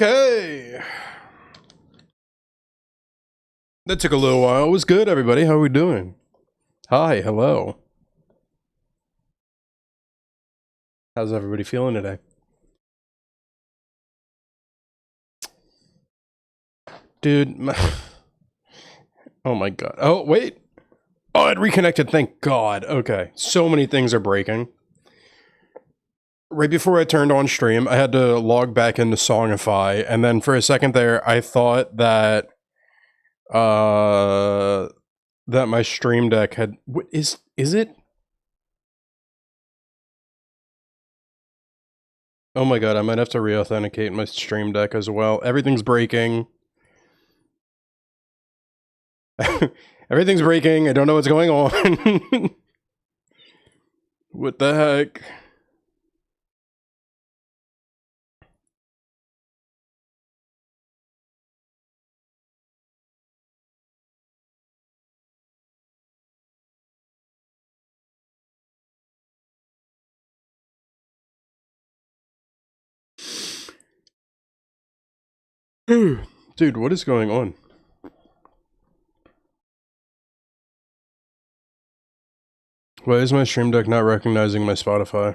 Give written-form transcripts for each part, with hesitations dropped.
Okay. That took a little while. It was good, everybody. How are we doing? Hi, hello. How's everybody feeling today? Dude, oh my god. Oh, wait. Oh, it reconnected. Thank God. Okay. So many things are breaking. Right before I turned on stream, I had to log back into Songify, and then for a second there, I thought that that my stream deck had what is it? Oh my god, I might have to re-authenticate my stream deck as well. Everything's breaking. Everything's breaking. I don't know what's going on. What the heck? Dude, what is going on? Why is my stream deck not recognizing my Spotify?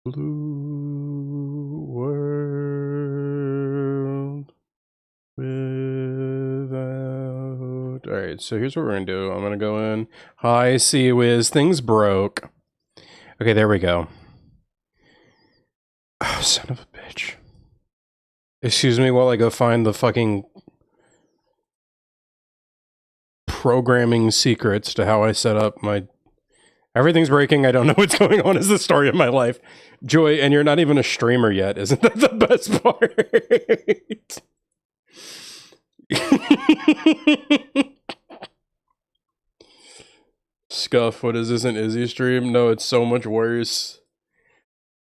Blue world without... Alright, so here's what we're gonna do. I'm gonna go in. Hi, C-Wiz. Things broke. Okay, there we go. Oh, son of a bitch. Excuse me while I go find the fucking programming secrets to how I set up my... Everything's breaking. I don't know what's going on is the story of my life. Joy, and you're not even a streamer yet. Isn't that the best part? Scuff, what is this, an Izzy stream? No, it's so much worse.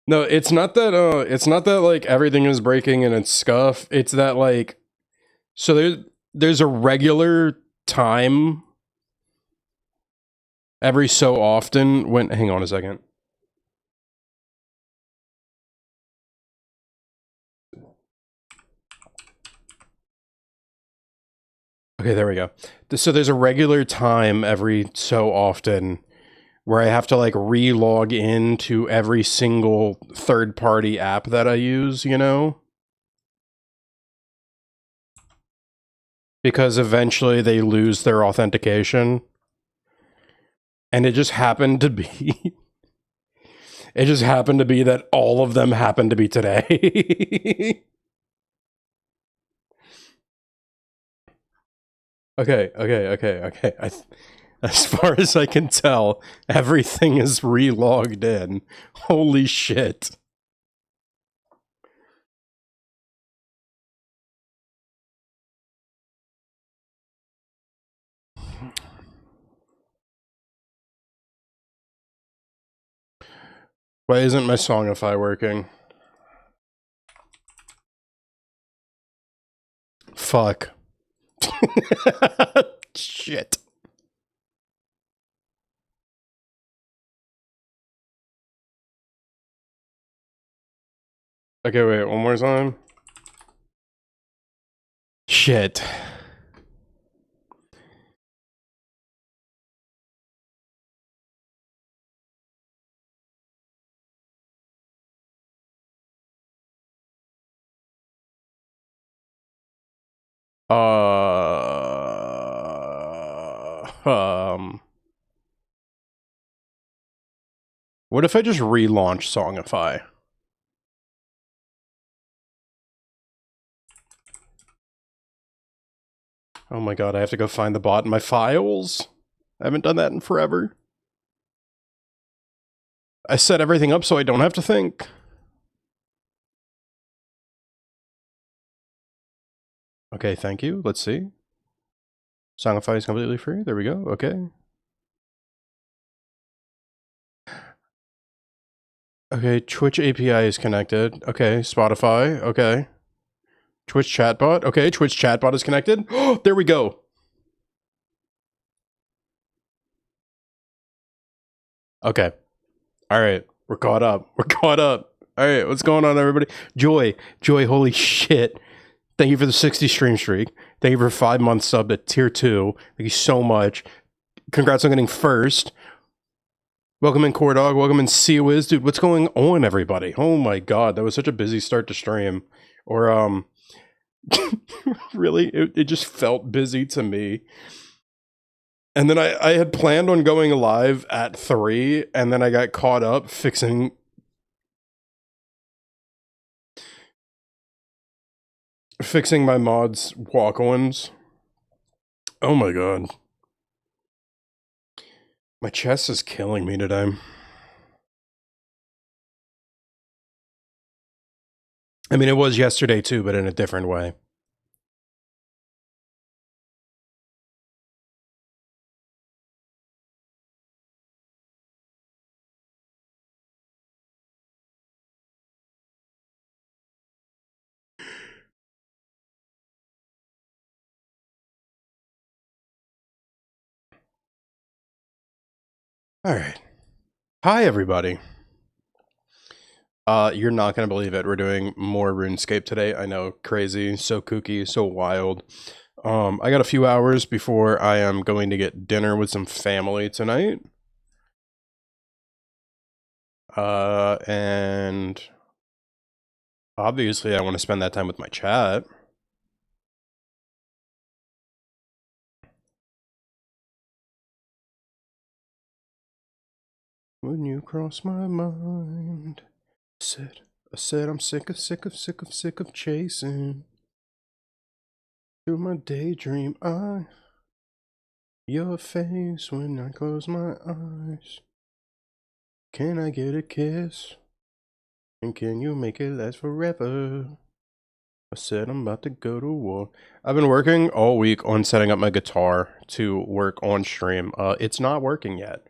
No, it's not that like everything is breaking and it's Scuff. It's that like, so there's a regular time every so often when, hang on a second. Okay, there we go. So there's a regular time every so often where I have to like re-log into every single third-party app that I use, you know? Because eventually they lose their authentication. And it just happened to be... it just happened to be that all of them happened to be today. Okay. As far as I can tell, everything is re-logged in. Holy shit. Why isn't my Songify working? Fuck. Shit. Okay, wait, one more time. Shit. What if I just relaunch Songify? Oh my god, I have to go find the bot in my files? I haven't done that in forever. I set everything up so I don't have to think. Okay, thank you. Let's see. Songify is completely free. There we go. Okay. Okay, Twitch API is connected. Okay, Spotify. Okay. Twitch chatbot. Okay, Twitch chatbot is connected. Oh, there we go. Okay. All right. We're caught up. We're caught up. All right. What's going on, everybody? Joy. Joy, holy shit. Thank you for the 60 stream streak. Thank you for 5 months sub at tier 2. Thank you so much. Congrats on getting first. Welcome in Core Dog. Welcome in Seawiz. Dude, what's going on, everybody? Oh my god, that was such a busy start to stream. Or, really, it just felt busy to me. And then I had planned on going live at 3, and then I got caught up fixing my mods walk-ons. Oh my god. My chest is killing me today. I mean, it was yesterday too, but in a different way. All right. Hi, everybody. You're not gonna believe it. We're doing more RuneScape today. I know, crazy, so kooky, so wild. I got a few hours before I am going to get dinner with some family tonight. And obviously I want to spend that time with my chat. When you cross my mind, I said I'm sick of chasing through my daydream eye. Your face when I close my eyes. Can I get a kiss? And can you make it last forever? I said I'm about to go to war. I've been working all week on setting up my guitar to work on stream. It's not working yet.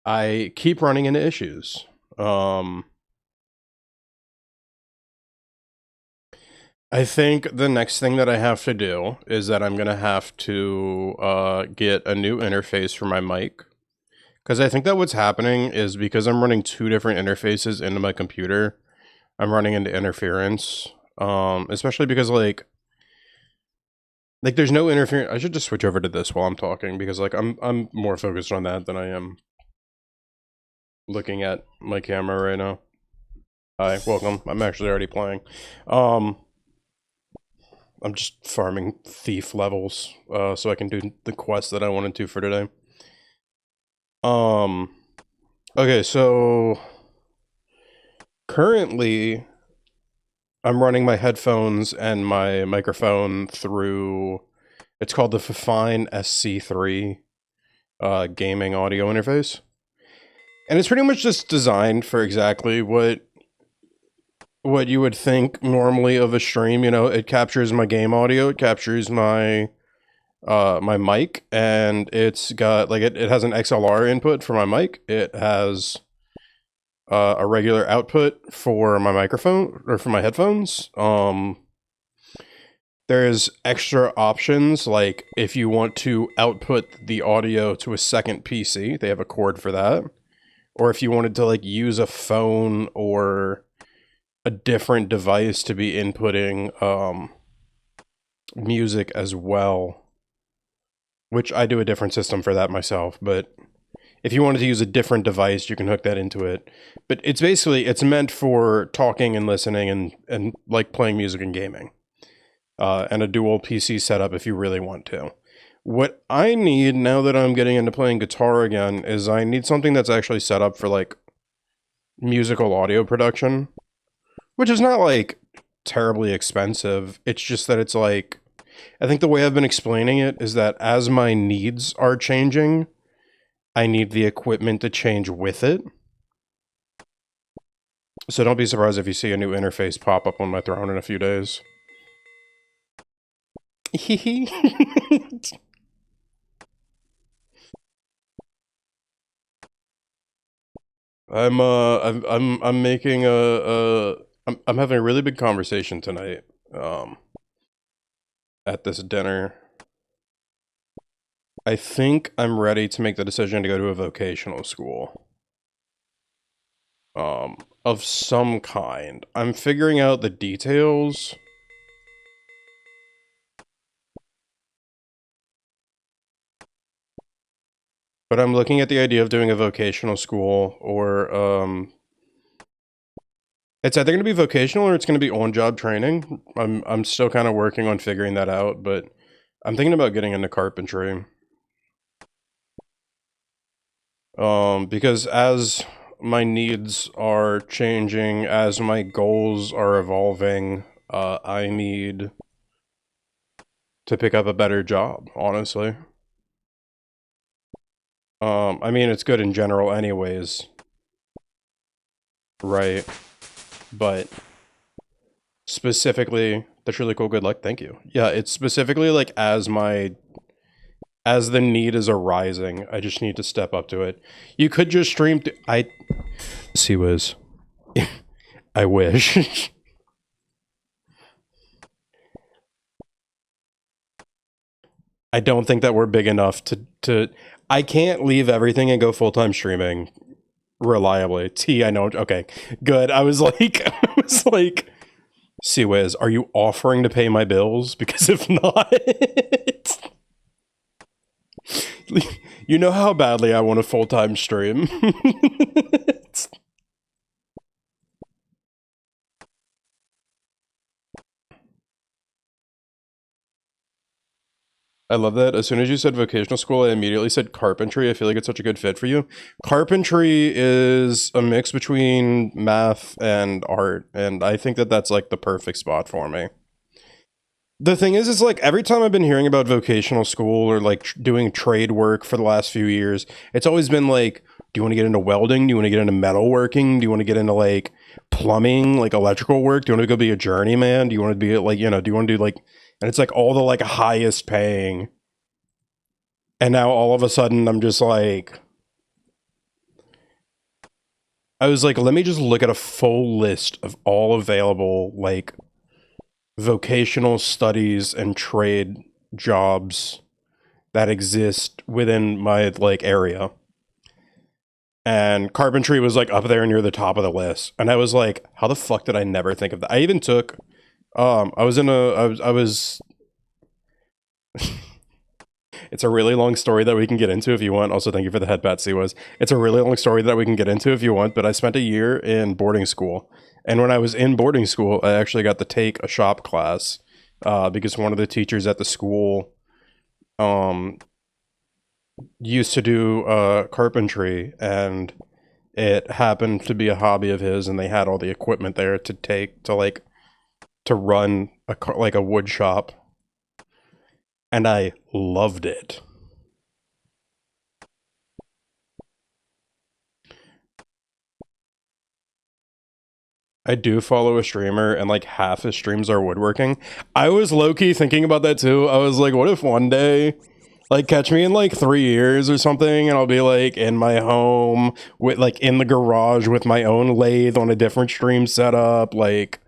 I keep running into issues. I think the next thing that I have to do is that I'm gonna have to get a new interface for my mic. Because I think that what's happening is because I'm running 2 different interfaces into my computer, I'm running into interference. Especially because like there's no interference. I should just switch over to this while I'm talking because like I'm more focused on that than I am looking at my camera right now. Hi, welcome. I'm actually already playing. I'm just farming thief levels so I can do the quest that I wanted to for today. Okay, so currently I'm running my headphones and my microphone through, it's called the Fifine SC3 gaming audio interface. And it's pretty much just designed for exactly what you would think normally of a stream. You know, it captures my game audio, it captures my my mic, and it's got like it has an XLR input for my mic. It has a regular output for my microphone or for my headphones. There's extra options, like if you want to output the audio to a second PC, they have a cord for that. Or if you wanted to like use a phone or a different device to be inputting music as well, which I do a different system for that myself, but if you wanted to use a different device, you can hook that into it. But it's basically, it's meant for talking and listening and like playing music and gaming. And a dual PC setup if you really want to. What I need now that I'm getting into playing guitar again is I need something that's actually set up for like musical audio production, which is not like terribly expensive. It's just that it's like, I think the way I've been explaining it is that as my needs are changing, I need the equipment to change with it. So don't be surprised if you see a new interface pop up on my throne in a few days. I'm making I'm having a really big conversation tonight, at this dinner. I think I'm ready to make the decision to go to a vocational school. Of some kind. I'm figuring out the details. But I'm looking at the idea of doing a vocational school, or, it's either going to be vocational or it's going to be on-job training. I'm still kind of working on figuring that out, but I'm thinking about getting into carpentry. Because as my needs are changing, as my goals are evolving, I need to pick up a better job, honestly. I mean, it's good in general anyways. Right. But specifically, that's really cool, good luck, thank you. Yeah, it's specifically like as the need is arising, I just need to step up to it. You could just stream See Wiz. I wish. I don't think that we're big enough to I can't leave everything and go full-time streaming reliably. I know. Okay, good. I was like, Seaways, are you offering to pay my bills? Because if not, you know how badly I want a full-time stream. I love that. As soon as you said vocational school, I immediately said carpentry. I feel like it's such a good fit for you. Carpentry is a mix between math and art, and I think that that's like the perfect spot for me. The thing is like every time I've been hearing about vocational school or like doing trade work for the last few years, it's always been like, do you want to get into welding? Do you want to get into metalworking? Do you want to get into like plumbing, like electrical work? Do you want to go be a journeyman? Do you want to be like, do you want to do like, and it's like all the like highest paying. And now all of a sudden I'm just like, I was like, let me just look at a full list of all available like vocational studies and trade jobs that exist within my like area. And carpentry was like up there near the top of the list. And I was like, how the fuck did I never think of that? I even took I was it's a really long story that we can get into if you want. Also, thank you for the head pat, Siwas. It's a really long story that we can get into if you want, but I spent a year in boarding school. And when I was in boarding school, I actually got to take a shop class because one of the teachers at the school used to do carpentry, and it happened to be a hobby of his, and they had all the equipment there to take to run a wood shop. And I loved it. I do follow a streamer, and like half his streams are woodworking. I was low-key thinking about that too. I was like, what if one day, like, catch me in like 3 years or something, and I'll be like in my home with like in the garage with my own lathe on a different stream setup, like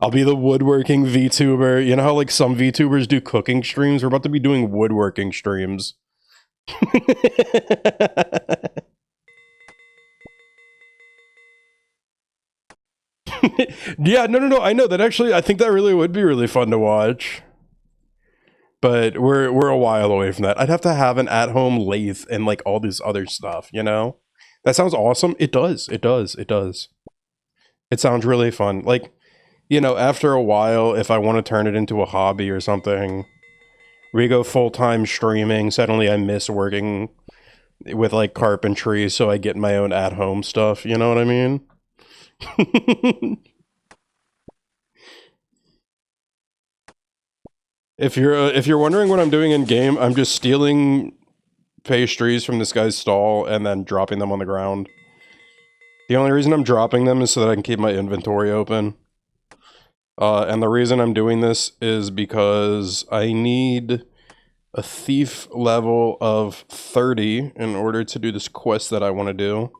I'll be the woodworking VTuber. You know how like some VTubers do cooking streams? We're about to be doing woodworking streams. Yeah, no. I know that actually. I think that really would be really fun to watch. But we're a while away from that. I'd have to have an at-home lathe and like all this other stuff. You know, that sounds awesome. It does. It does. It does. It sounds really fun. Like, after a while, if I want to turn it into a hobby or something, we go full-time streaming. Suddenly, I miss working with like carpentry, so I get my own at-home stuff. You know what I mean? If you're wondering what I'm doing in game, I'm just stealing pastries from this guy's stall and then dropping them on the ground. The only reason I'm dropping them is so that I can keep my inventory open. And the reason I'm doing this is because I need a thief level of 30 in order to do this quest that I want to do.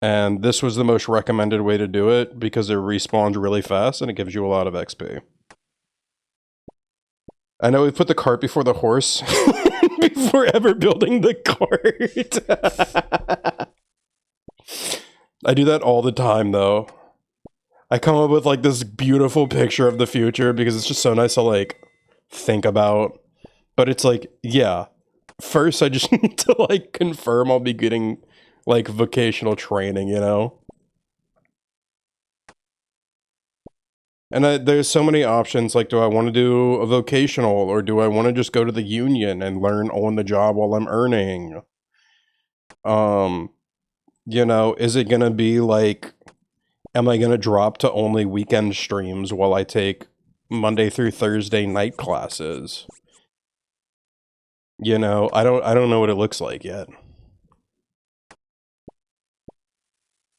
And this was the most recommended way to do it because it respawns really fast and it gives you a lot of XP. I know we put the cart before the horse before ever building the cart. I do that all the time though. I come up with like this beautiful picture of the future because it's just so nice to like think about. But it's like, yeah, first I just need to like confirm I'll be getting like vocational training, you know? And there's so many options, like do I want to do a vocational or do I want to just go to the union and learn on the job while I'm earning? You know, is it gonna be like, am I gonna drop to only weekend streams while I take Monday through Thursday night classes? You know, I don't know what it looks like yet.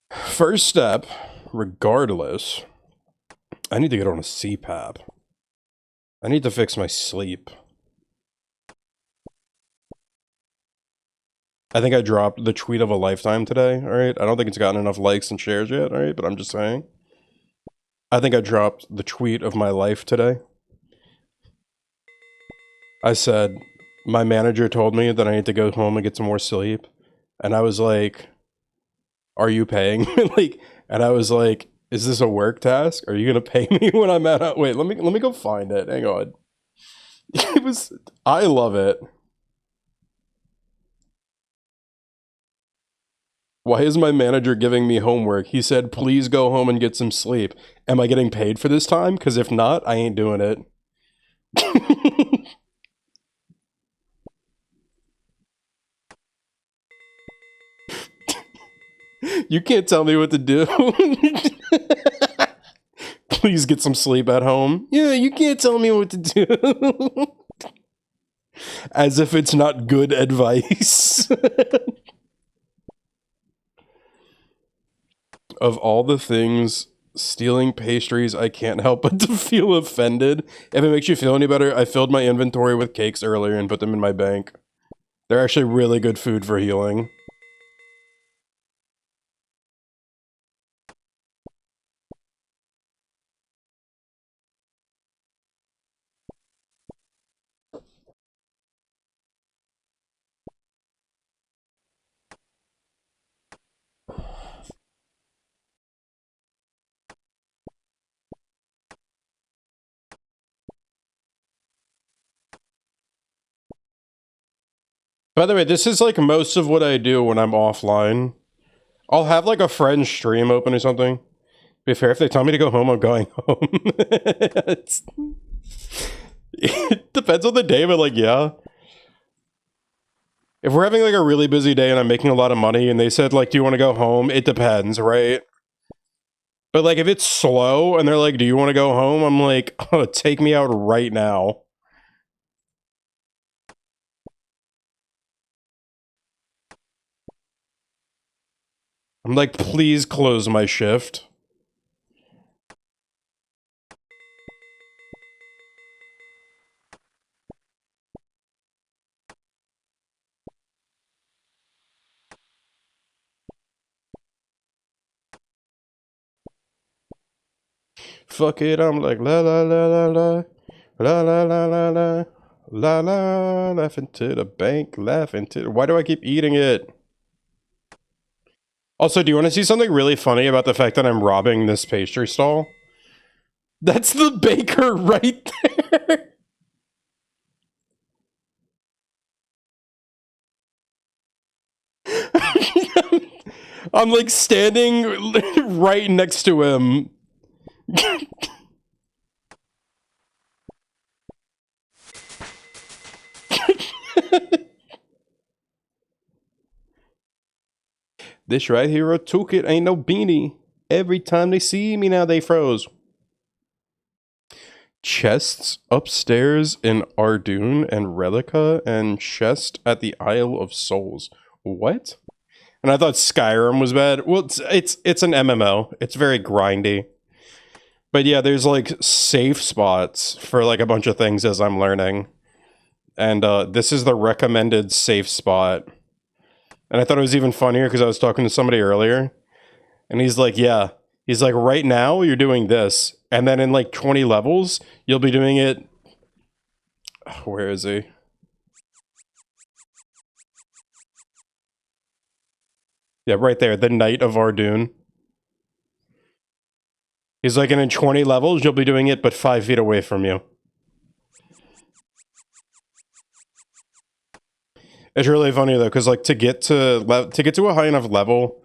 First step, regardless, I need to get on a CPAP. I need to fix my sleep. I think I dropped the tweet of a lifetime today, alright? I don't think it's gotten enough likes and shares yet, alright? But I'm just saying. I think I dropped the tweet of my life today. I said, my manager told me that I need to go home and get some more sleep. And I was like, are you paying me? Like, and I was like, is this a work task? Are you gonna pay me when I'm at, wait, let me go find it. Hang on. It was, I love it. Why is my manager giving me homework? He said, please go home and get some sleep. Am I getting paid for this time? Because if not, I ain't doing it. You can't tell me what to do. Please get some sleep at home. Yeah, you can't tell me what to do. As if it's not good advice. Of all the things, stealing pastries, I can't help but to feel offended. If it makes you feel any better, I filled my inventory with cakes earlier and put them in my bank. They're actually really good food for healing. By the way, this is like most of what I do when I'm offline. I'll have like a friend's stream open or something. Be fair, if they tell me to go home, I'm going home. It depends on the day, but like, yeah. If we're having like a really busy day and I'm making a lot of money and they said like, do you want to go home? It depends, right? But like if it's slow and they're like, do you want to go home? I'm like, oh, take me out right now. I'm like, please close my shift. Fuck it, I'm like, la la la la la, la la la la la, la la, laughing to the bank, laughing to, why do I keep eating it? Also, do you want to see something really funny about the fact that I'm robbing this pastry stall? That's the baker right there! I'm like standing right next to him. This right here, a toolkit ain't no beanie. Every time they see me now, they froze. Chests upstairs in Ardoon and Relica, and chest at the Isle of Souls. What? And I thought Skyrim was bad. Well, it's an MMO. It's very grindy. But yeah, there's like safe spots for like a bunch of things as I'm learning. And this is the recommended safe spot. And I thought it was even funnier because I was talking to somebody earlier, and he's like, yeah. He's like, right now you're doing this, and then in like 20 levels, you'll be doing it. Where is he? Yeah, right there, the Knight of Ardoon. He's like, and in 20 levels, you'll be doing it, but 5 feet away from you. It's really funny though, because like to get to a high enough level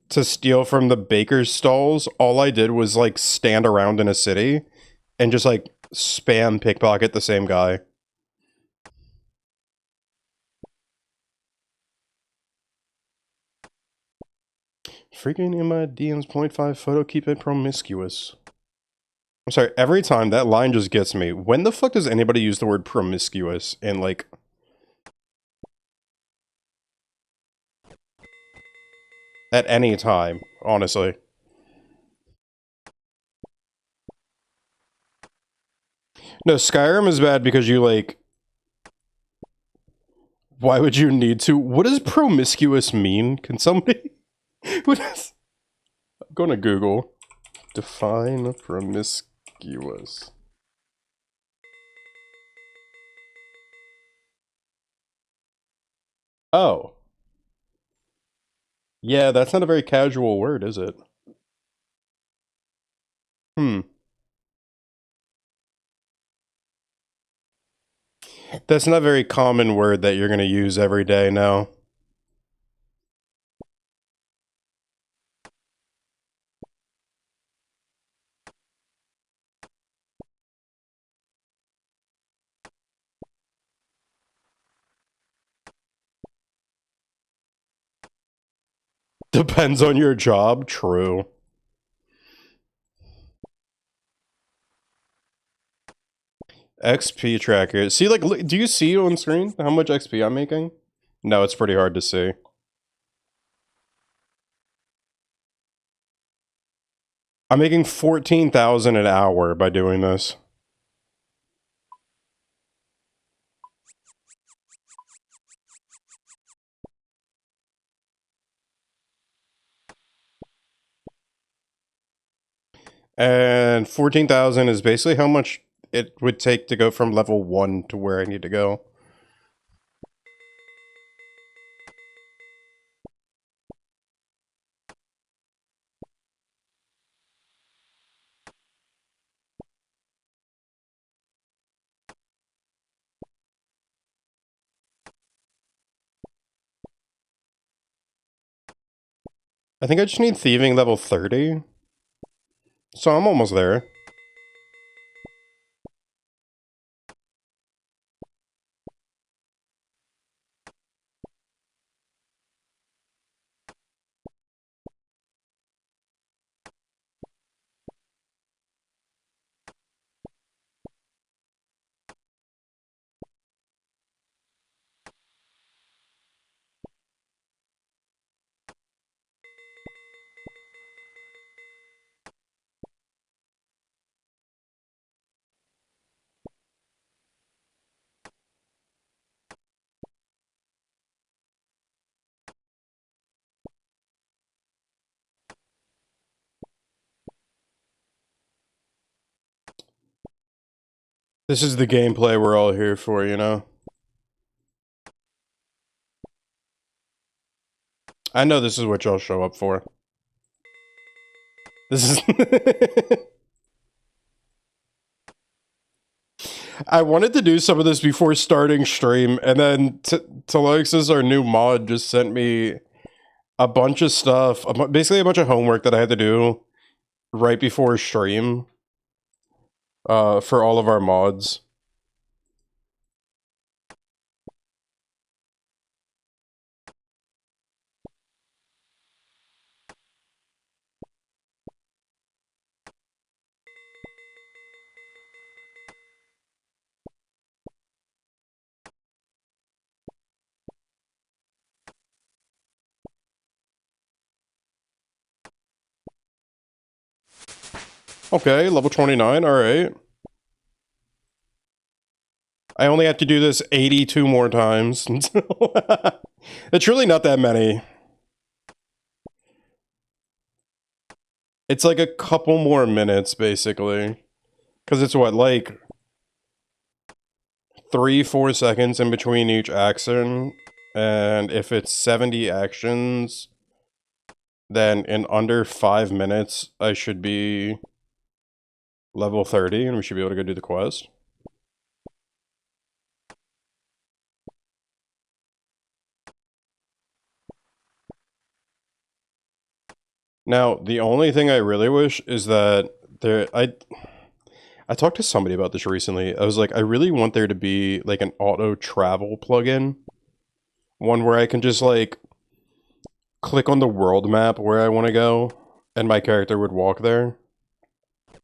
to steal from the baker's stalls, all I did was like stand around in a city and just like spam pickpocket the same guy. Freaking in my DMs 0.5 photo, keep it promiscuous. I'm sorry, every time that line just gets me. When the fuck does anybody use the word promiscuous in like... At any time, honestly. No, Skyrim is bad because you like... Why would you need to? What does promiscuous mean? Can somebody? What is? I'm gonna Google. Define promiscuous. Oh. Yeah, that's not a very casual word, is it? Hmm. That's not a very common word that you're gonna use every day now. Depends on your job, true. XP tracker. See, like, do you see on screen how much XP I'm making? No, it's pretty hard to see. I'm making 14,000 an hour by doing this. And 14,000 is basically how much it would take to go from level 1 to where I need to go. I think I just need thieving level 30. So I'm almost there. This is the gameplay we're all here for, you know? I know this is what y'all show up for. This is... I wanted to do some of this before starting stream, and then Telexis, our new mod, just sent me a bunch of stuff, basically a bunch of homework that I had to do right before stream for all of our mods. Okay, level 29, alright. I only have to do this 82 more times. It's really not that many. It's like a couple more minutes, basically. Because it's what, like 3-4 seconds in between each action. And if it's 70 actions, then in under 5 minutes, I should be level 30 and we should be able to go do the quest. Now, the only thing I really wish is that I talked to somebody about this recently. I was like, I really want there to be like an auto travel plugin. One where I can just like click on the world map where I want to go and my character would walk there. What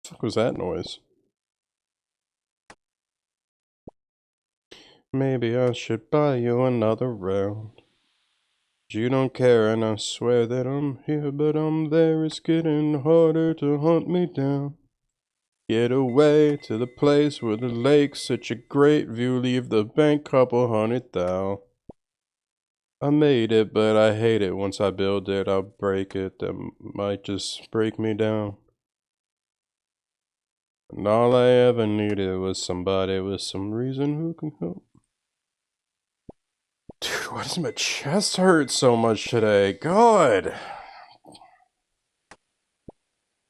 the fuck was that noise? Maybe I should buy you another round. You don't care and I swear that I'm here, but I'm there. It's getting harder to hunt me down. Get away to the place where the lake's such a great view. Leave the bank, couple hundred thou. I made it, but I hate it. Once I build it, I'll break it. That might just break me down. And all I ever needed was somebody with some reason who can help. Dude, why does my chest hurt so much today? God!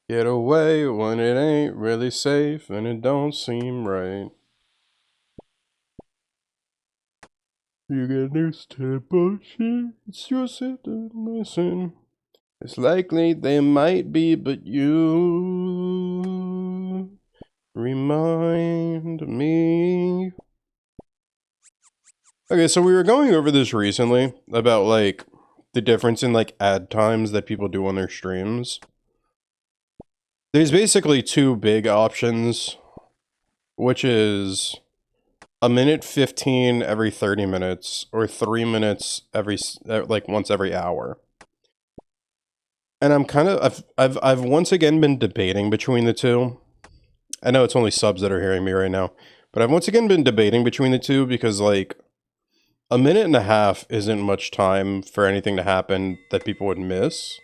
Get away when it ain't really safe and it don't seem right. You get used to the bullshit, it's your set to listen. It's likely they might be, but you remind me. Okay, so we were going over this recently about like the difference in like ad times that people do on their streams. There's basically two big options, which is a minute 15 every 30 minutes or 3 minutes every like once every hour. And I'm kind of I've once again been debating between the two. I know it's only subs that are hearing me right now, but I've once again been debating between the two because like a minute and a half isn't much time for anything to happen that people would miss.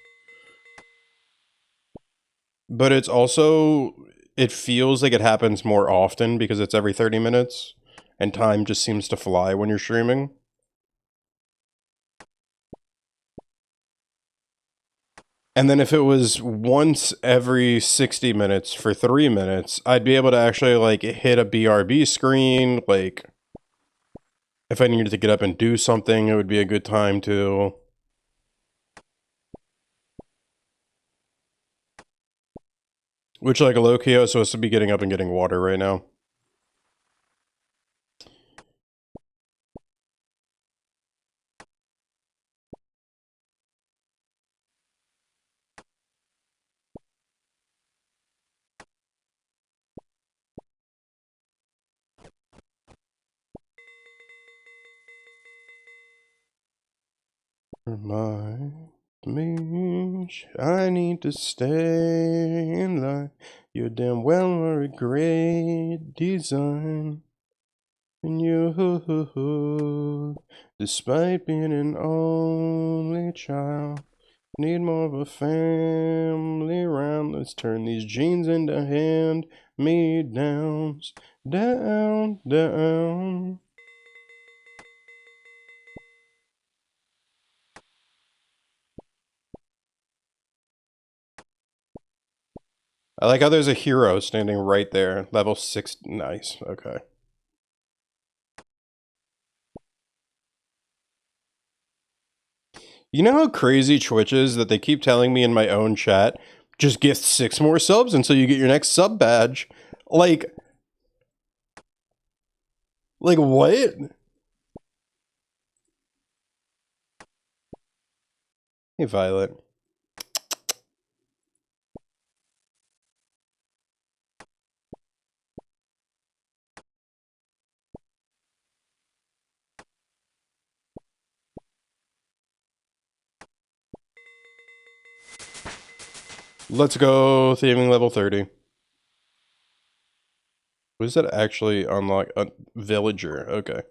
But it's also it feels like it happens more often because it's every 30 minutes and time just seems to fly when you're streaming. And then if it was once every 60 minutes for 3 minutes, I'd be able to actually like hit a BRB screen. Like if I needed to get up and do something, it would be a good time to. Which like Lokio is supposed to be getting up and getting water right now. Remind me, I need to stay in line. You're damn well are a great design. And you, despite being an only child, need more of a family round. Let's turn these jeans into hand-me-downs. Down, down. I like how there's a hero standing right there. Level 6. Nice. Okay. You know how crazy Twitch is that they keep telling me in my own chat, just gift 6 more subs until you get your next sub badge. Like what? Hey, Violet. Let's go thieving level 30. What does that actually unlock? A villager, okay.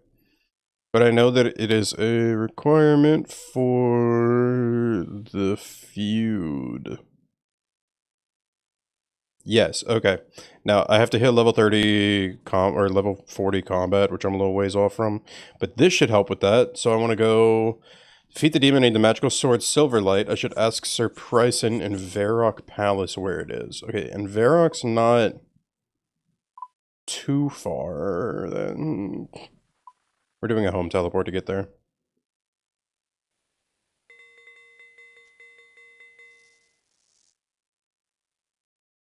But I know that it is a requirement for the feud. Yes, okay. Now, I have to hit level 30 or level 40 combat, which I'm a little ways off from. But this should help with that, so I want to go defeat the demon, need the magical sword Silverlight. I should ask Sir Pryson in Varrock Palace where it is. Okay, and Varrock's not too far, then. We're doing a home teleport to get there.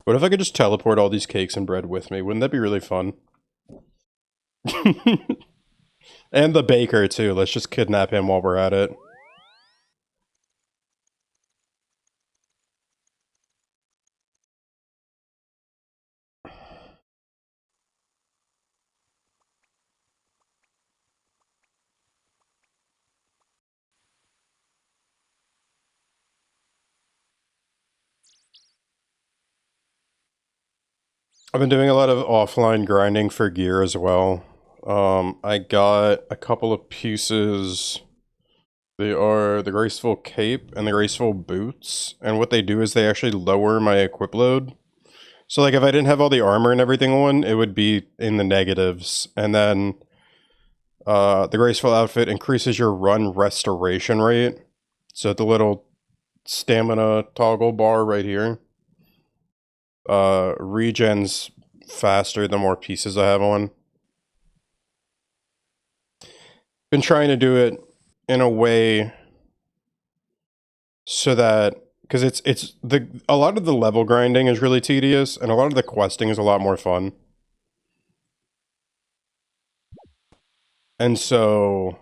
What if I could just teleport all these cakes and bread with me? Wouldn't that be really fun? And the baker, too. Let's just kidnap him while we're at it. I've been doing a lot of offline grinding for gear as well. I got a couple of pieces. They are the Graceful Cape and the Graceful Boots. And what they do is they actually lower my equip load. So like if I didn't have all the armor and everything on, it would be in the negatives. And then the Graceful Outfit increases your run restoration rate. So the little stamina toggle bar right here. Regens faster the more pieces I have on. Been trying to do it in a way so that, because a lot of the level grinding is really tedious and a lot of the questing is a lot more fun. And so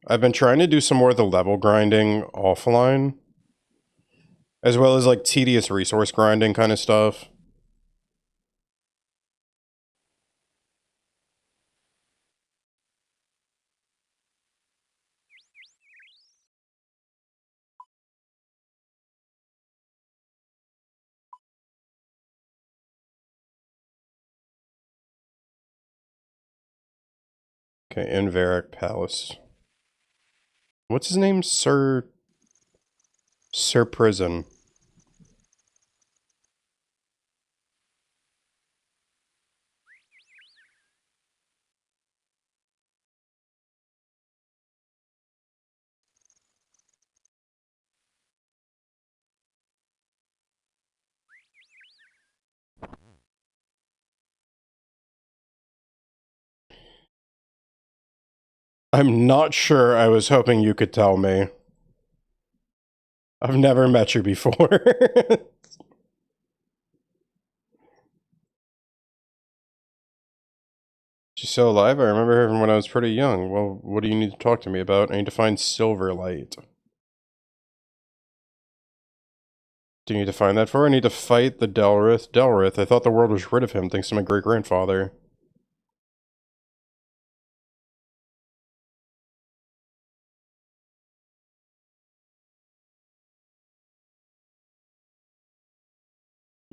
I've been trying to do some more of the level grinding offline, as well as like tedious resource grinding kind of stuff. Okay, in Varrock Palace. What's his name? Sir Prison. I'm not sure. I was hoping you could tell me. I've never met you before. She's still alive? I remember her from when I was pretty young. Well, what do you need to talk to me about? I need to find Silverlight. Do you need to find that for? I need to fight the Delrith. Delrith, I thought the world was rid of him thanks to my great-grandfather.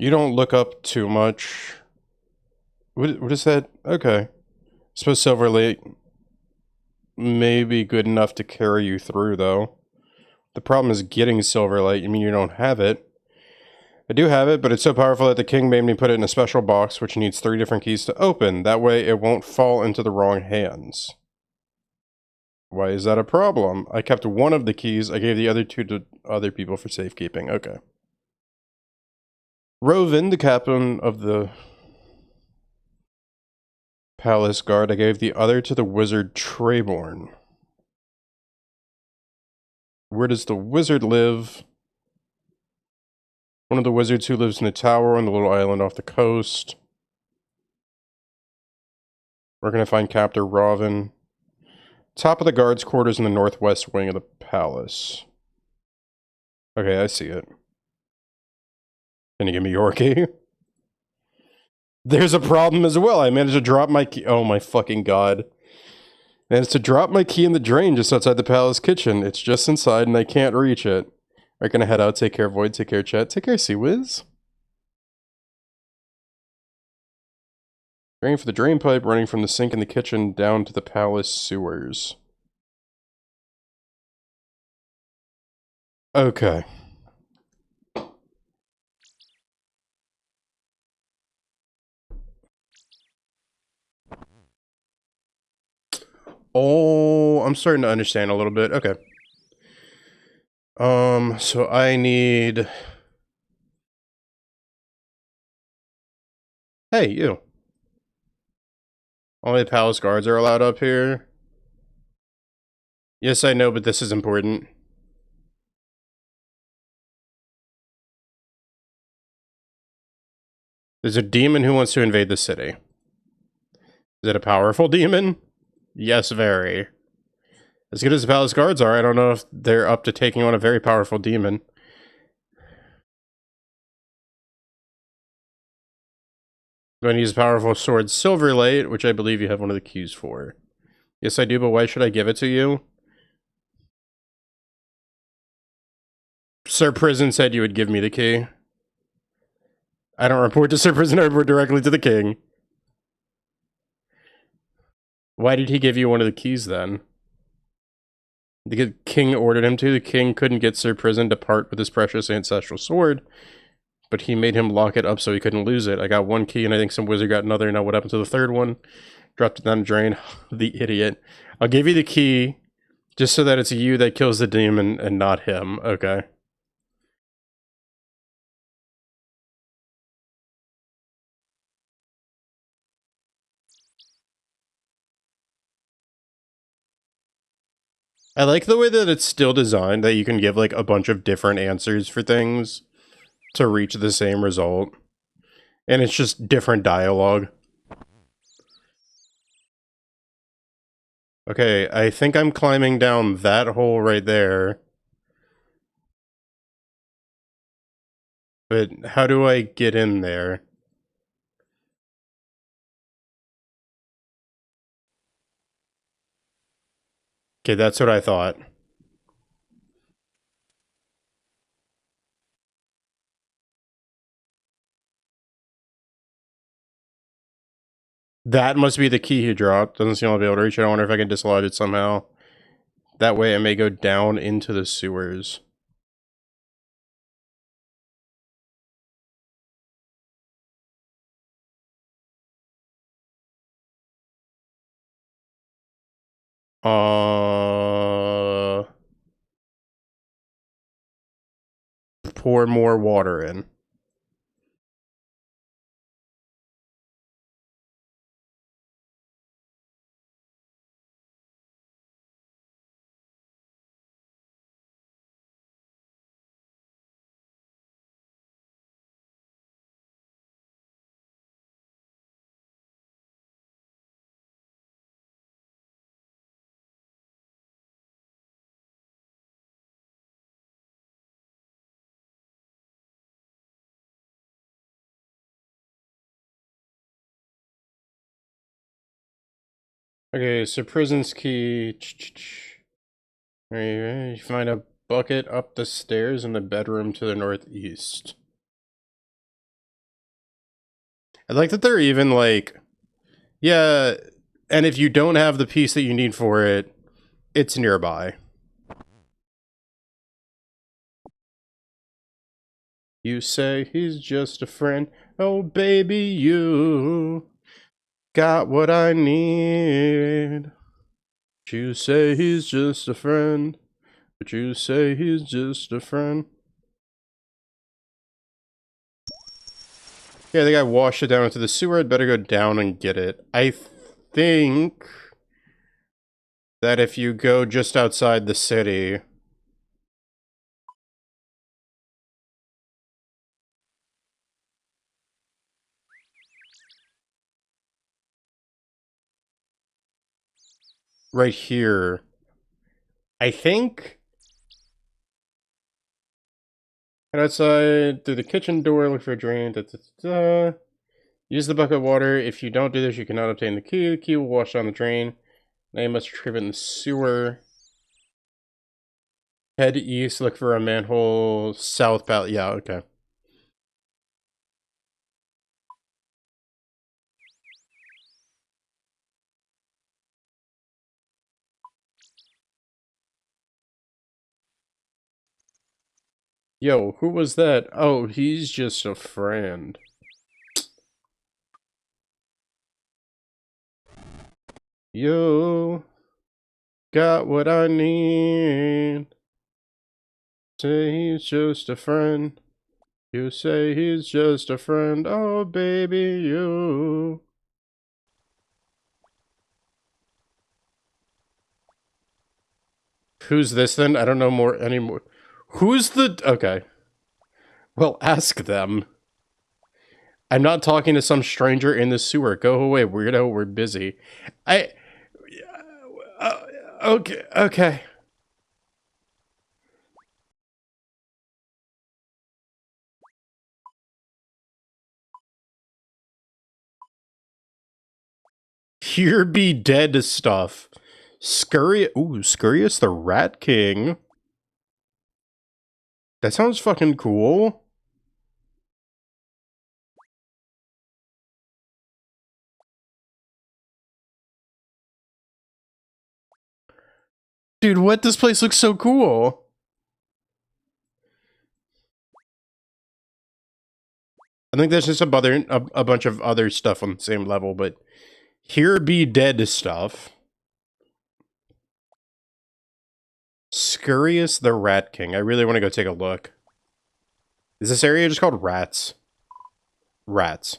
You don't look up too much. What is that? Okay. I suppose Silverlight may be good enough to carry you through, though. The problem is getting Silverlight. You mean you don't have it? I do have it, but it's so powerful that the king made me put it in a special box, which needs 3 different keys to open. That way it won't fall into the wrong hands. Why is that a problem? I kept one of the keys. I gave the other 2 to other people for safekeeping. Okay. Rovin, the captain of the palace guard, I gave the other to the wizard Trayborn. Where does the wizard live? One of the wizards who lives in the tower on the little island off the coast. We're going to find Captain Rovin. Top of the guards' quarters in the northwest wing of the palace. Okay, I see it. Can you give me your key? There's a problem as well. I managed to drop my key. Oh my fucking god. Managed to drop my key in the drain just outside the palace kitchen. It's just inside and I can't reach it. Alright, gonna head out. Take care, Void. Take care, chat. Take care, Sea-Wiz. Draining for the drain pipe, running from the sink in the kitchen down to the palace sewers. Okay. Oh, I'm starting to understand a little bit. Okay. So I need... Hey, you. Only the palace guards are allowed up here. Yes, I know, but this is important. There's a demon who wants to invade the city. Is it a powerful demon? Yes, very. As good as the palace guards are, I don't know if they're up to taking on a very powerful demon. I'm going to use a powerful sword Silverlight, which I believe you have one of the keys for. Yes, I do, but why should I give it to you? Sir Prison said you would give me the key. I don't report to Sir Prison, I report directly to the king. Why did he give you one of the keys then? The king ordered him to. The king couldn't get Sir Prison to part with his precious ancestral sword, but he made him lock it up so he couldn't lose it. I got one key and I think some wizard got another. Now what happened to the third one? Dropped it down the drain. The idiot. I'll give you the key just so that it's you that kills the demon and not him. Okay. I like the way that it's still designed, that you can give like a bunch of different answers for things to reach the same result. And it's just different dialogue. Okay, I think I'm climbing down that hole right there. But how do I get in there? Okay, that's what I thought. That must be the key he dropped. Doesn't seem to be able to reach it. I wonder if I can dislodge it somehow. That way it may go down into the sewers. Pour more water in. Okay, so prison's key. You find a bucket up the stairs in the bedroom to the northeast. I like that they're even like, yeah, and if you don't have the piece that you need for it, it's nearby. You say he's just a friend. Oh, baby, you got what I need. You say he's just a friend, but you say he's just a friend. Yeah, I think I washed it down into the sewer. I'd better go down and get it. I think that if you go just outside the city... right here, I think... Head outside, through the kitchen door, look for a drain, Use the bucket of water. If you don't do this, you cannot obtain the key. The key will wash down the drain. Now you must retrieve it in the sewer. Head east, look for a manhole. South pallet. Yeah, okay. Yo, who was that? Oh, he's just a friend. Yo, got what I need. Say he's just a friend. You say he's just a friend. Oh, baby, you. Who's this then? I don't know more anymore. Who's the... Okay. Well, ask them. I'm not talking to some stranger in the sewer. Go away, weirdo. We're busy. I... Uh, okay, okay. Here be dead stuff. Scurrius the Rat King. That sounds fucking cool. Dude, what? This place looks so cool. I think there's just a bunch of other stuff on the same level, but here be dead stuff. Scurrius the Rat King. I really want to go take a look. Is this area just called Rats? Rats.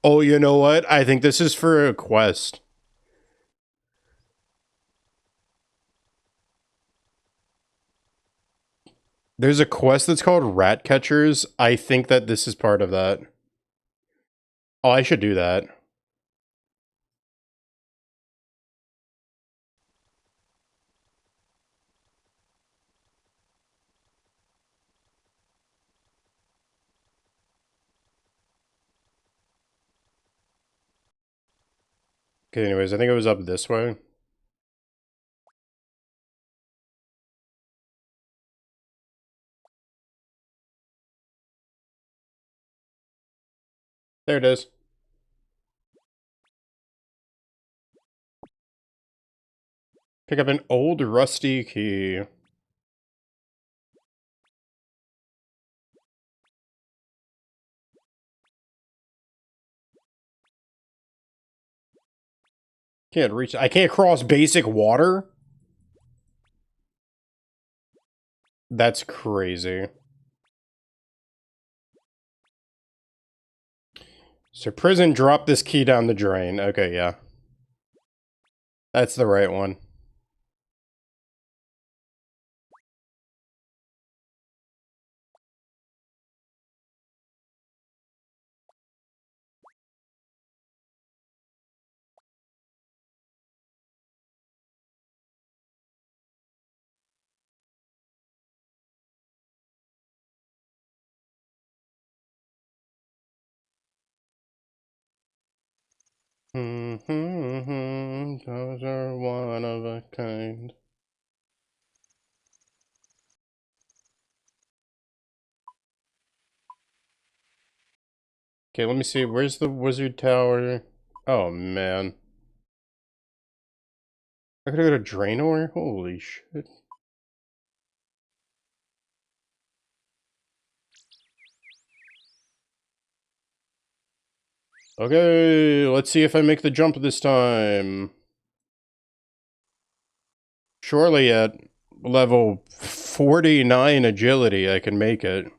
Oh, you know what? I think this is for a quest. There's a quest that's called Rat Catchers. I think that this is part of that. Oh, I should do that. Okay, anyways, I think it was up this way. There it is. Pick up an old rusty key. Can't reach. I can't cross basic water? That's crazy. So prison dropped this key down the drain. Okay, yeah. That's the right one. Those are one of a kind. Okay, let me see. Where's the wizard tower? Oh, man. I gotta go to Draenor? Holy shit. Okay, let's see if I make the jump this time. Surely at level 49 agility, I can make it.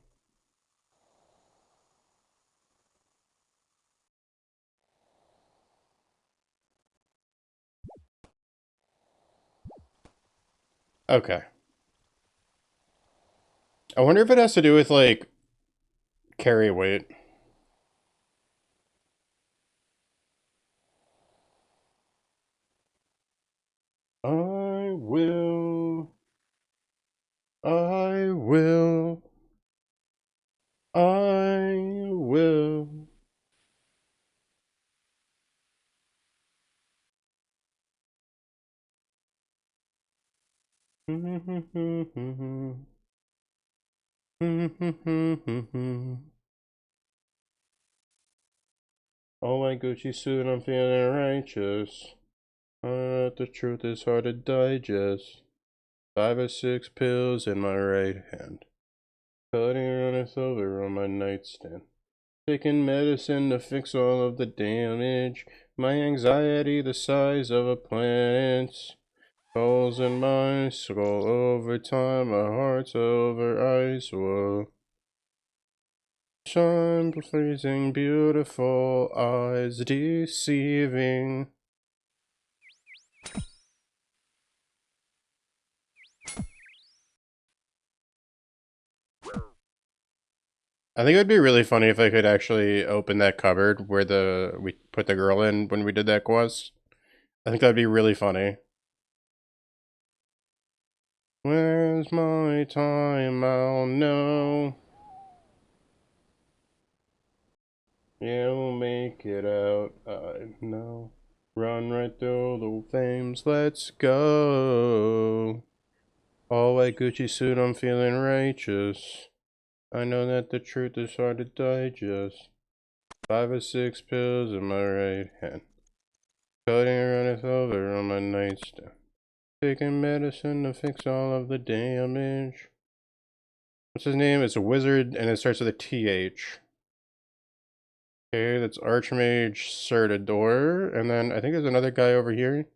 Okay. I wonder if it has to do with, like, carry weight. I will. I will. I will. Oh my Gucci suit, I'm feeling righteous. The truth is hard to digest. 5 or 6 pills in my right hand. Cutting runneth over on my nightstand. Taking medicine to fix all of the damage. My anxiety the size of a planet. Holes in my skull over time. My heart's over ice. Whoa. Shine, freezing, beautiful eyes, deceiving. I think it would be really funny if I could actually open that cupboard where we put the girl in when we did that quest. I think that'd be really funny. Where's my time? I'll know. You'll make it out, I know. Run right through the flames, let's go. All white Gucci suit, I'm feeling righteous. I know that the truth is hard to digest. 5 or 6 pills in my right hand. Cutting runneth over on my nightstand. Taking medicine to fix all of the damage. What's his name? It's a wizard and it starts with a TH. Okay, that's Archmage Certador. And then I think there's another guy over here.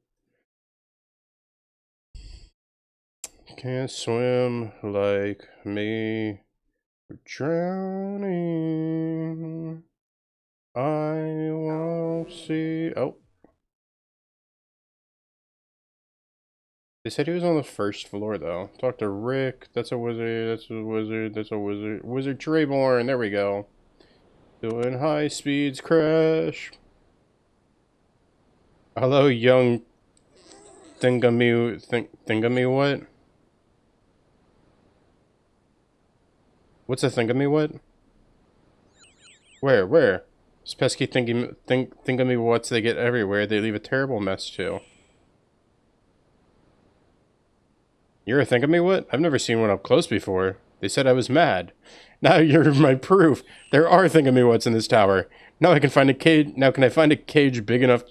Can't swim like me. We're drowning. I won't see. Oh. They said he was on the first floor, though. Talk to Rick. That's a wizard. That's a wizard. That's a wizard. Wizard Trayborn. There we go. Doing high speeds crash. Hello, young Thingamy what? What's a Thingamy what? Where? These pesky Thingamy whats they get everywhere. They leave a terrible mess too. You're a Thingamy what? I've never seen one up close before. They said I was mad. Now you're my proof. There are Thingamy whats in this tower. Now I can find a cage. Now can I find a cage big enough?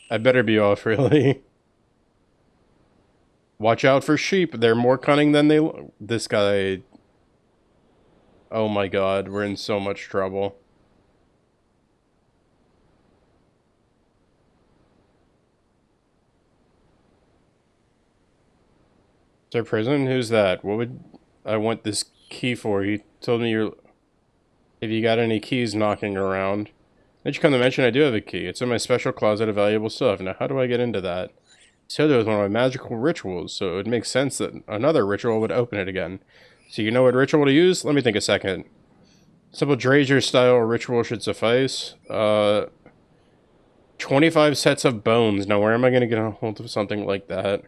I better be off, really. Watch out for sheep. They're more cunning than they... This guy... Oh my god, we're in so much trouble. Is there prison? Who's that? What would I want this key for? He told me you're... If you got any keys knocking around. Did you come to mention I do have a key? It's in my special closet of valuable stuff. Now, how do I get into that? So there was one of my magical rituals, so it would make sense that another ritual would open it again. So you know what ritual to use? Let me think a second. Simple Drazier-style ritual should suffice. 25 sets of bones. Now, where am I going to get a hold of something like that?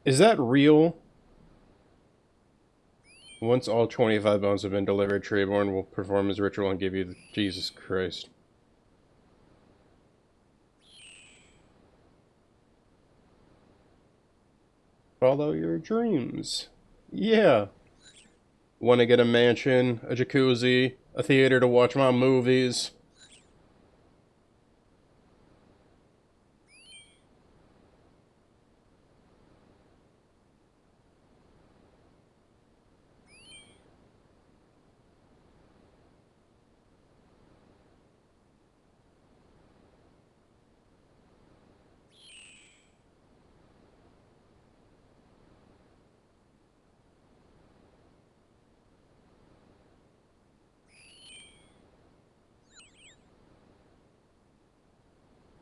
Is that real? Once all 25 bones have been delivered, Trayborn will perform his ritual and give you the... Jesus Christ. Follow your dreams. Yeah. Want to get a mansion, a jacuzzi, a theater to watch my movies.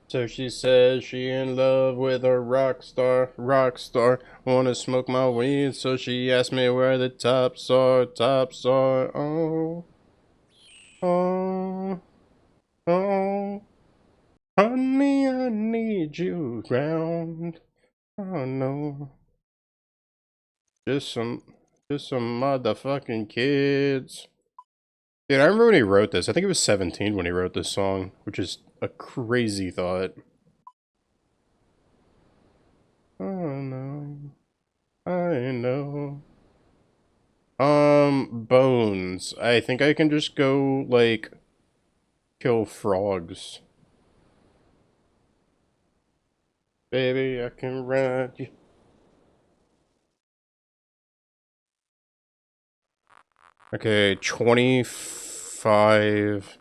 So she says she in love with a rock star, wanna smoke my weed, so she asked me where the tops are, oh, oh, oh, honey, I need you around, oh no, just some motherfucking kids. Dude, I remember when he wrote this, I think he was 17 when he wrote this song, which is a crazy thought. Oh no. I know. Bones. I think I can just go, like, kill frogs. Baby, I can ride you. Okay, 25.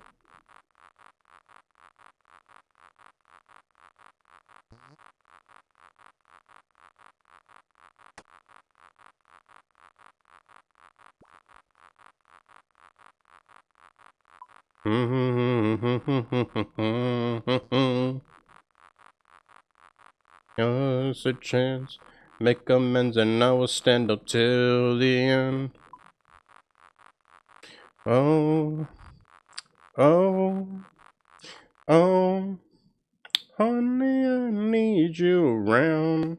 There's a chance, make amends, and I will stand up till the end. Oh, oh, oh, honey, I need you around.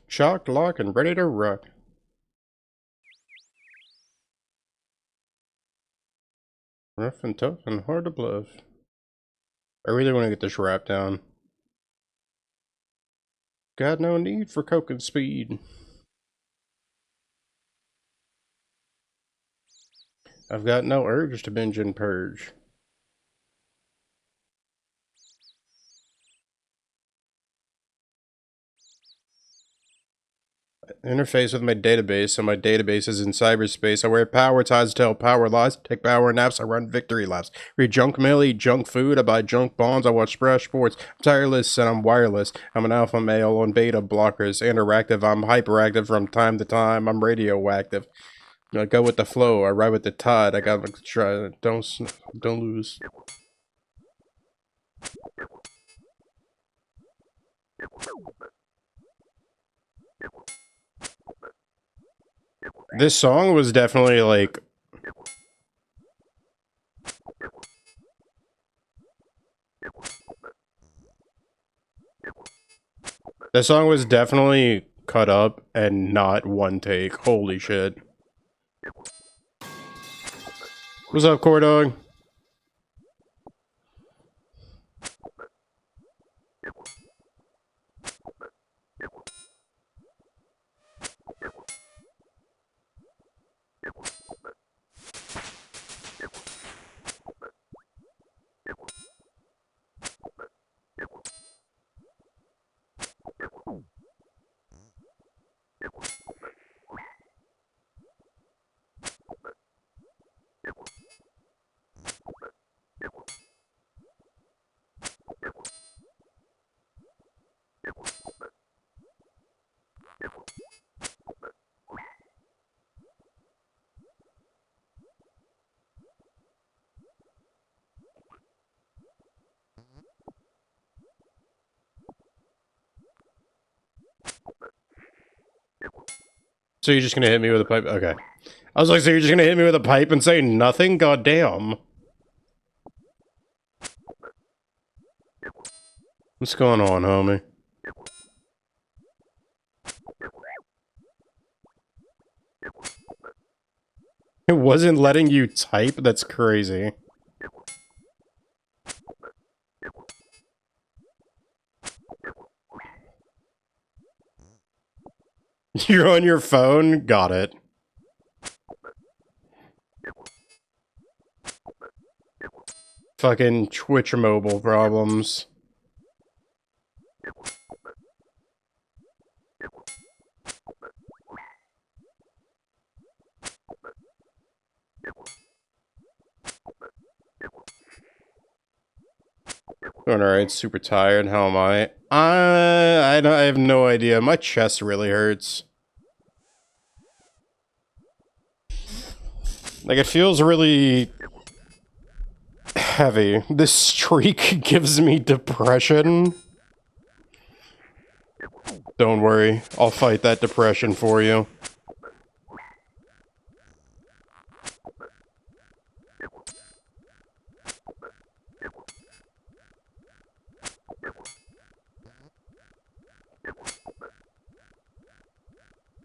Chock, lock, and ready to rock. Rough and tough and hard to bluff. I really want to get this rap down. Got no need for coke and speed. I've got no urge to binge and purge. Interface with my database, so my database is in cyberspace. I wear power ties, tell power lies, take power naps, I run victory laps. Read junk mail, eat junk food, I buy junk bonds, I watch splash sports. I'm tireless and I'm wireless. I'm an alpha male on beta blockers. Interactive, I'm hyperactive from time to time. I'm radioactive. I go with the flow, I ride with the tide. I gotta try, don't lose. This song was definitely like... This song was definitely cut up and not one take. Holy shit. What's up, Cordog? So you're just gonna hit me with a pipe? Okay. I was like, so you're just gonna hit me with a pipe and say nothing? God damn. What's going on, homie? It wasn't letting you type? That's crazy. You're on your phone? Got it. Fucking Twitch mobile problems. Doing alright, super tired. How am I? I have no idea. My chest really hurts. Like, it feels really heavy. This streak gives me depression. Don't worry, I'll fight that depression for you.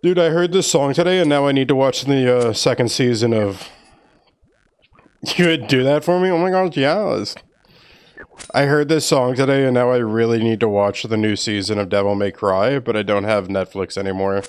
Dude, I heard this song today, and now I need to watch the second season of... You would do that for me? Oh my gosh, yes. I heard this song today, and now I really need to watch the new season of Devil May Cry, but I don't have Netflix anymore.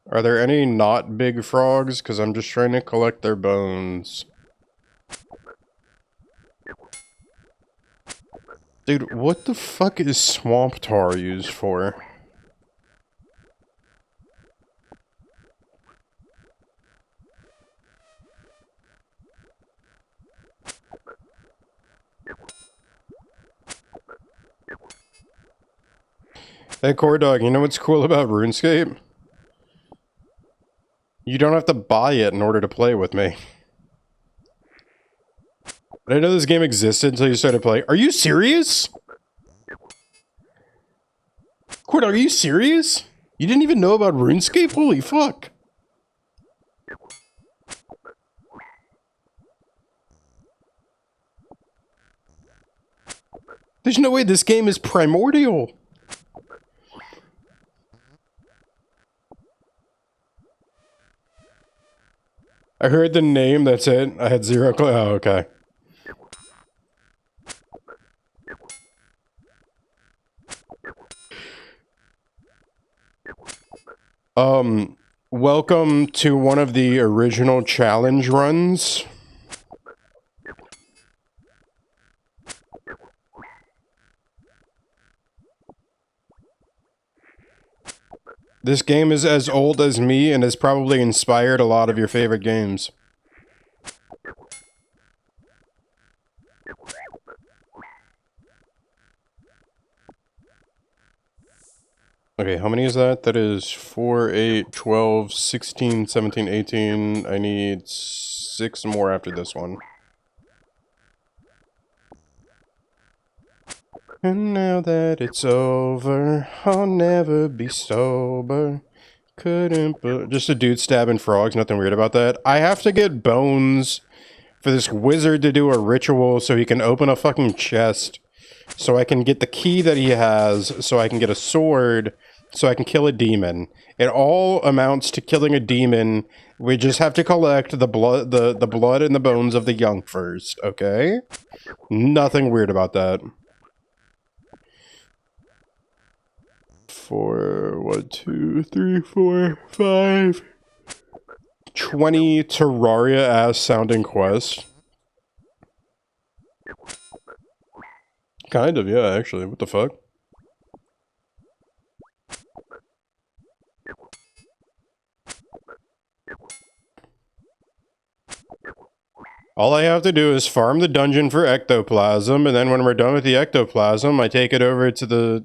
Are there any not big frogs? Because I'm just trying to collect their bones. Dude, what the fuck is swamp tar used for? Hey, Cordog, you know what's cool about RuneScape? You don't have to buy it in order to play with me. I didn't know this game existed until you started playing. Are you serious? Cordog, are you serious? You didn't even know about RuneScape? Holy fuck. There's no way this game is primordial. I heard the name, that's it. I had zero clue. Oh, okay. Welcome to one of the original challenge runs. This game is as old as me and has probably inspired a lot of your favorite games. Okay, how many is that? That is 4, 8, 12, 16, 17, 18. I need 6 more after this one. And now that it's over, I'll never be sober. Couldn't but... Just a dude stabbing frogs, nothing weird about that. I have to get bones for this wizard to do a ritual so he can open a fucking chest. So I can get the key that he has, so I can get a sword, so I can kill a demon. It all amounts to killing a demon. We just have to collect the blood, the blood and the bones of the young first, okay? Nothing weird about that. 4, 1, 2, 3, 4, 5. 20 Terraria-ass sounding quests. Kind of, yeah, actually. What the fuck? All I have to do is farm the dungeon for ectoplasm, and then when we're done with the ectoplasm, I take it over to the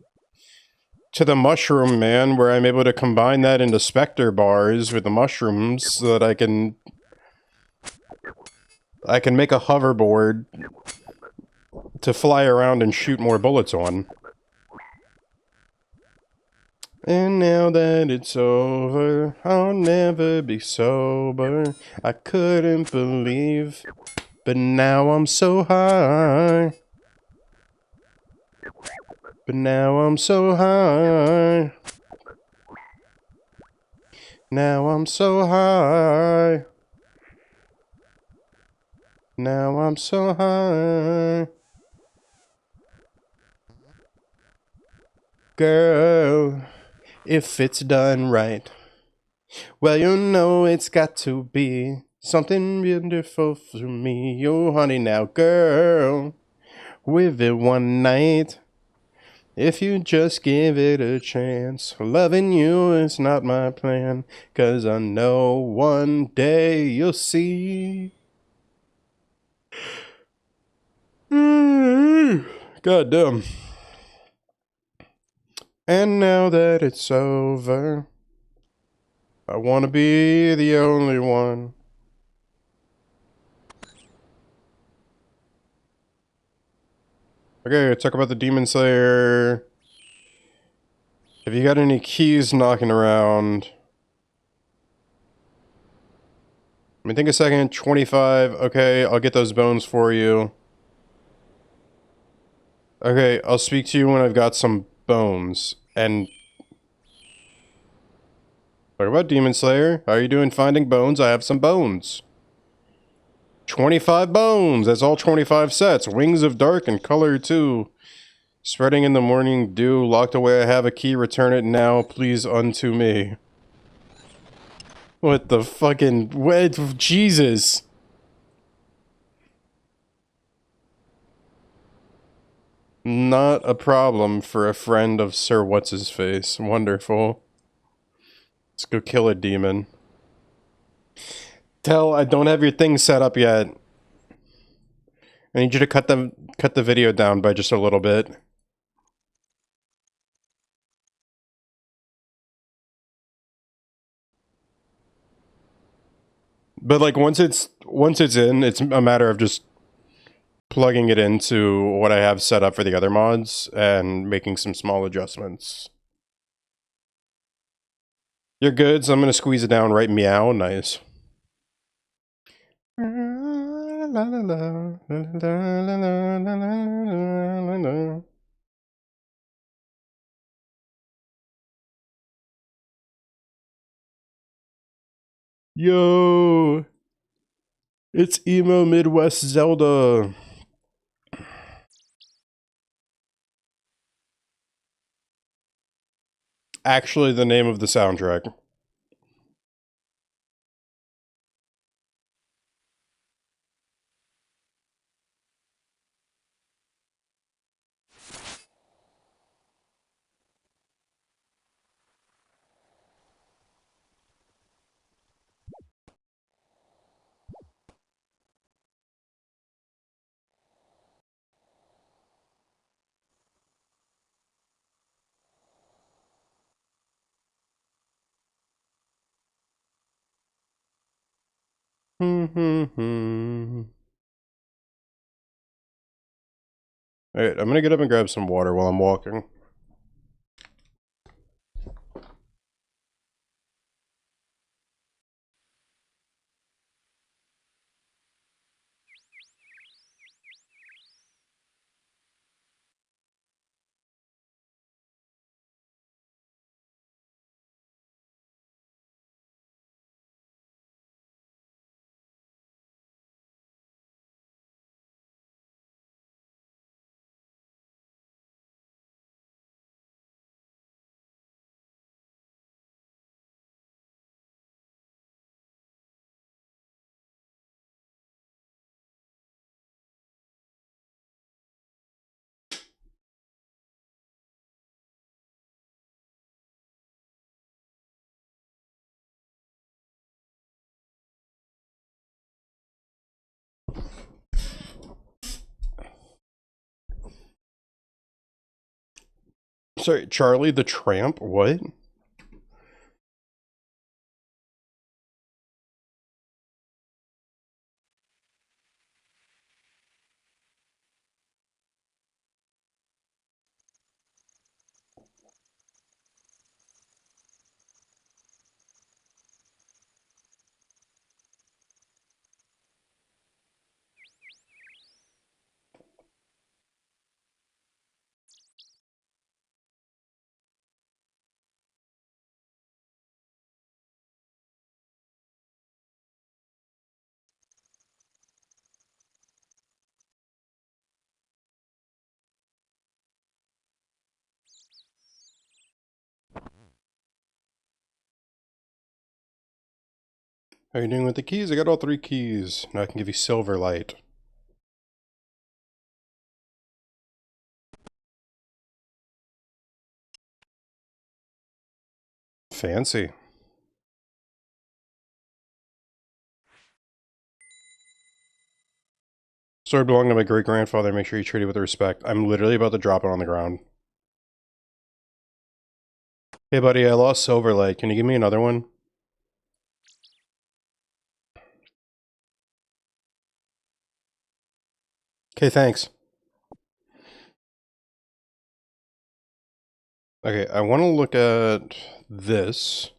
mushroom man, where I'm able to combine that into specter bars with the mushrooms, so that I can make a hoverboard to fly around and shoot more bullets on. And now that it's over, I'll never be sober. I couldn't believe, but now I'm so high. But now I'm so high. Now I'm so high. Now I'm so high. Girl, if it's done right, well, you know it's got to be something beautiful for me. Oh, honey, now, girl, with it one night. If you just give it a chance, loving you is not my plan, 'cause I know one day you'll see. God damn. And now that it's over, I wanna be the only one. Okay, talk about the Demon Slayer. Have you got any keys knocking around? Let me think a second. 25. Okay, I'll get those bones for you. Okay, I'll speak to you when I've got some bones. And talk about Demon Slayer. How are you doing finding bones? I have some bones. 25 bones. That's all 25 sets. Wings of Dark and color too. Spreading in the morning dew. Locked away. I have a key. Return it now, please, unto me. What the fucking... What? Jesus. Not a problem for a friend of Sir What's-His-Face. Wonderful. Let's go kill a demon. Tell, I don't have your thing set up yet. I need you to cut the video down by just a little bit. But like once it's in, it's a matter of just plugging it into what I have set up for the other mods and making some small adjustments. You're good, so I'm gonna squeeze it down right meow. Nice. Yo, it's emo Midwest Zelda. Actually, the name of the soundtrack. Alright, I'm gonna get up and grab some water while I'm walking. Sorry, Charlie the Tramp? What? How are you doing with the keys? I got all 3 keys. Now I can give you silver light. Fancy. Sword belonged to my great-grandfather. Make sure you treat it with respect. I'm literally about to drop it on the ground. Hey buddy, I lost silver light. Can you give me another one? Okay, thanks. Okay, I want to look at this.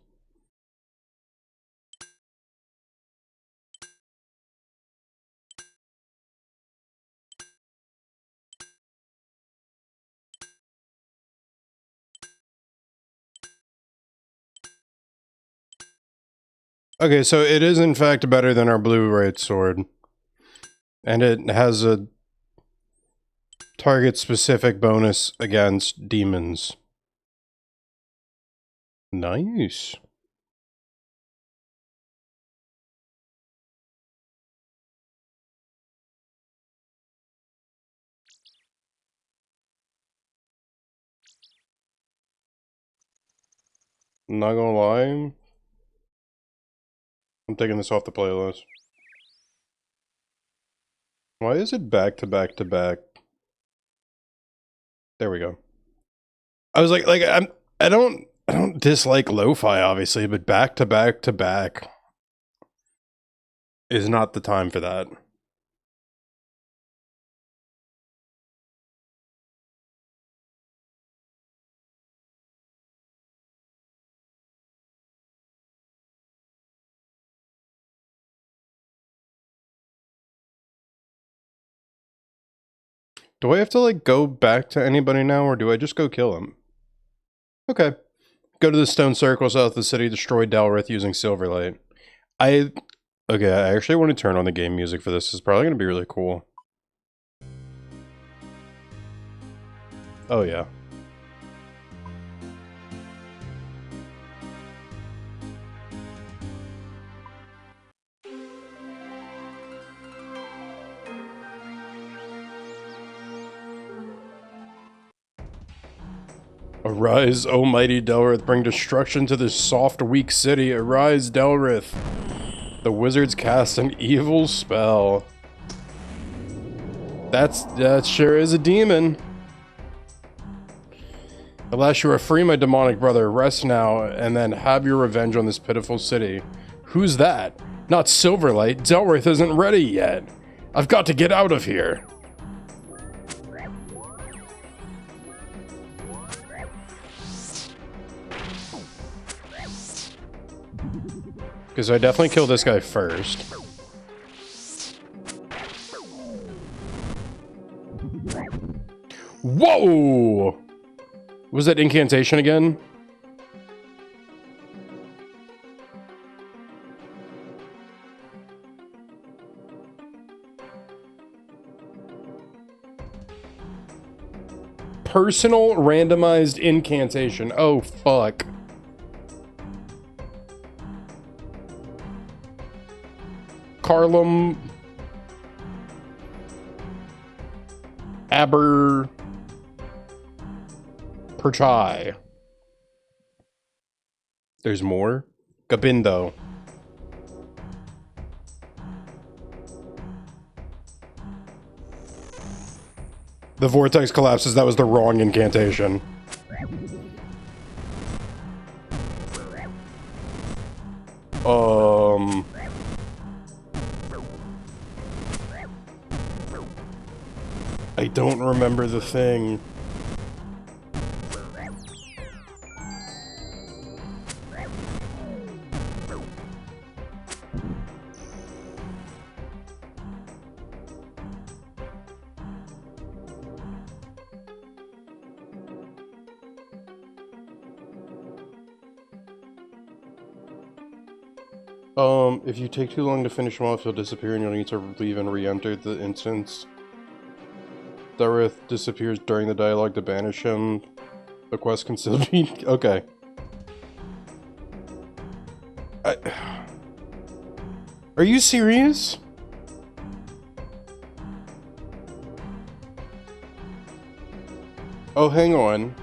Okay, so it is in fact better than our blue right sword. And it has a target-specific bonus against demons. Nice. Not gonna lie, I'm taking this off the playlist. Why is it back to back to back? There we go. I was like I don't dislike lo-fi obviously, but back to back to back is not the time for that. Do I have to like go back to anybody now, or do I just go kill him? Okay. Go to the stone circle south of the city, destroy Dalrith using Silverlight. Okay, I actually want to turn on the game music for this. It's probably going to be really cool. Oh yeah. Arise, O mighty Delrith, bring destruction to this soft, weak city. Arise, Delrith. The wizards cast an evil spell. That sure is a demon. At last you are free, my demonic brother. Rest now, and then have your revenge on this pitiful city. Who's that? Not Silverlight. Delrith isn't ready yet. I've got to get out of here. Because I definitely kill this guy first. Whoa! Was that incantation again? Personal randomized incantation. Oh, fuck. Carlum Aber Perchai. There's more. Gabindo. The vortex collapses. That was the wrong incantation. I don't remember the thing. If you take too long to finish him off, he'll disappear and you'll need to leave and re-enter the instance. Dareth disappears during the dialogue to banish him. The quest can still be... Okay. Are you serious? Oh, hang on.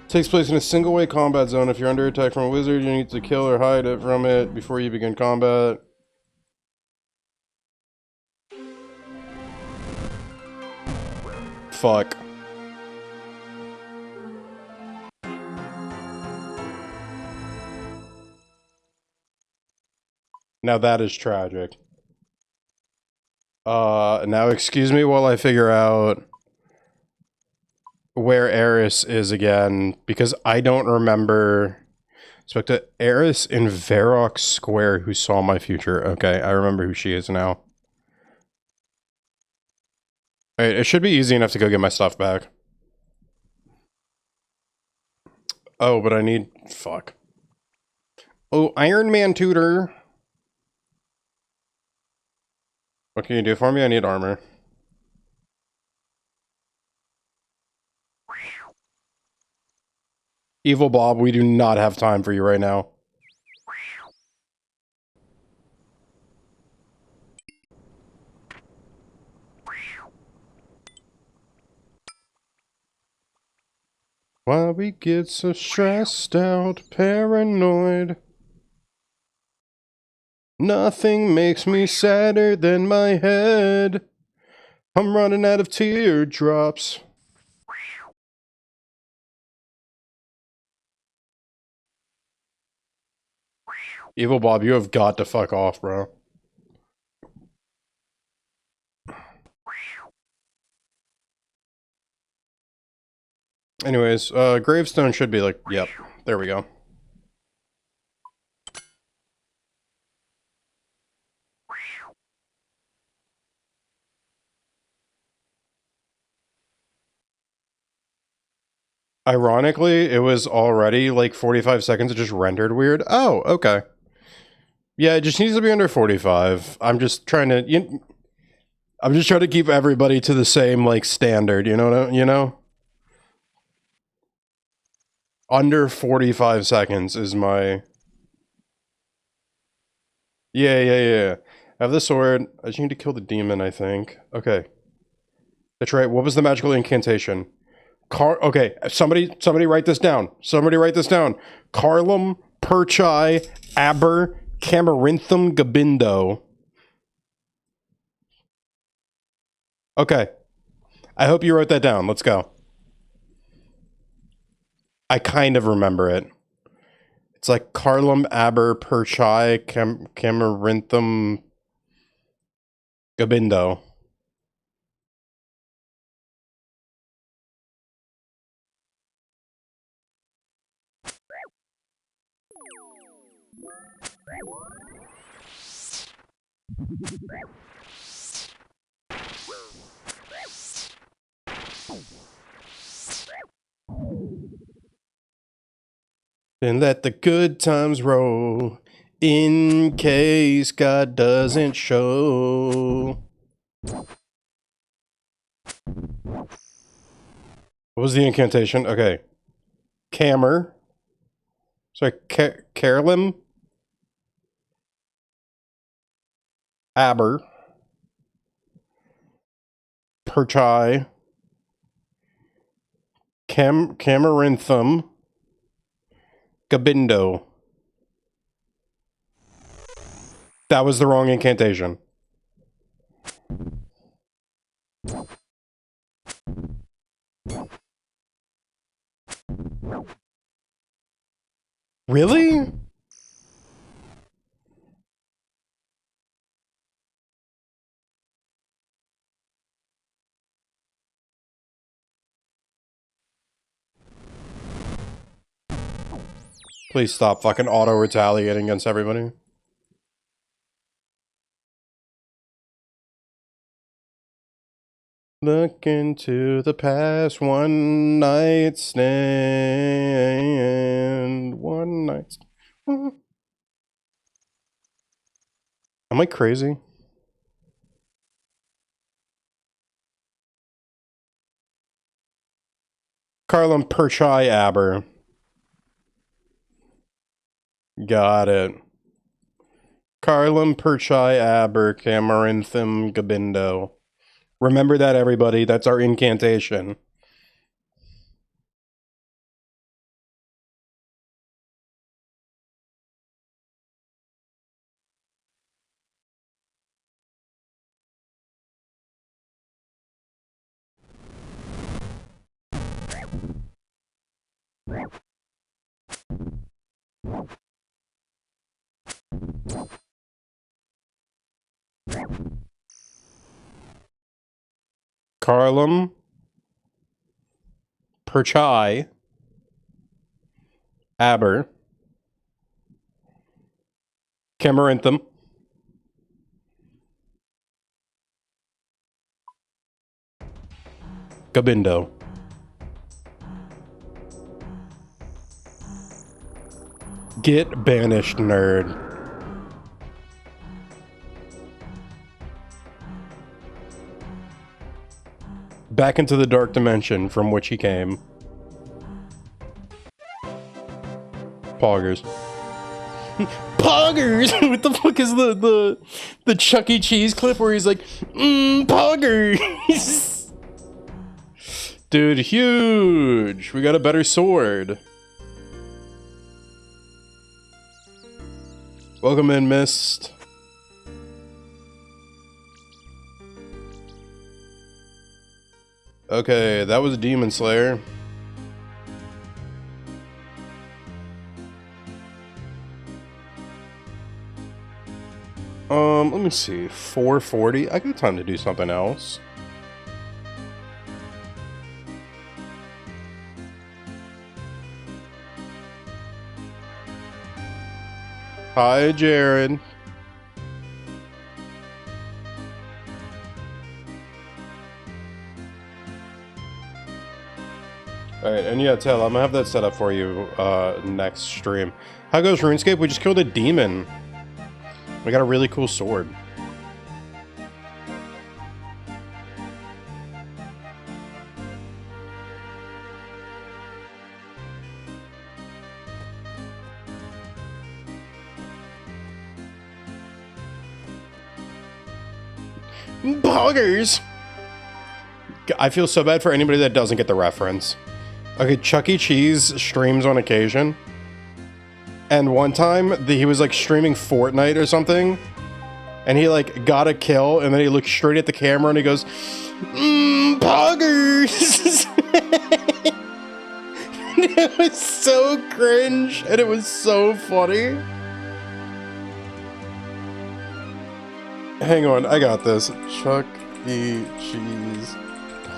Takes place in a single-way combat zone. If you're under attack from a wizard, you need to kill or hide it from it before you begin combat. Fuck. Now that is tragic. Now excuse me while I figure out where Eris is again, because I don't remember. Spoke to Eris in Varrock Square who saw my future. Okay, I remember who she is now. Alright, it should be easy enough to go get my stuff back. Oh, but I need... Fuck. Oh, Iron Man tutor. What can you do for me? I need armor. Evil Bob, we do not have time for you right now. Why we get so stressed out, paranoid. Nothing makes me sadder than my head. I'm running out of teardrops. Evil Bob, you have got to fuck off, bro. Anyways, gravestone should be like, yep, there we go. Ironically, it was already like 45 seconds, it just rendered weird. Oh, okay. Yeah, it just needs to be under 45. I'm just trying to, I'm just trying to keep everybody to the same, like, standard, you know? Under 45 seconds is my... Yeah. I have the sword. I just need to kill the demon, I think. Okay. That's right. What was the magical incantation? Okay, somebody write this down. Somebody write this down. Carlum Perchai Aber Camarinthum Gabindo. Okay. I hope you wrote that down. Let's go. I kind of remember it. It's like Carlum Aber Perchai Camarinthum Gabindo. And let the good times roll, in case God doesn't show. What was the incantation? Okay. Camer. Sorry, Carolyn. Aber. Perchai. Camarinthum. Gabindo. That was the wrong incantation. Really? Please stop fucking auto-retaliating against everybody. Look into the past, one night stand, one night stand. Am I crazy? Carlum Perchai Aber. Got it. Carlum Perchai Aber Camaranthum Gabindo. Remember that, everybody. That's our incantation. Carlum Perchai Aber Camaranthum Gabindo. Get banished, nerd. Back into the dark dimension from which he came. Poggers. Poggers! What the fuck is the Chuck E. Cheese clip where he's like, Poggers! Dude, huge! We got a better sword. Welcome in, Mist. Okay, that was Demon Slayer. Let me see. 440. I got time to do something else. Hi, Jared. Alright, and yeah, Tail, I'm gonna have that set up for you next stream. How goes RuneScape? We just killed a demon. We got a really cool sword. Poggers! I feel so bad for anybody that doesn't get the reference. Okay, Chuck E. Cheese streams on occasion. And one time, he was like streaming Fortnite or something. And he like got a kill, and then he looked straight at the camera and he goes, Poggers! It was so cringe, and it was so funny. Hang on, I got this. Chuck E. Cheese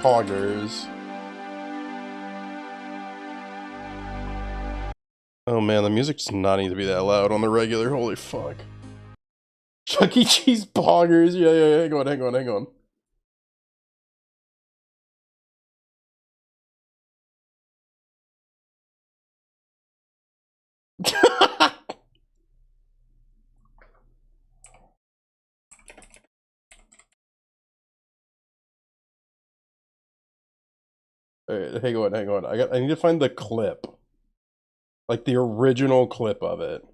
Poggers. Oh man, the music does not need to be that loud on the regular. Holy fuck. Chuck E. Cheese Poggers. Yeah, hang on. Alright, hang on. I need to find the clip. Like the original clip of it.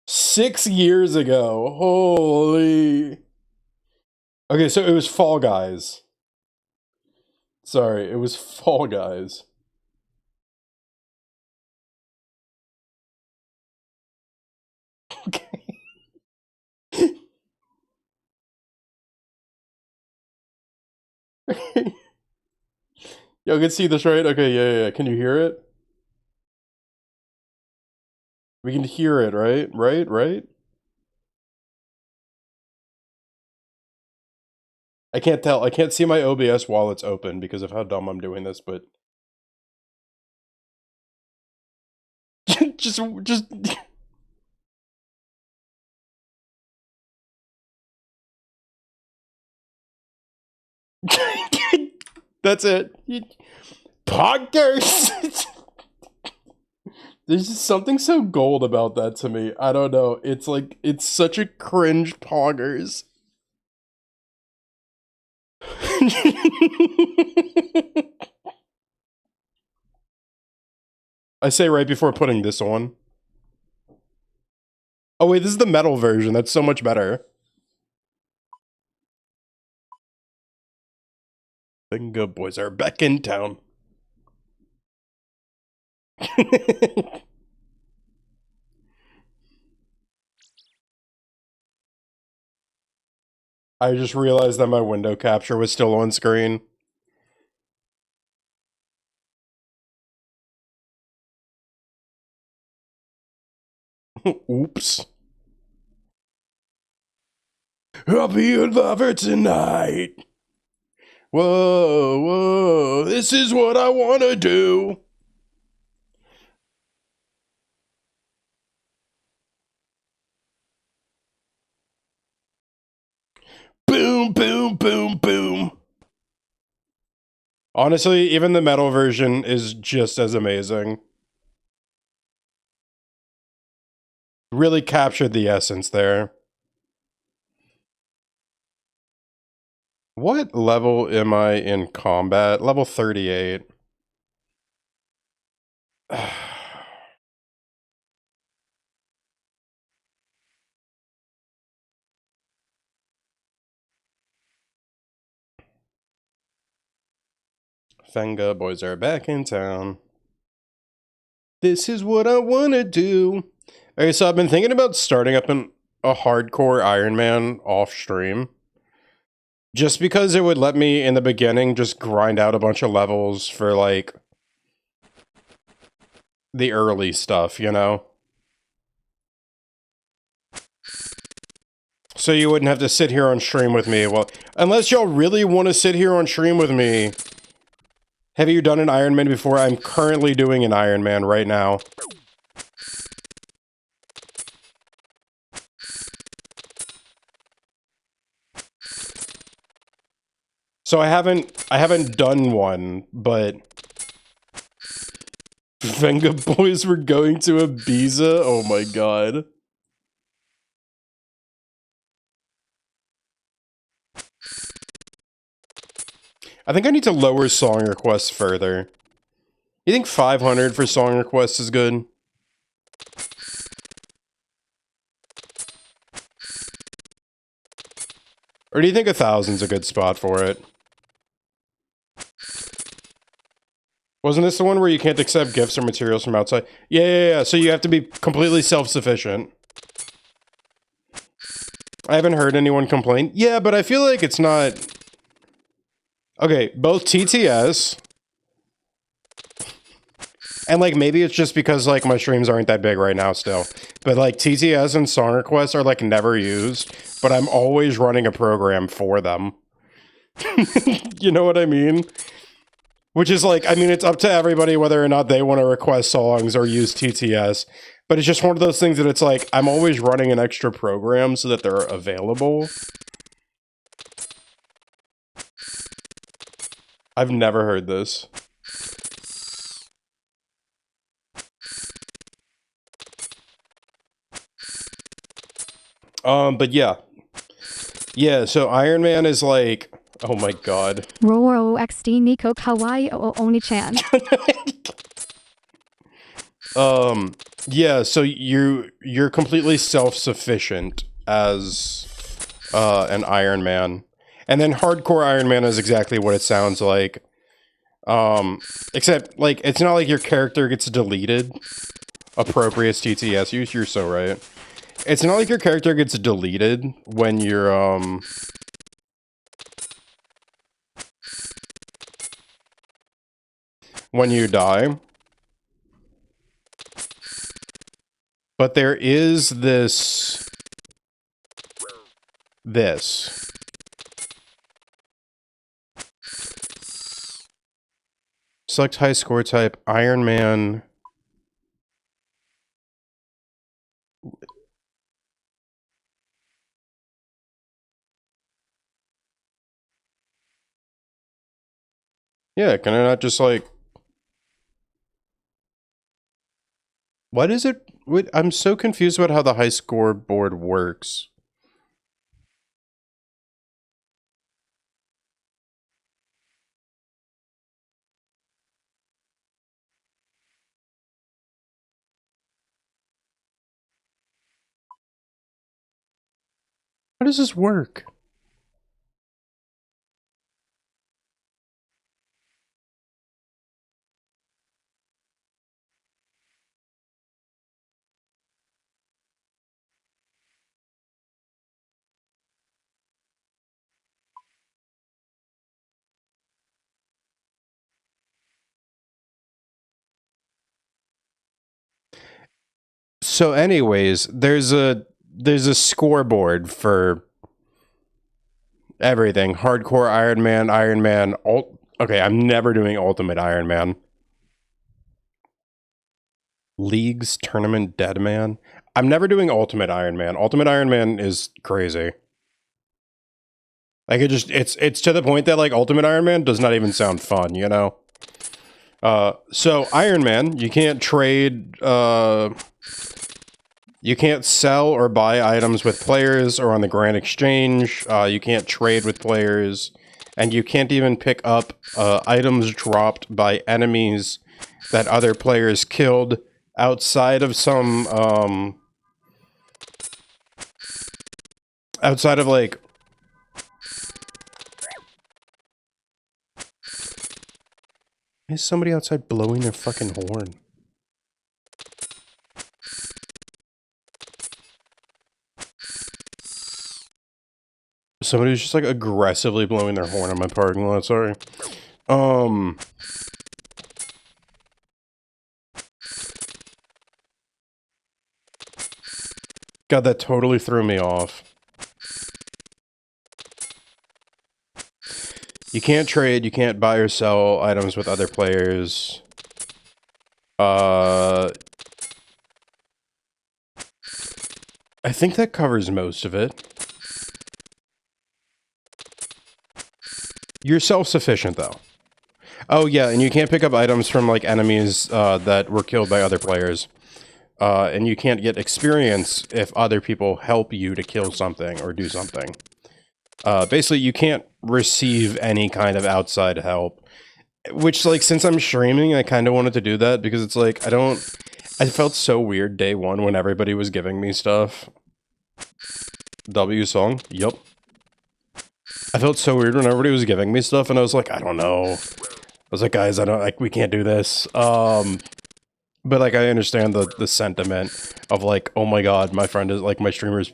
6 years ago. Holy. Okay, so it was Fall Guys. Sorry, it was Fall Guys. Okay. Y'all can see this, right? Okay, yeah. Can you hear it? We can hear it, right? Right? I can't tell. I can't see my OBS while it's open because of how dumb I'm doing this, but... just... That's it. Poggers! There's just something so gold about that to me. I don't know. It's like, it's such a cringe poggers. I say right before putting this on. Oh wait, this is the metal version. That's so much better. Bingo boys are back in town. I just realized that my window capture was still on screen. Oops. I'll be your lover tonight. Whoa, whoa, this is what I want to do. Boom, boom, boom, boom. Honestly, even the metal version is just as amazing. Really captured the essence there. What level am I in combat? Level 38. Fenga boys are back in town. This is what I want to do. Okay, so I've been thinking about starting up a hardcore Iron Man off stream. Just because it would let me, in the beginning, just grind out a bunch of levels for, like, the early stuff, you know? So you wouldn't have to sit here on stream with me. Well, unless y'all really want to sit here on stream with me. Have you done an Iron Man before? I'm currently doing an Iron Man right now. So I haven't done one, but Venga boys were going to Ibiza? Oh my god. I think I need to lower song requests further. You think 500 for song requests is good? Or do you think 1,000's a good spot for it? Wasn't this the one where you can't accept gifts or materials from outside? Yeah. So you have to be completely self-sufficient. I haven't heard anyone complain. Yeah, but I feel like it's not... Okay, both TTS... And, like, maybe it's just because, like, my streams aren't that big right now still. But, like, TTS and song requests are, like, never used. But I'm always running a program for them. You know what I mean? Which is, like, I mean, it's up to everybody whether or not they want to request songs or use TTS. But it's just one of those things that it's, like, I'm always running an extra program so that they're available. I've never heard this. But yeah. Yeah, so Iron Man is like, oh my god. Roro XD Nico Kawaii Oni-chan. Yeah, so you're completely self-sufficient as an Iron Man. And then hardcore Iron Man is exactly what it sounds like. Except, like, it's not like your character gets deleted. Appropriate TTS use, you're so right. It's not like your character gets deleted when you're, when you die. But there is this... Select high score type, Iron Man... Yeah, can I not just, like... What is it? Wait, I'm so confused about how the high score board works. How does this work? So anyways, there's a scoreboard for everything. Hardcore Iron Man, okay, I'm never doing Ultimate Iron Man. Leagues, Tournament, Deadman. I'm never doing Ultimate Iron Man. Ultimate Iron Man is crazy. Like it's to the point that like Ultimate Iron Man does not even sound fun, you know? So Iron Man, you can't trade, you can't sell or buy items with players or on the Grand Exchange. You can't trade with players. And you can't even pick up items dropped by enemies that other players killed outside of some, outside of like... Is somebody outside blowing their fucking horn? Somebody was just like aggressively blowing their horn in my parking lot, sorry. God, that totally threw me off. You can't trade, you can't buy or sell items with other players. I think that covers most of it. You're self-sufficient, though. Oh, yeah, and you can't pick up items from, like, enemies that were killed by other players. And you can't get experience if other people help you to kill something or do something. Basically, you can't receive any kind of outside help. Which, like, since I'm streaming, I kind of wanted to do that, because it's like, I felt so weird day one when everybody was giving me stuff. W song? Yup. I felt so weird when everybody was giving me stuff, and I was like, I don't know. I was like, guys, I don't, like, we can't do this. But, like, I understand the sentiment of, like, oh my god, my friend is, like, my streamer's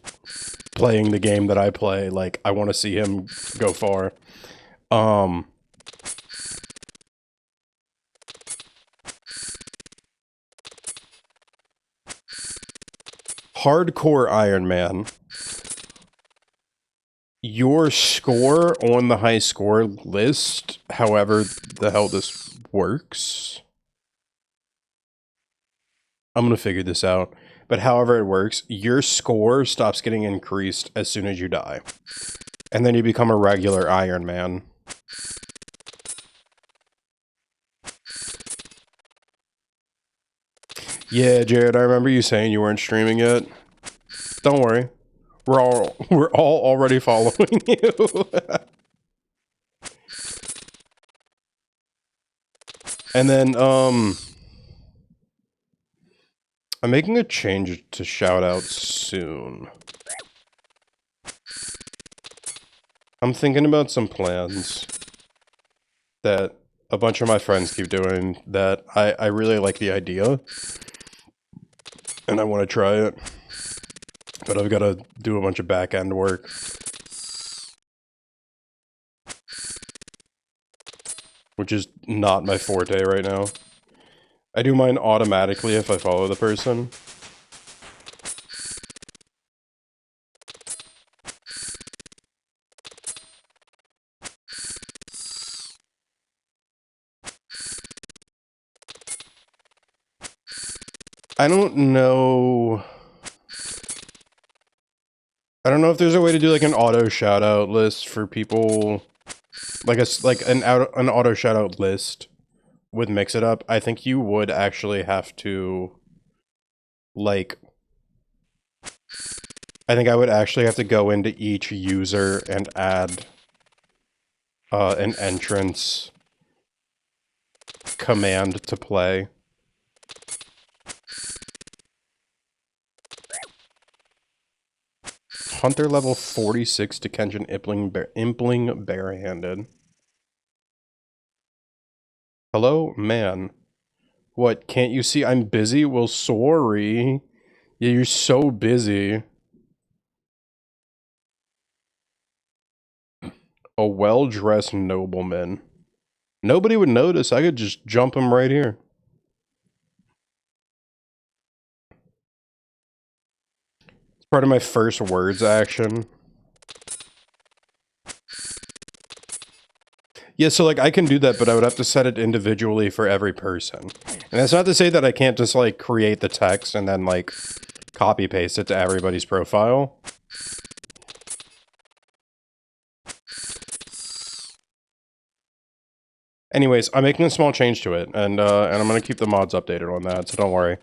playing the game that I play, like, I want to see him go far. Hardcore Iron Man. Your score on the high score list, however the hell this works. I'm gonna figure this out. But however it works, your score stops getting increased as soon as you die. And then you become a regular Iron Man. Yeah, Jared, I remember you saying you weren't streaming yet. Don't worry. We're all already following you. And then, I'm making a change to shoutouts soon. I'm thinking about some plans that a bunch of my friends keep doing that I really like the idea. And I want to try it. But I've got to do a bunch of back-end work. Which is not my forte right now. I do mine automatically if I follow the person. I don't know if there's a way to do like an auto shout-out list for people, like an auto shout-out list with Mix It Up. I think you would actually have to, like, I think I would actually have to go into each user and add an entrance command to play. Hunter level 46 to Kenshin Impling barehanded. Hello, man. What, can't you see I'm busy? Well, sorry. Yeah, you're so busy. A well-dressed nobleman. Nobody would notice. I could just jump him right here. It's part of my first words action. Yeah, so like I can do that, but I would have to set it individually for every person. And that's not to say that I can't just like create the text and then like copy paste it to everybody's profile. Anyways, I'm making a small change to it, and I'm gonna keep the mods updated on that, so don't worry.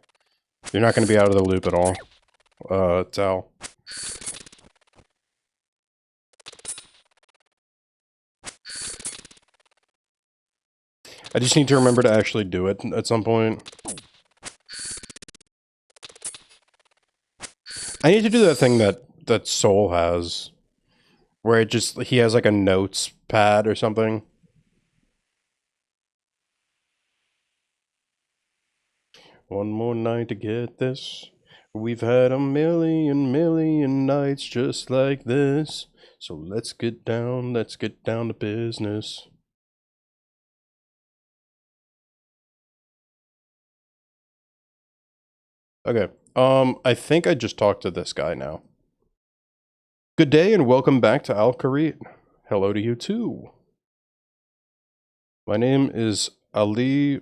You're not gonna be out of the loop at all. Tell. I just need to remember to actually do it at some point. I need to do that thing that Soul has, where he has like a notes pad or something. One more night to get this. We've had a million nights just like this. So let's get down to business. Okay, I think I just talked to this guy now. Good day and welcome back to Al-Qarit. Hello to you too. My name is Ali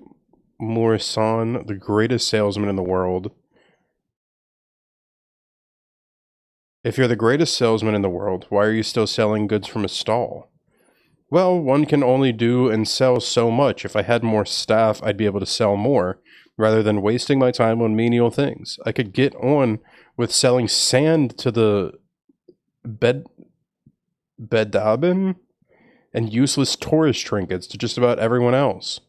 Mourisan, the greatest salesman in the world. If you're the greatest salesman in the world, why are you still selling goods from a stall? Well, one can only do and sell so much. If I had more staff, I'd be able to sell more, rather than wasting my time on menial things. I could get on with selling sand to the Bedabin and useless tourist trinkets to just about everyone else.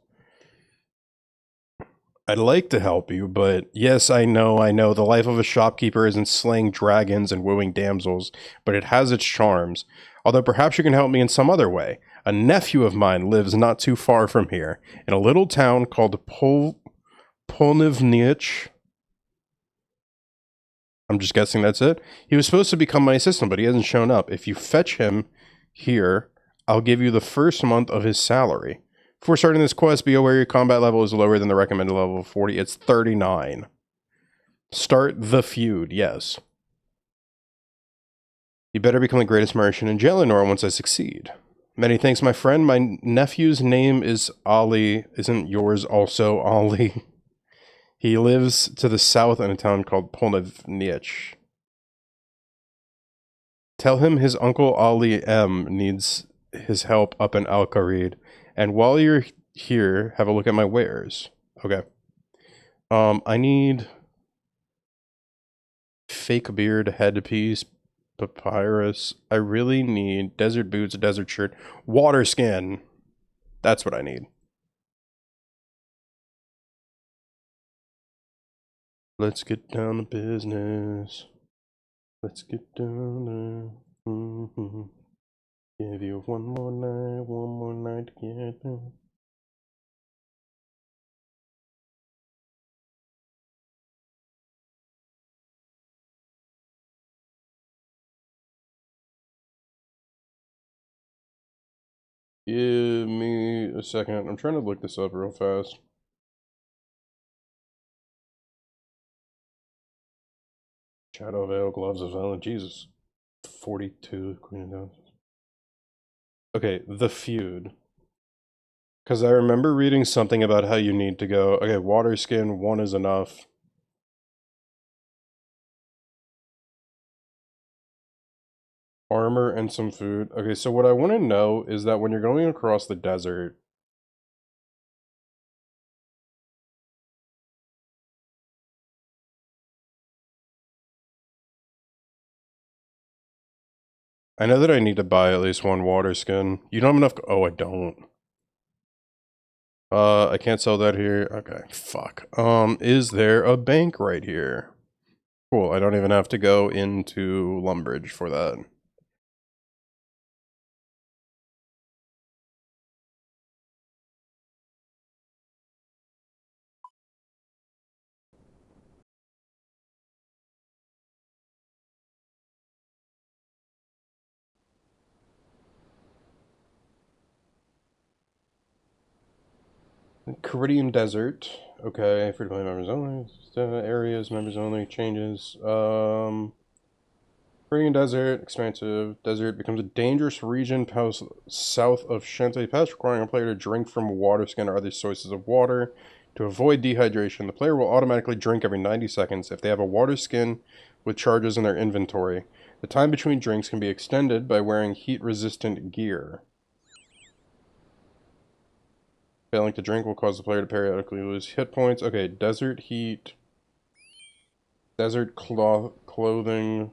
I'd like to help you, but yes, I know, the life of a shopkeeper isn't slaying dragons and wooing damsels, but it has its charms. Although perhaps you can help me in some other way. A nephew of mine lives not too far from here, in a little town called Polnivnich. I'm just guessing that's it. He was supposed to become my assistant, but he hasn't shown up. If you fetch him here, I'll give you the first month of his salary. Before starting this quest, be aware your combat level is lower than the recommended level of 40. It's 39. Start the feud, yes. You better become the greatest merchant in Jalinor once I succeed. Many thanks, my friend. My nephew's name is Ali. Isn't yours also Ali? He lives to the south in a town called Polnivnich. Tell him his uncle Ali M needs his help up in Al-Qarid. And while you're here, have a look at my wares. Okay. I need fake beard, headpiece, papyrus. I really need desert boots, desert shirt, water skin. That's what I need. Let's get down to business. Let's get down to... Give you one more night to get down. Give me a second. I'm trying to look this up real fast. Shadow Veil, Gloves of Velen. Jesus. 42 Queen of Downs. Okay, the feud. Because I remember reading something about how you need to go. Okay, water skin, 1 is enough. Armor and some food. Okay, so what I want to know is that when you're going across the desert, I know that I need to buy at least 1 water skin. You don't have enough. Oh, I don't. I can't sell that here. Okay, fuck. Is there a bank right here? Cool, I don't even have to go into Lumbridge for that. Caridian Desert. Okay, free to play members only. Areas, members only, changes. Caridian Desert, expansive. Desert becomes a dangerous region south of Shantae Pass, requiring a player to drink from water skin or other sources of water. To avoid dehydration, the player will automatically drink every 90 seconds if they have a water skin with charges in their inventory. The time between drinks can be extended by wearing heat-resistant gear. Failing to drink will cause the player to periodically lose hit points. Okay, desert heat. Desert clothing.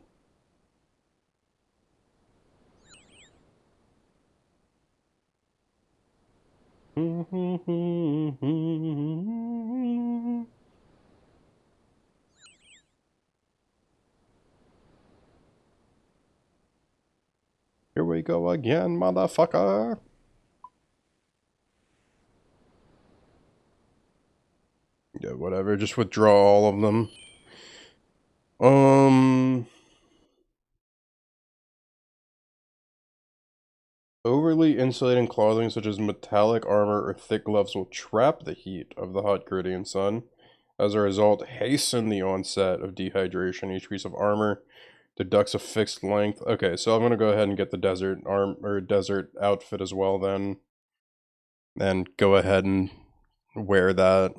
Here we go again, motherfucker. Yeah, whatever. Just withdraw all of them. Overly insulating clothing such as metallic armor or thick gloves will trap the heat of the hot Caridian sun. As a result, hasten the onset of dehydration. Each piece of armor deducts a fixed length. Okay, so I'm gonna go ahead and get the desert desert outfit as well then. And go ahead and wear that.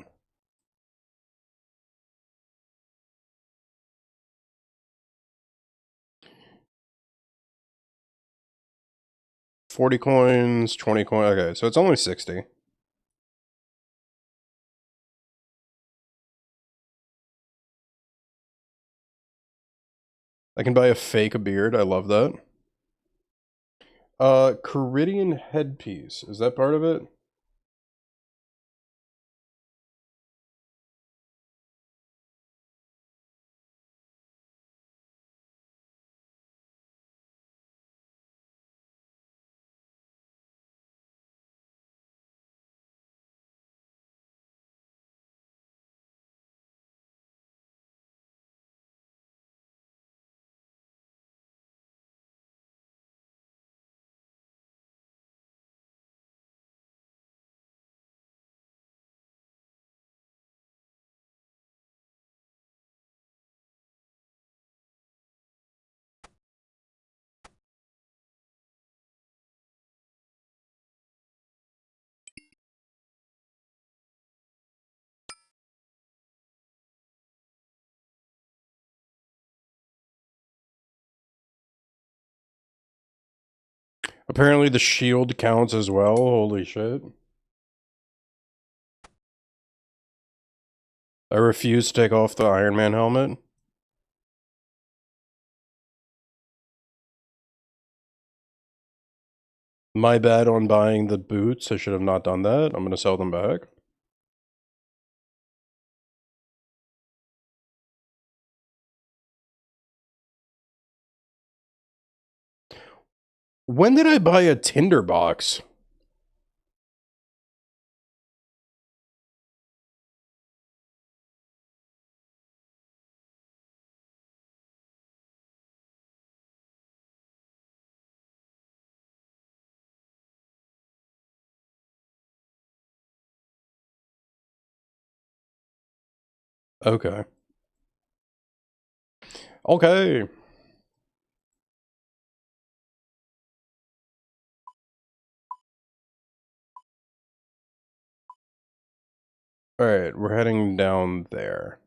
$40, 20 coins. Okay, so it's only 60. I can buy a fake beard. I love that. Caridian headpiece. Is that part of it? Apparently the shield counts as well. Holy shit. I refuse to take off the Iron Man helmet. My bad on buying the boots. I should have not done that. I'm gonna sell them back. When did I buy a tinderbox? Okay. Okay. Alright, we're heading down there.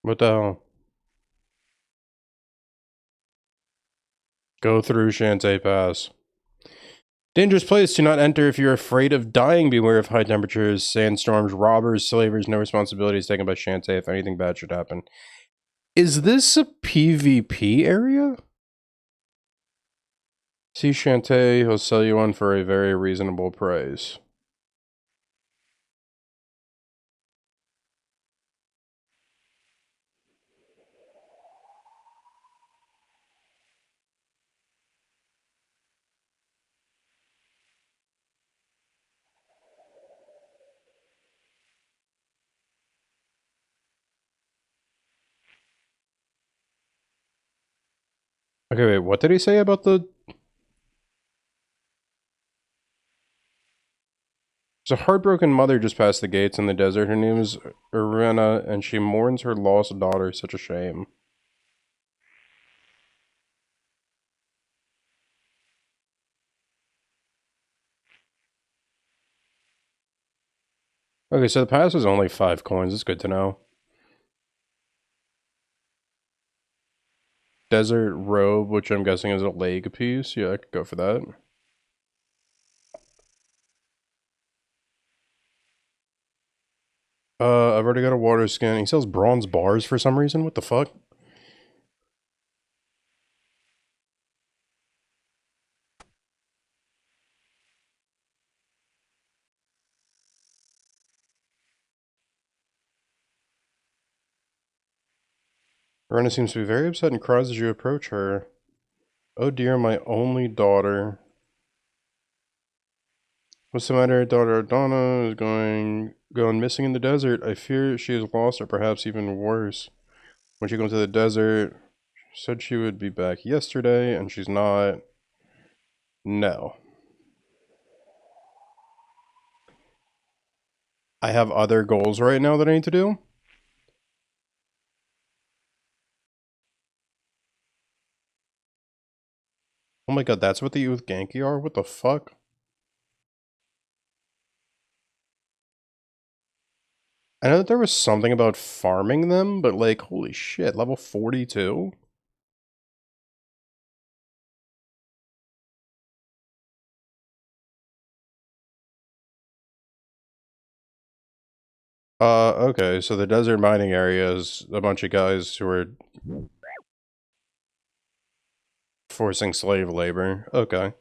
What the hell? Go through Shantae Pass. Dangerous place. Do not enter if you're afraid of dying. Beware of high temperatures, sandstorms, robbers, slavers. No responsibilities taken by Shantae if anything bad should happen. Is this a PvP area? See Shantae. He'll sell you one for a very reasonable price. Okay, wait, what did he say about the... There's a heartbroken mother just passed the gates in the desert. Her name is Irena, and she mourns her lost daughter. Such a shame. Okay, so the pass is only 5 coins. It's good to know. Desert robe, which I'm guessing is a leg piece. Yeah, I could go for that. I've already got a water skin. He sells bronze bars for some reason. What the fuck? Rena seems to be very upset and cries as you approach her. Oh dear, my only daughter. What's the matter? Daughter Donna is going missing in the desert. I fear she is lost or perhaps even worse. When she goes to the desert, she said she would be back yesterday and she's not. No. I have other goals right now that I need to do. Oh my god, that's what the youth Genki are? What the fuck? I know that there was something about farming them, but like, holy shit, level 42? Okay, so the desert mining area is a bunch of guys who are forcing slave labor. Okay.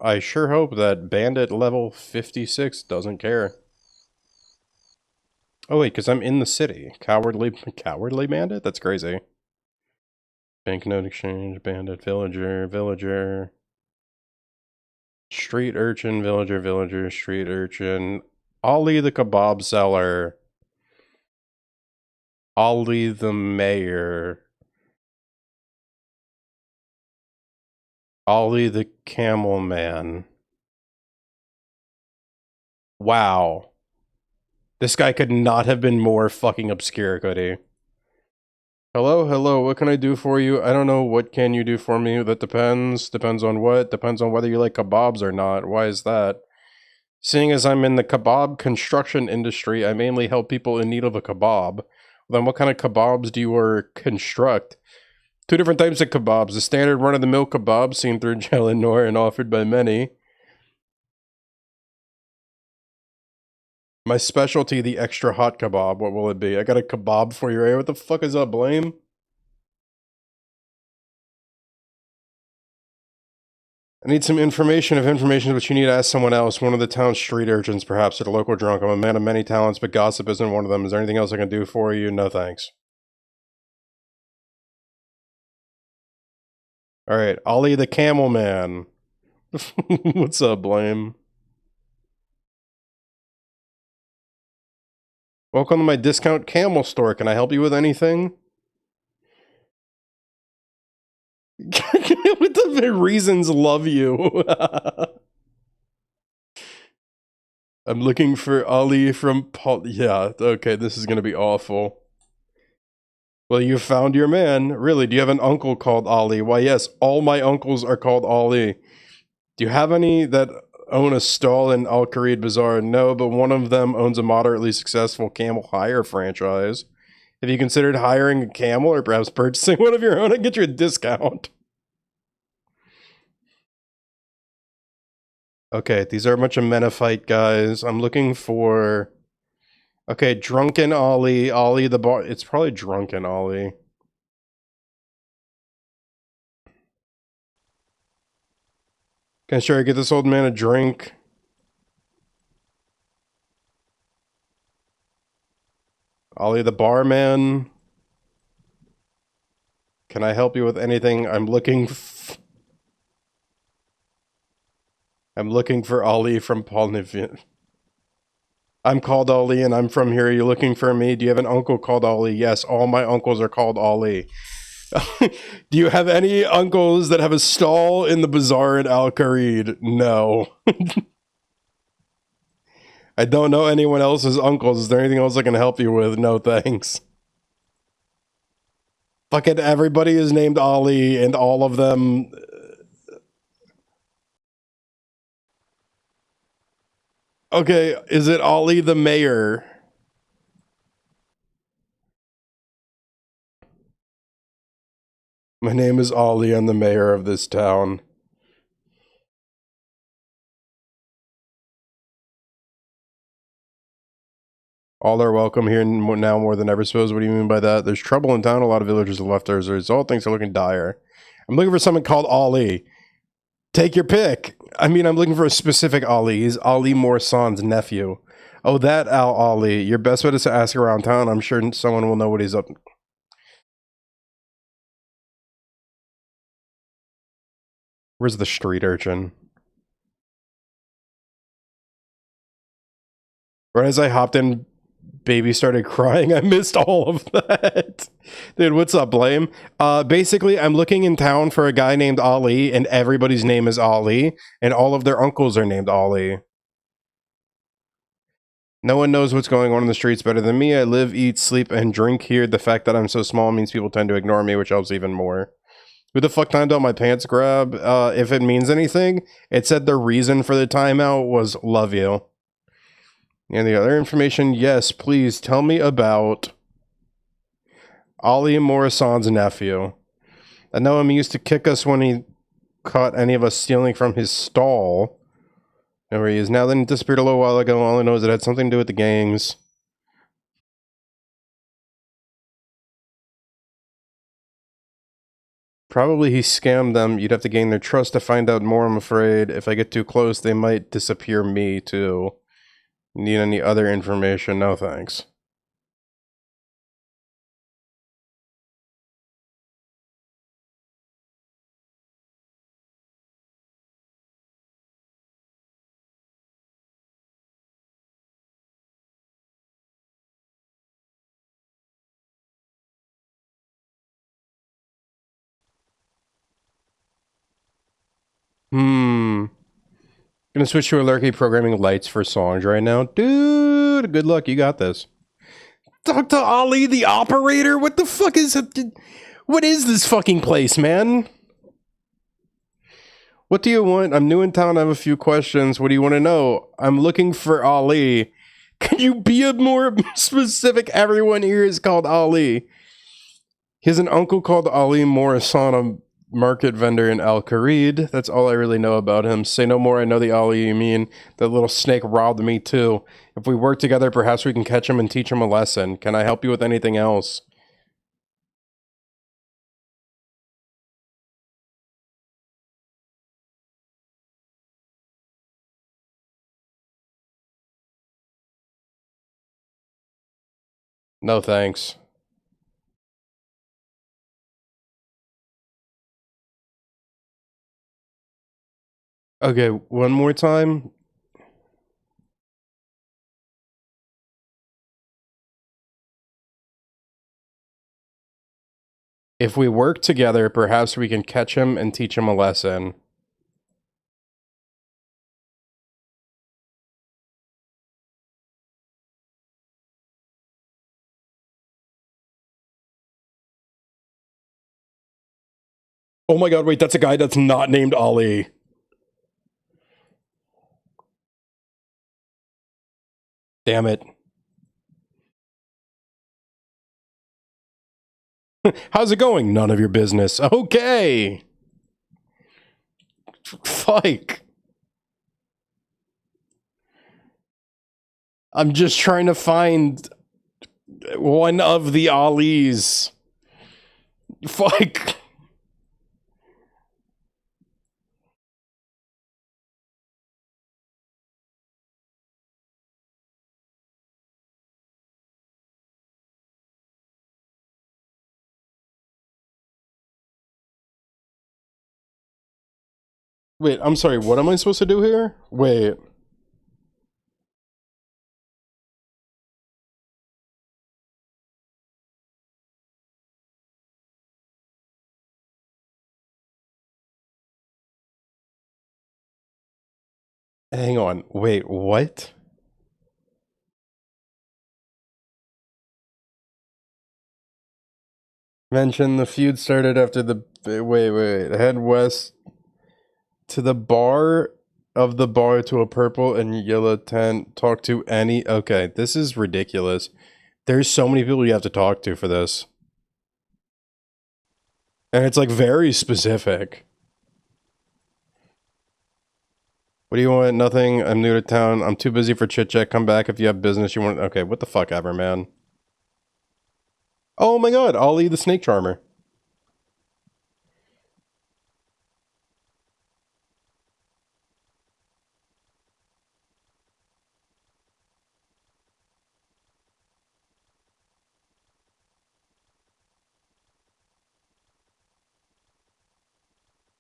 I sure hope that bandit level 56 doesn't care. Oh wait, because I'm in the city. Cowardly bandit? That's crazy. Banknote exchange, bandit, villager. Street urchin, villager, street urchin. Ollie the kebab seller. Ollie the mayor. Ollie the camel man. Wow. This guy could not have been more fucking obscure, could he? Hello, what can I do for you? I don't know, what can you do for me? That depends. Depends on what? Depends on whether you like kebabs or not. Why is that? Seeing as I'm in the kebab construction industry, I mainly help people in need of a kebab. Then what kind of kebabs do you construct? 2 different types of kebabs. The standard run-of-the-mill kebab seen through Jelinor and offered by many. My specialty, the extra hot kebab. What will it be? I got a kebab for you, right? What the fuck is up, Blame? I need some information. If information is what you need, ask someone else. One of the town's street urchins, perhaps, at a local drunk. I'm a man of many talents, but gossip isn't one of them. Is there anything else I can do for you? No thanks. Alright, Ollie the Camel Man. What's up, Blame? Welcome to my discount camel store. Can I help you with anything? What the reasons love you? I'm looking for Ali from Paul. Yeah, okay, this is gonna be awful. Well, you found your man. Really, do you have an uncle called Ali? Why, yes, all my uncles are called Ali. Do you have any that own a stall in Al Kharid Bazaar? No, but one of them owns a moderately successful camel hire franchise. Have you considered hiring a camel or perhaps purchasing one of your own and get you a discount? Okay, these are a bunch of Menafite guys. I'm looking for... Okay, Drunken Ollie. Ollie the bar... It's probably Drunken Ollie. Can I get this old man a drink? Ollie the barman. Can I help you with anything? I'm looking for Ollie from Polnivin. I'm called Ollie and I'm from here. Are you looking for me? Do you have an uncle called Ollie? Yes, all my uncles are called Ollie. Do you have any uncles that have a stall in the bazaar in Al Kharid? No. I don't know anyone else's uncles. Is there anything else I can help you with? No, thanks. Fucking everybody is named Ollie and all of them... Okay, is it Ollie the mayor? My name is Ollie. I'm the mayor of this town. All are welcome here now more than ever. Suppose, what do you mean by that? There's trouble in town. A lot of villagers have left as a result. Things are looking dire. I'm looking for someone called Ollie. Take your pick. I mean, I'm looking for a specific Ollie. He's Ali Morsan's nephew. Oh, that Al Ollie. Your best bet is to ask around town. I'm sure someone will know what he's up to. Where's the street urchin? Right as I hopped in, baby started crying. I missed all of that. Dude, what's up, Blame? Basically, I'm looking in town for a guy named Ali, and everybody's name is Ali, and all of their uncles are named Ali. No one knows what's going on in the streets better than me. I live, eat, sleep, and drink here. The fact that I'm so small means people tend to ignore me, which helps even more. Who the fuck timed out my pants grab? If it means anything, it said the reason for the timeout was love you. And the other information, yes, please tell me about Ali Morissan's nephew. I know him, he used to kick us when he caught any of us stealing from his stall. And where he is now, then he disappeared a little while ago. All I know is it had something to do with the gangs. Probably he scammed them. You'd have to gain their trust to find out more, I'm afraid. If I get too close, they might disappear me, too. Need any other information? No, thanks. Gonna switch to Alerky programming lights for songs right now. Dude, good luck. You got this. Talk to Ali, the operator? What the fuck is it? What is this fucking place, man? What do you want? I'm new in town. I have a few questions. What do you want to know? I'm looking for Ali. Can you be a more specific? Everyone here is called Ali. He has an uncle called Ali Morissan, a market vendor in Al Kharid. That's all I really know about him. Say no more. I know the Ali you mean. That little snake robbed me too. If we work together, perhaps we can catch him and teach him a lesson. Can I help you with anything else? No thanks. Okay, one more time. If we work together, perhaps we can catch him and teach him a lesson. Oh my god, wait, that's a guy that's not named Ali. Damn it. How's it going? None of your business. Okay. Fuck. I'm just trying to find one of the Alis. Fuck. Wait, I'm sorry, what am I supposed to do here? Wait. Hang on. Wait, what? Mention the feud started after the... Wait. Head west to the bar of the bar to a purple and yellow tent. Talk to any... Okay, this is ridiculous. There's so many people you have to talk to for this. And it's like very specific. What do you want? Nothing. I'm new to town. I'm too busy for chit chat. Come back if you have business you want. Okay, what the fuck ever, man. Oh my god, Ollie the snake charmer.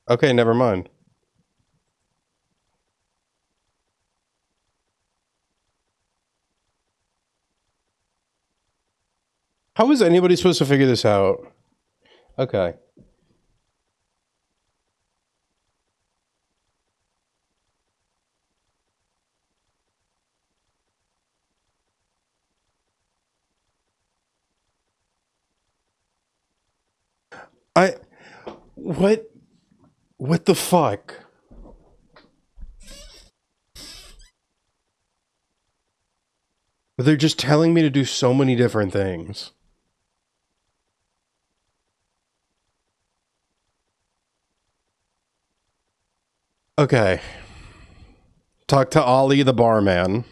Okay, never mind. How is anybody supposed to figure this out? Okay. What the fuck? They're just telling me to do so many different things. Okay. Talk to Ollie the barman.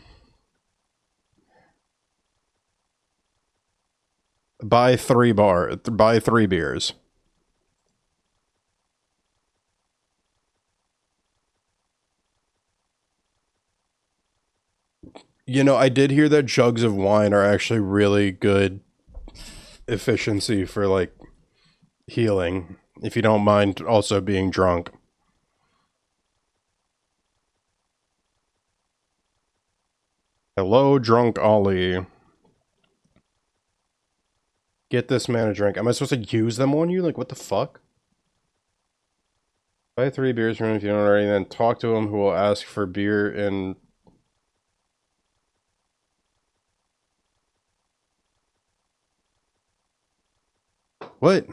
Buy 3 beers. You know, I did hear that jugs of wine are actually really good efficiency for, like, healing. If you don't mind also being drunk. Hello, drunk Ollie. Get this man a drink. Am I supposed to use them on you? Like, what the fuck? Buy 3 beers from him if you don't already, then talk to him who will ask for beer and... What?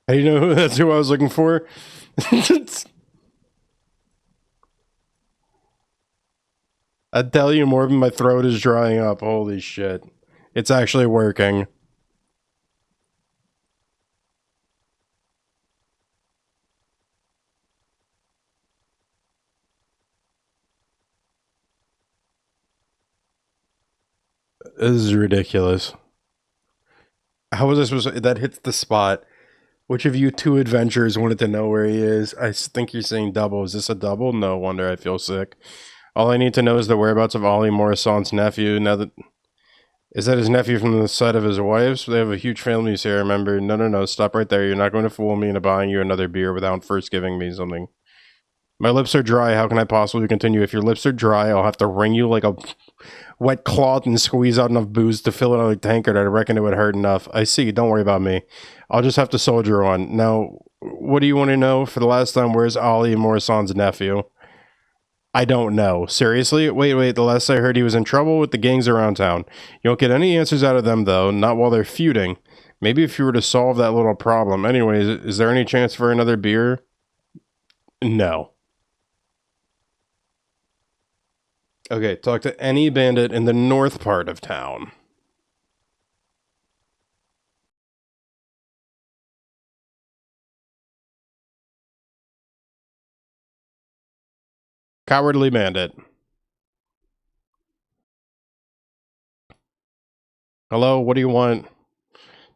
How do you know that's who I was looking for? I tell you, Morbin, my throat is drying up. Holy shit. It's actually working. This is ridiculous. How was I supposed to... That hits the spot. Which of you 2 adventurers wanted to know where he is? I think you're saying double. Is this a double? No wonder I feel sick. All I need to know is the whereabouts of Ollie Morrison's nephew. Now that... Is that his nephew from the side of his wife's? They have a huge family here, remember? No. Stop right there. You're not going to fool me into buying you another beer without first giving me something. My lips are dry. How can I possibly continue? If your lips are dry, I'll have to wring you like a wet cloth and squeeze out enough booze to fill another tankard, I reckon it would hurt enough. I see. Don't worry about me. I'll just have to soldier on. Now, what do you want to know for the last time? Where's Ollie Morrison's nephew? I don't know. Seriously? Wait. The last I heard, he was in trouble with the gangs around town. You don't get any answers out of them, though. Not while they're feuding. Maybe if you were to solve that little problem. Anyways, is there any chance for another beer? No. Okay, talk to any bandit in the north part of town. Cowardly bandit. Hello, what do you want?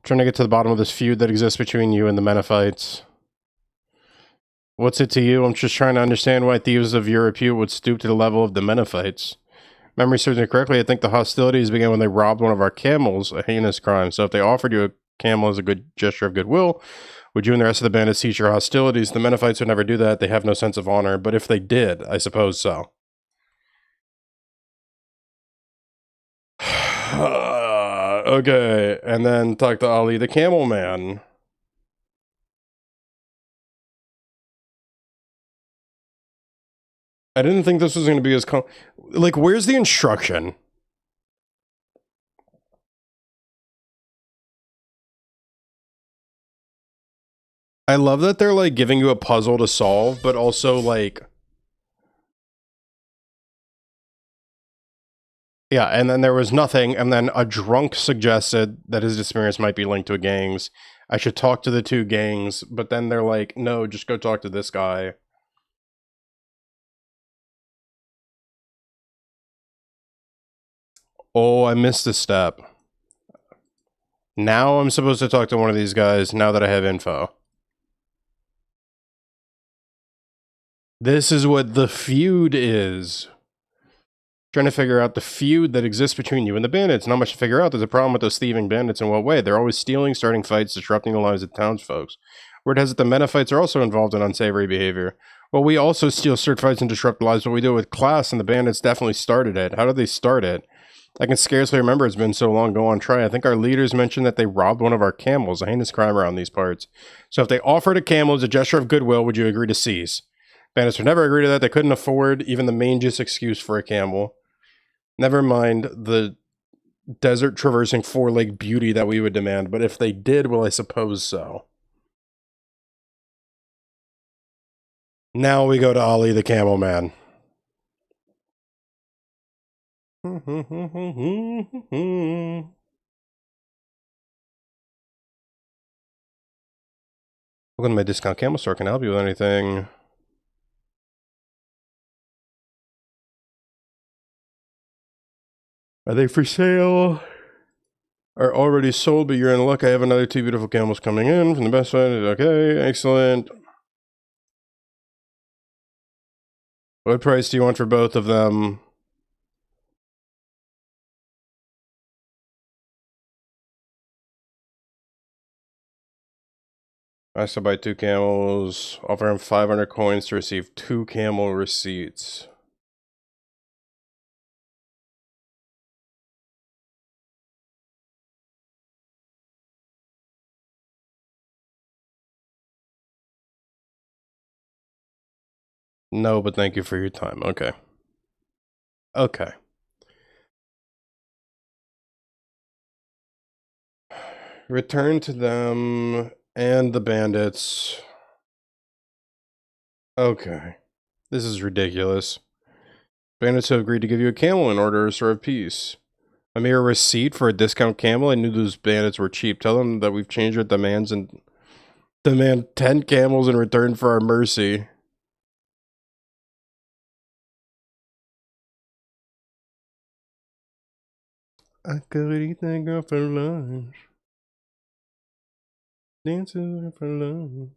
Trying to get to the bottom of this feud that exists between you and the Menophites. What's it to you? I'm just trying to understand why thieves of your repute would stoop to the level of the Menophites. Memory serves me correctly, I think the hostilities began when they robbed one of our camels, a heinous crime. So if they offered you a camel as a good gesture of goodwill, would you and the rest of the bandits cease your hostilities? The Menophites would never do that. They have no sense of honor. But if they did, I suppose so. Okay, and then talk to Ali the Camel Man. I didn't think this was going to be as like, where's the instruction? I love that they're like giving you a puzzle to solve, but also like, yeah, and then there was nothing, and then a drunk suggested that his disappearance might be linked to a gangs. I should talk to the two gangs, but then they're like, no, just go talk to this guy. Oh, I missed a step. Now I'm supposed to talk to one of these guys now that I have info. This is what the feud is. Trying to figure out the feud that exists between you and the bandits. Not much to figure out. There's a problem with those thieving bandits in what way? They're always stealing, starting fights, disrupting the lives of townsfolk. Word has it the Menophites are also involved in unsavory behavior. Well, we also steal, start fights, and disrupt lives, but we do it with class, and the bandits definitely started it. How did they start it? I can scarcely remember. It's been so long. Go on, try. I think our leaders mentioned that they robbed one of our camels, a heinous crime around these parts. So if they offered a camel as a gesture of goodwill, would you agree to seize? Bandits would never agree to that. They couldn't afford even the mangiest excuse for a camel. Never mind the desert traversing four-leg beauty that we would demand, but if they did, well, I suppose so. Now we go to Ali the Camel Man. Welcome to my discount camel store. Can I help you with anything? Are they for sale? Are already sold, but you're in luck. I have another two beautiful camels coming in from the best side. Okay, excellent. What price do you want for both of them? I still buy two camels. Offer him 500 coins to receive two camel receipts. No, but thank you for your time. Okay. Okay. Return to them and the bandits. Okay. This is ridiculous. Bandits have agreed to give you a camel in order to serve peace. A mere receipt for a discount camel? I knew those bandits were cheap. Tell them that we've changed our demands and demand 10 camels in return for our mercy. I could eat that girl for lunch. Dancing for lunch.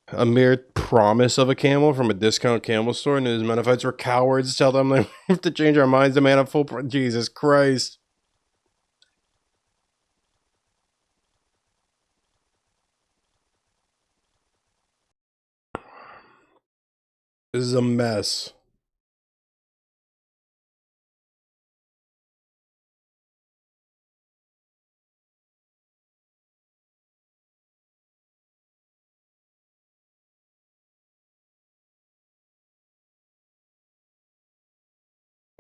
A mere promise of a camel from a discount camel store, and his Menophites were cowards. Tell them they have to change our minds. Demand a full. Jesus Christ. This is a mess.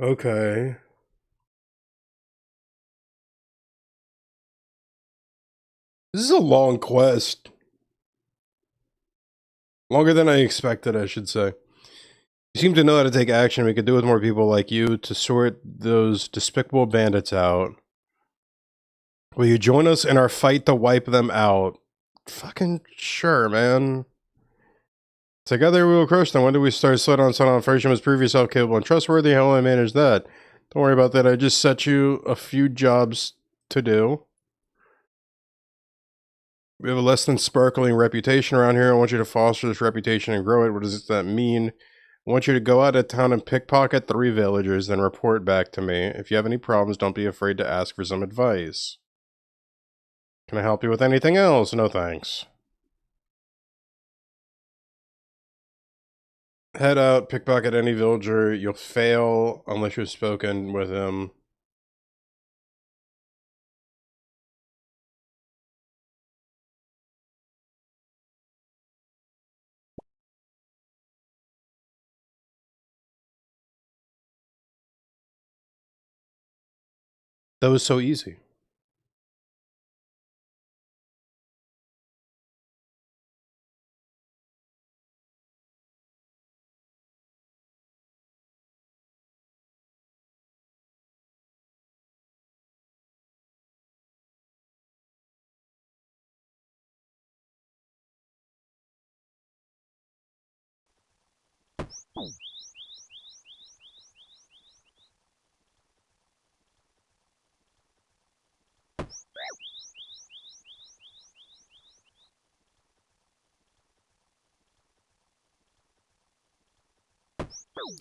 Okay. This is a long quest. Longer than I expected, I should say. You seem to know how to take action. We could do with more people like you to sort those despicable bandits out. Will you join us in our fight to wipe them out? Fucking sure, man. Together we will crush them. When did we start sweat on first? You must prove yourself capable and trustworthy. How will I manage that? Don't worry about that. I just set you a few jobs to do. We have a less than sparkling reputation around here. I want you to foster this reputation and grow it. What does that mean? I want you to go out of town and pickpocket 3 villagers, then report back to me. If you have any problems, don't be afraid to ask for some advice. Can I help you with anything else? No thanks. Head out, pickpocket any villager. You'll fail unless you've spoken with him. That was so easy.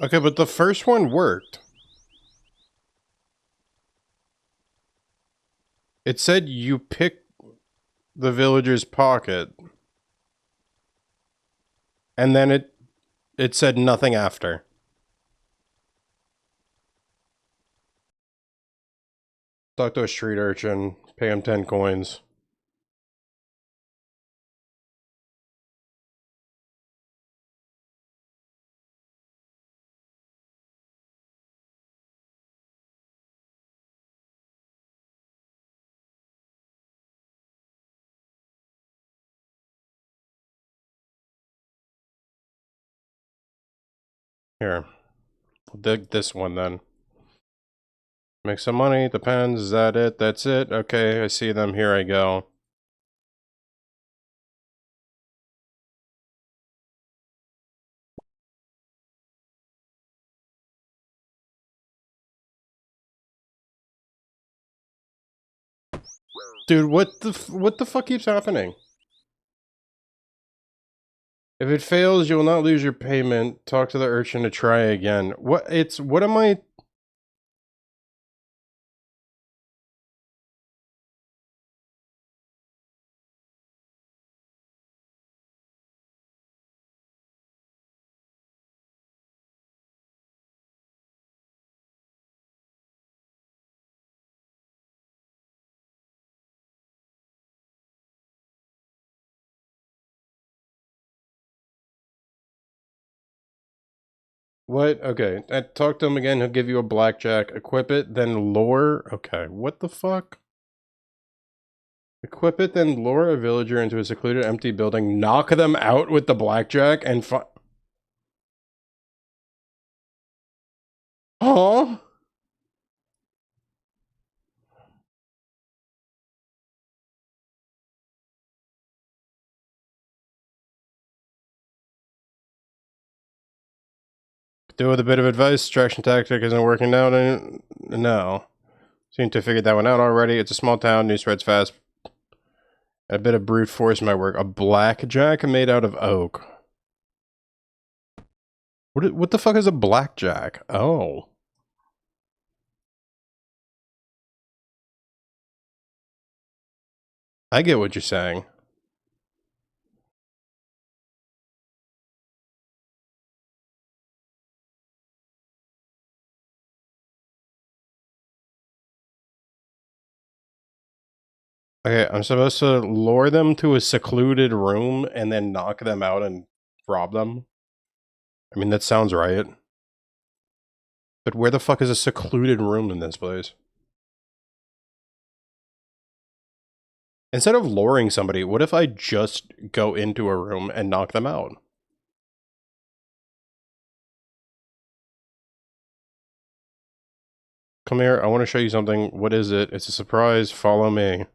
Okay, but the first one worked. It said you pick the villager's pocket. And then it said nothing after. Talk to a street urchin. Pay him 10 coins. Here. I'll dig this one then. Make some money. Depends. Is that it? That's it? Okay, I see them. Here I go. Dude, what the fuck keeps happening? If it fails, you will not lose your payment. Talk to the urchin to try again. What am I... What? Okay. Talk to him again. He'll give you a blackjack. Equip it, then lure. Okay. What the fuck? Equip it, then lure a villager into a secluded, empty building. Knock them out with the blackjack and Huh? Do with a bit of advice. Distraction tactic isn't working out. No. Seem to have figured that one out already. It's a small town. News spreads fast. A bit of brute force might work. A blackjack made out of oak. What the fuck is a blackjack? Oh. I get what you're saying. Okay, I'm supposed to lure them to a secluded room and then knock them out and rob them? I mean, that sounds right. But where the fuck is a secluded room in this place? Instead of luring somebody, what if I just go into a room and knock them out? Come here, I want to show you something. What is it? It's a surprise. Follow me.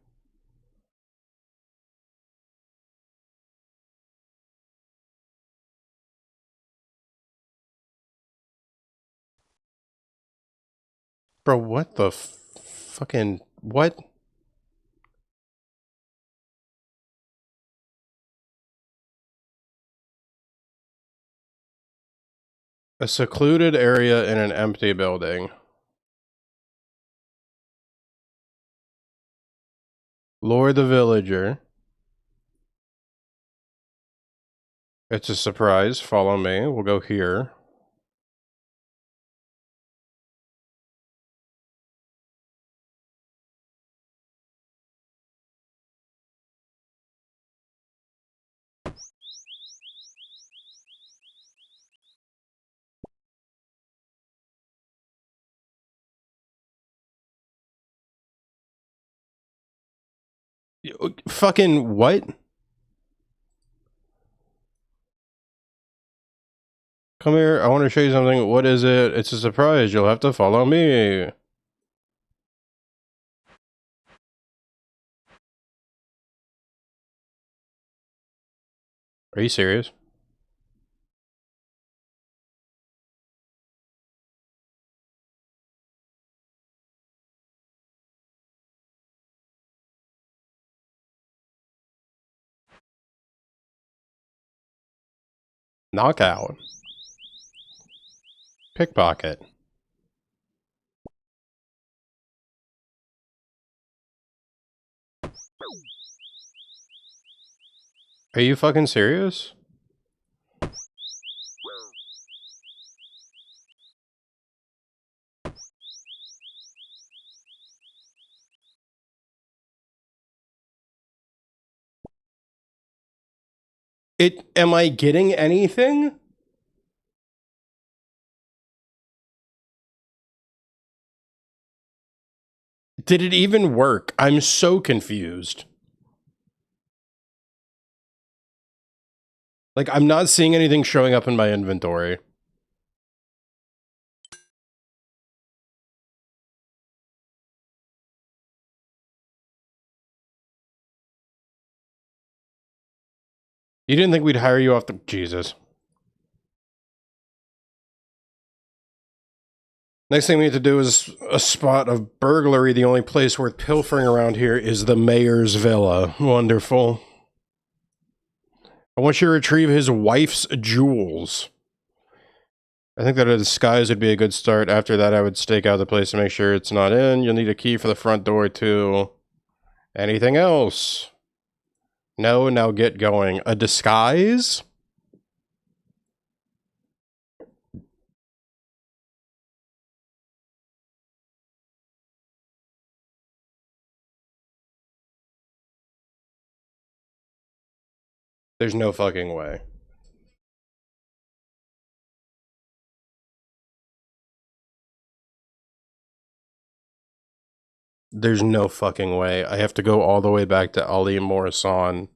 Bro, what the fucking... What? A secluded area in an empty building. Lure the villager. It's a surprise. Follow me. We'll go here. Fucking what? Come here, I want to show you something. What is it? It's a surprise. You'll have to follow me. Are you serious? Knockout. Pickpocket. Are you fucking serious? Am I getting anything? Did it even work? I'm so confused. Like, I'm not seeing anything showing up in my inventory. You didn't think we'd hire you off the... Jesus. Next thing we need to do is a spot of burglary. The only place worth pilfering around here is the mayor's villa. Wonderful. I want you to retrieve his wife's jewels. I think that a disguise would be a good start. After that, I would stake out the place to make sure it's not in. You'll need a key for the front door, too. Anything else? No, now get going. A disguise? There's no fucking way. There's no fucking way. I have to go all the way back to Ali Morrison.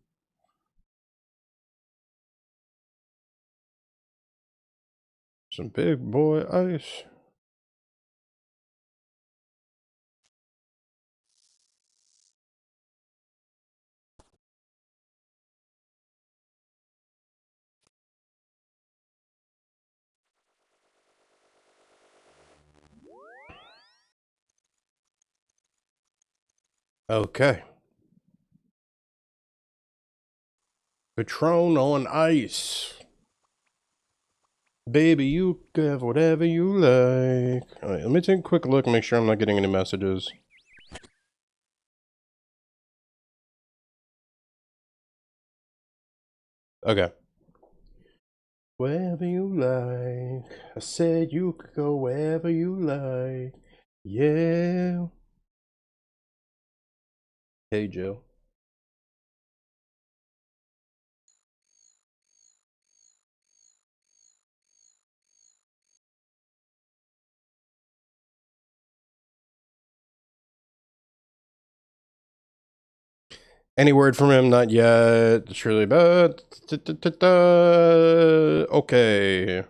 Some big boy ice. Okay. Patron on ice. Baby, you can have whatever you like. Alright, let me take a quick look and make sure I'm not getting any messages. Okay. Wherever you like. I said you could go wherever you like. Yeah. Hey, Joe. Any word from him? Not yet. It's really bad. Okay.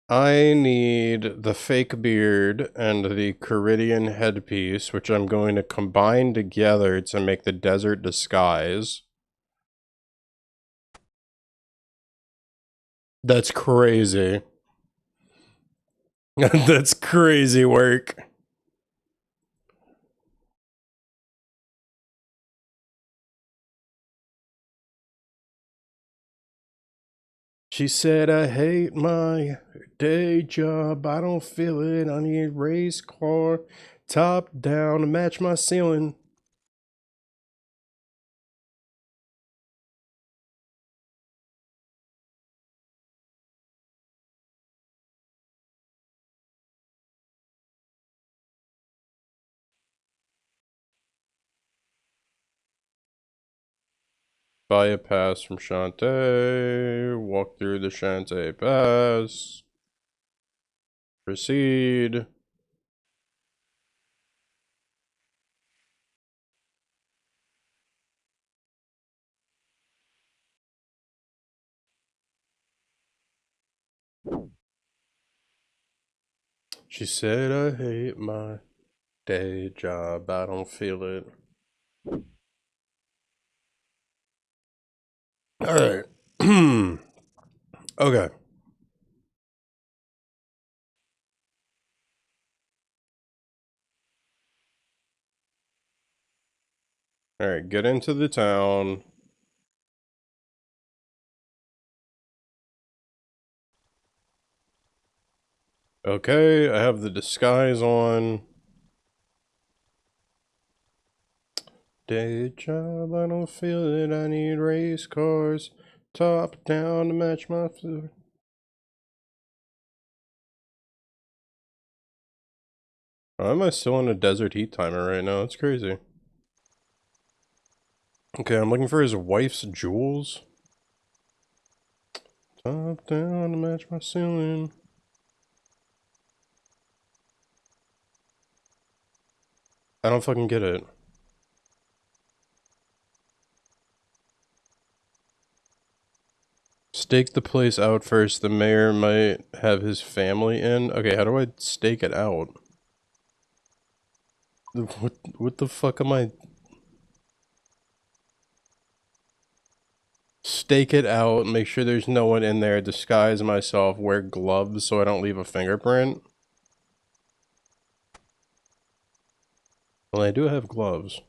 I need the fake beard and the Caridian headpiece, which I'm going to combine together to make the desert disguise. That's crazy. That's crazy work. She said, I hate my day job. I don't feel it. I need a race car, top down to match my ceiling. Buy a pass from Shantae. Walk through the Shantae Pass. Proceed. She said, I hate my day job. I don't feel it. Alright. Okay. Alright, get into the town. Okay, I have the disguise on. Day job, I don't feel it. I need race cars, top down to match my food. Why am I still in a desert heat timer right now? It's crazy. Okay, I'm looking for his wife's jewels. Top down to match my ceiling. I don't fucking get it. Stake the place out first. The mayor might have his family in. Okay, how do I stake it out? What the fuck am I? Stake it out, make sure there's no one in there, disguise myself, wear gloves so I don't leave a fingerprint. Well, I do have gloves.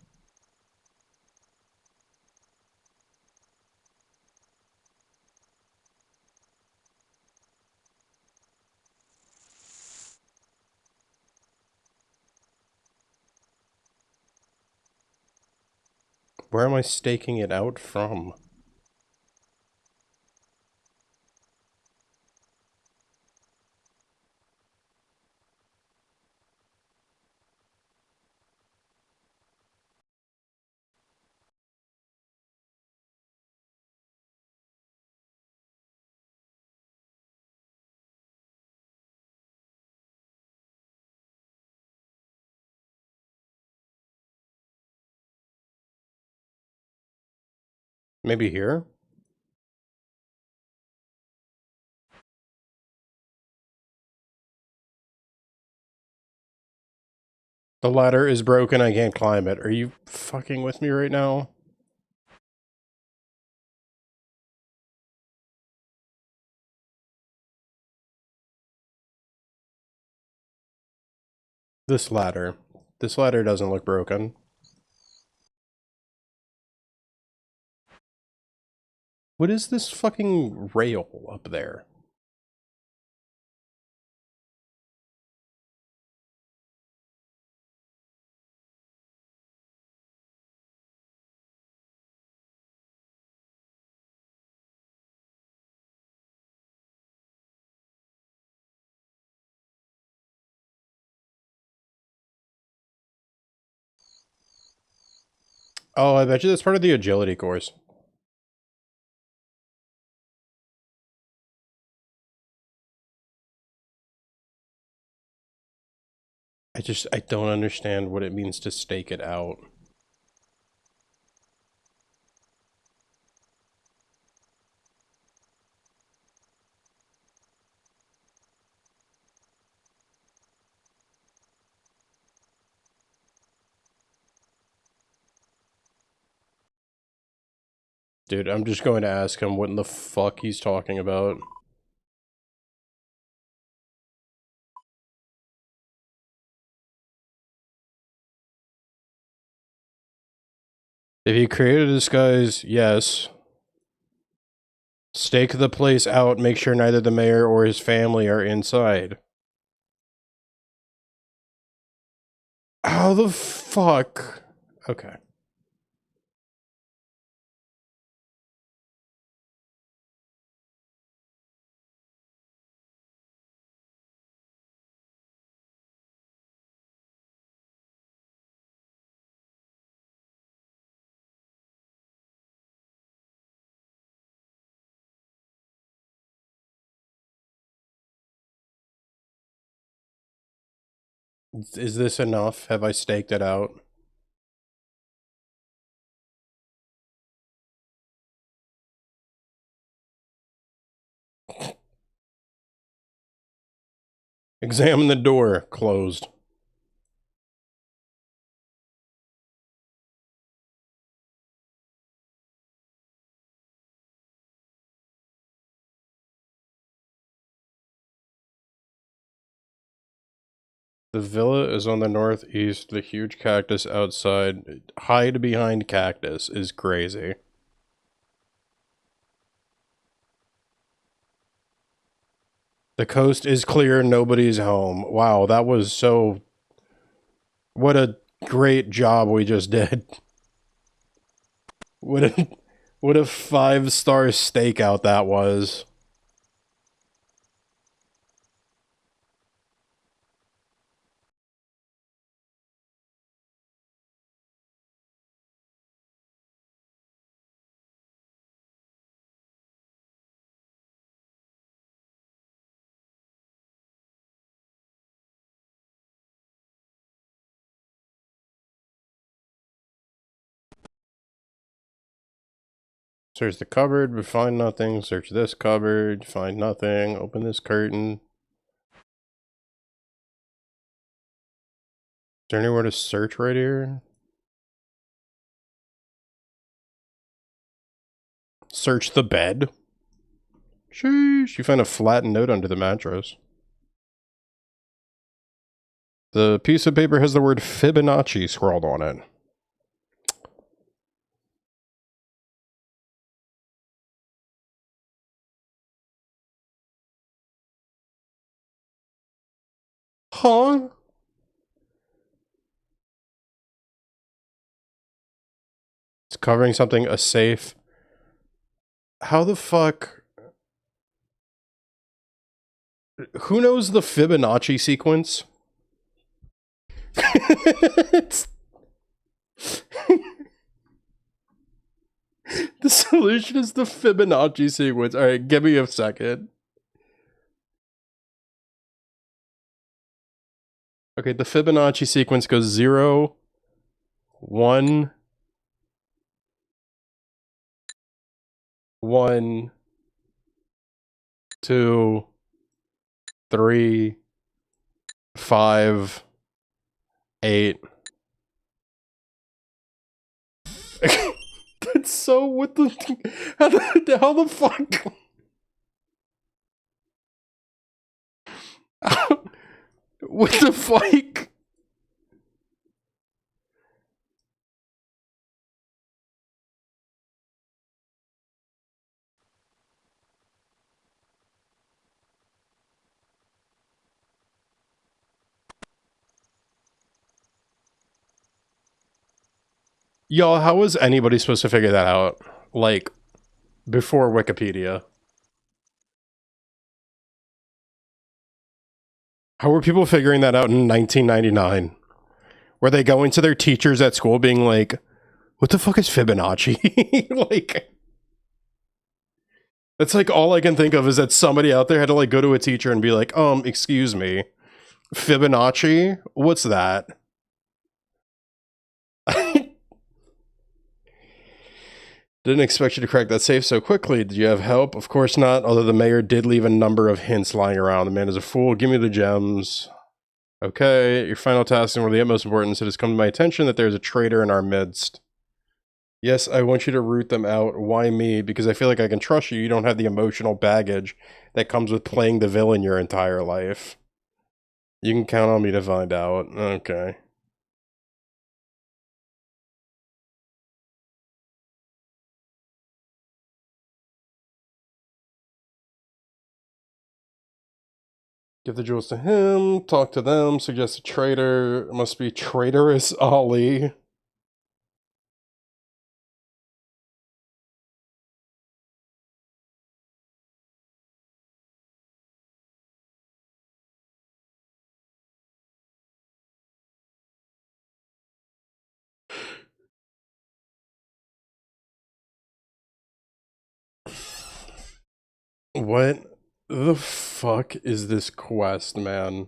Where am I staking it out from? Maybe here? The ladder is broken, I can't climb it. Are you fucking with me right now? This ladder. This ladder doesn't look broken. What is this fucking rail up there? Oh, I bet you that's part of the agility course. I don't understand what it means to stake it out. Dude, I'm just going to ask him what in the fuck he's talking about. If you create a disguise, yes. Stake the place out, make sure neither the mayor or his family are inside. How the fuck? Okay. Is this enough? Have I staked it out? Examine the door. Closed. The villa is on the northeast. The huge cactus outside. Hide behind cactus is crazy. The coast is clear. Nobody's home. Wow, that was so... What a great job we just did. What a 5-star stakeout that was. Search the cupboard, but find nothing. Search this cupboard, find nothing. Open this curtain. Is there anywhere to search right here? Search the bed. Sheesh, you find a flattened note under the mattress. The piece of paper has the word Fibonacci scrawled on it. Huh? It's covering something, a safe. How the fuck? Who knows the Fibonacci sequence? The solution is the Fibonacci sequence. Alright, give me a second. Okay, the Fibonacci sequence goes 0, 1, 1, 2, 3, 5, 8. That's so, what the, how the fuck? What the fuck? Y'all, how was anybody supposed to figure that out? Like, before Wikipedia? How were people figuring that out in 1999? Were they going to their teachers at school being like, What the fuck is Fibonacci? Like, that's like all I can think of is that somebody out there had to like go to a teacher and be like, excuse me, Fibonacci? What's that? Didn't expect you to crack that safe so quickly. Did you have help? Of course not, although the mayor did leave a number of hints lying around. The man is a fool. Give me the gems. Okay, your final task is one of the utmost importance. It has come to my attention that there is a traitor in our midst. Yes, I want you to root them out. Why me? Because I feel like I can trust you. You don't have the emotional baggage that comes with playing the villain your entire life. You can count on me to find out. Okay. Give the jewels to him, talk to them, suggest a traitor. It must be traitorous Ali. What the fuck is this quest, man?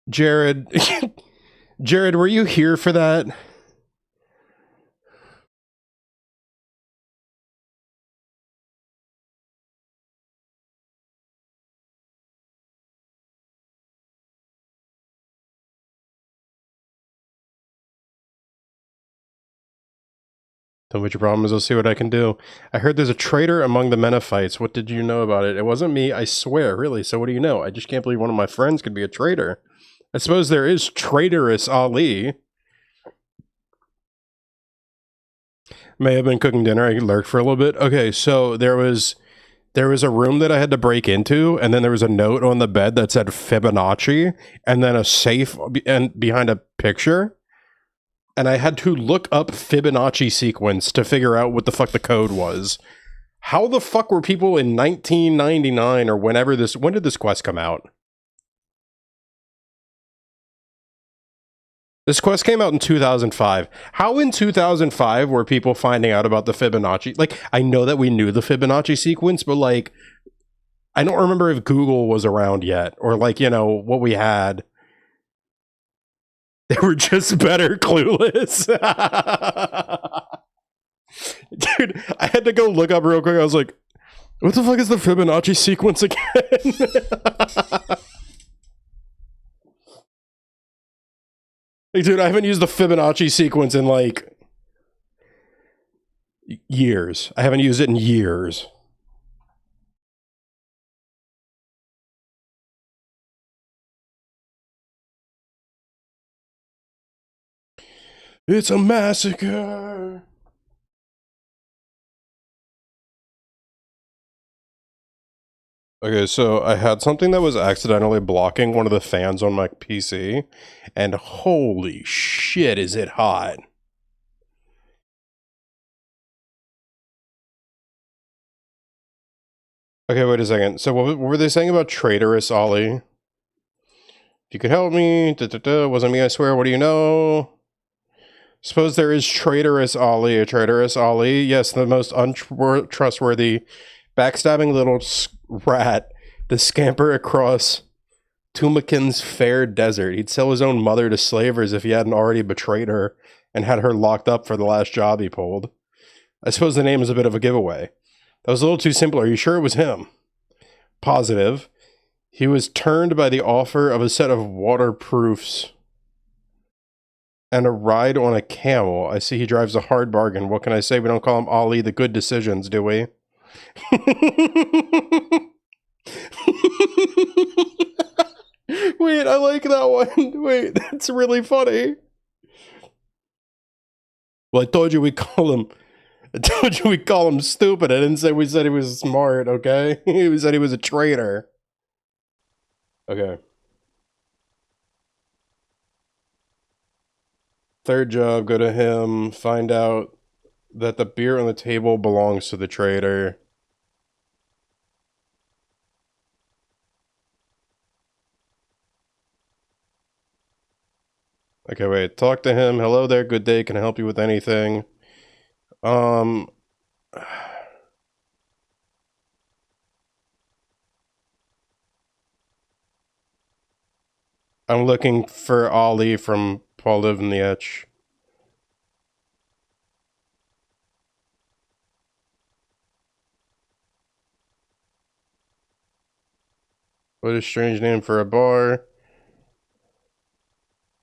Jared, Jared, were you here for that? Tell me what your problem is, I'll see what I can do. I heard there's a traitor among the Menophites. What did you know about it? It wasn't me, I swear, really. So what do you know? I just can't believe one of my friends could be a traitor. I suppose there is traitorous Ali. May have been cooking dinner. I lurked for a little bit. Okay, so there was a room that I had to break into, and then there was a note on the bed that said Fibonacci, and then a safe and behind a picture. And I had to look up Fibonacci sequence to figure out what the fuck the code was. How the fuck were people in 1999 or when did this quest come out? This quest came out in 2005. How in 2005 were people finding out about the Fibonacci? Like, I know that we knew the Fibonacci sequence, but like, I don't remember if Google was around yet or like, you know, what we had. They were just better clueless. Dude, I had to go look up real quick. I was like, what the fuck is the Fibonacci sequence again? Hey, dude, I haven't used the Fibonacci sequence in like years. I haven't used it in years. It's a massacre. Okay, so I had something that was accidentally blocking one of the fans on my PC, and holy shit, is it hot. Okay, wait a second. So what were they saying about traitorous Ali? If you could help me, wasn't me, I swear, what do you know? Suppose there is traitorous Ali, a traitorous Ali. Yes, the most untrustworthy, backstabbing little rat, the scamper across Tumakin's fair desert. He'd sell his own mother to slavers if he hadn't already betrayed her and had her locked up for the last job he pulled. I suppose the name is a bit of a giveaway. That was a little too simple. Are you sure it was him? Positive. He was turned by the offer of a set of waterproofs and a ride on a camel. I see he drives a hard bargain. What can I say? We don't call him Ali the good decisions, do we? What Wait, I like that one. Wait, that's really funny. Well, I told you we call him. I told you we call him stupid. I didn't say we said he was smart, okay? We said he was a traitor. Okay. Third job, go to him, find out that the beer on the table belongs to the traitor. Okay, wait, talk to him. Hello there, good day, can I help you with anything? I'm looking for Ollie from Paul Live in the Etch. What a strange name for a bar.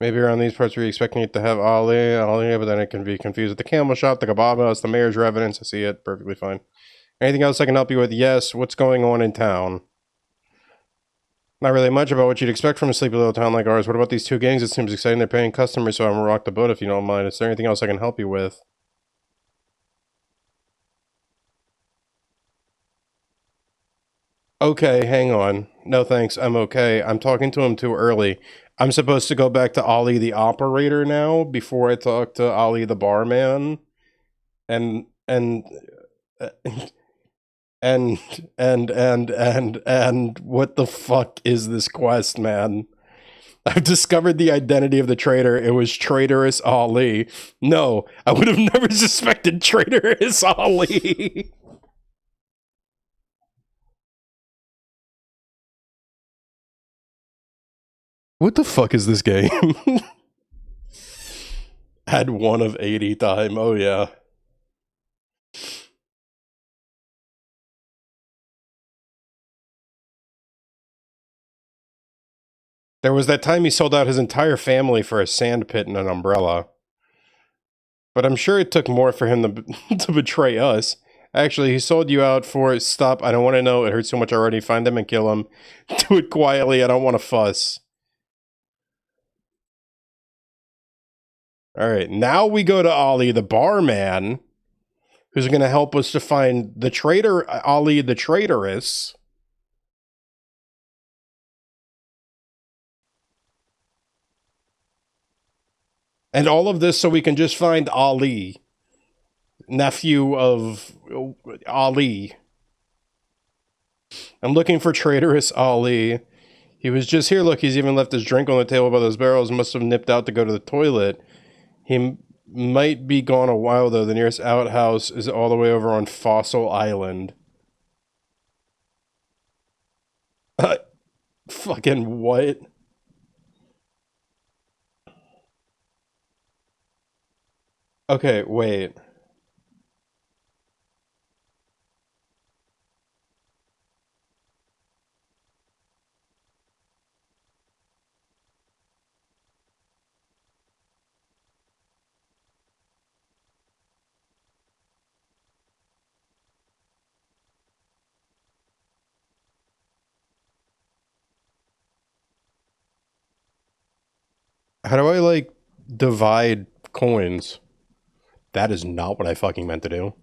Maybe around these parts we're expecting it to have Ollie, but then it can be confused with the camel shop, the kebab house, the mayor's residence. I see it, perfectly fine. Anything else I can help you with? Yes, what's going on in town? Not really much about what you'd expect from a sleepy little town like ours. What about these two gangs? It seems exciting. They're paying customers, so I'm gonna rock the boat if you don't mind. Is there anything else I can help you with? Okay, hang on. No thanks, I'm okay. I'm talking to him too early. I'm supposed to go back to Ollie the operator now before I talk to Ollie the barman. And and and what the fuck is this quest, man? I've discovered the identity of the traitor. It was traitorous Ali. No, I would have never suspected traitorous Ali. What the fuck is this game? Had 1 of 80 time. Oh yeah. There was that time he sold out his entire family for a sand pit and an umbrella. But I'm sure it took more for him to betray us. Actually, he sold you out for stop. I don't want to know. It hurts so much already. Find him and kill him. Do it quietly. I don't want to fuss. All right. Now we go to Ollie, the barman, who's going to help us to find the traitor, Ollie, the traitoress. And all of this so we can just find Ali, nephew of Ali. I'm looking for traitorous Ali. He was just here. Look, he's even left his drink on the table by those barrels. Must have nipped out to go to the toilet. He might be gone a while, though. The nearest outhouse is all the way over on Fossil Island. Fucking what? Okay, wait. How do I, like, divide coins? That is not what I fucking meant to do.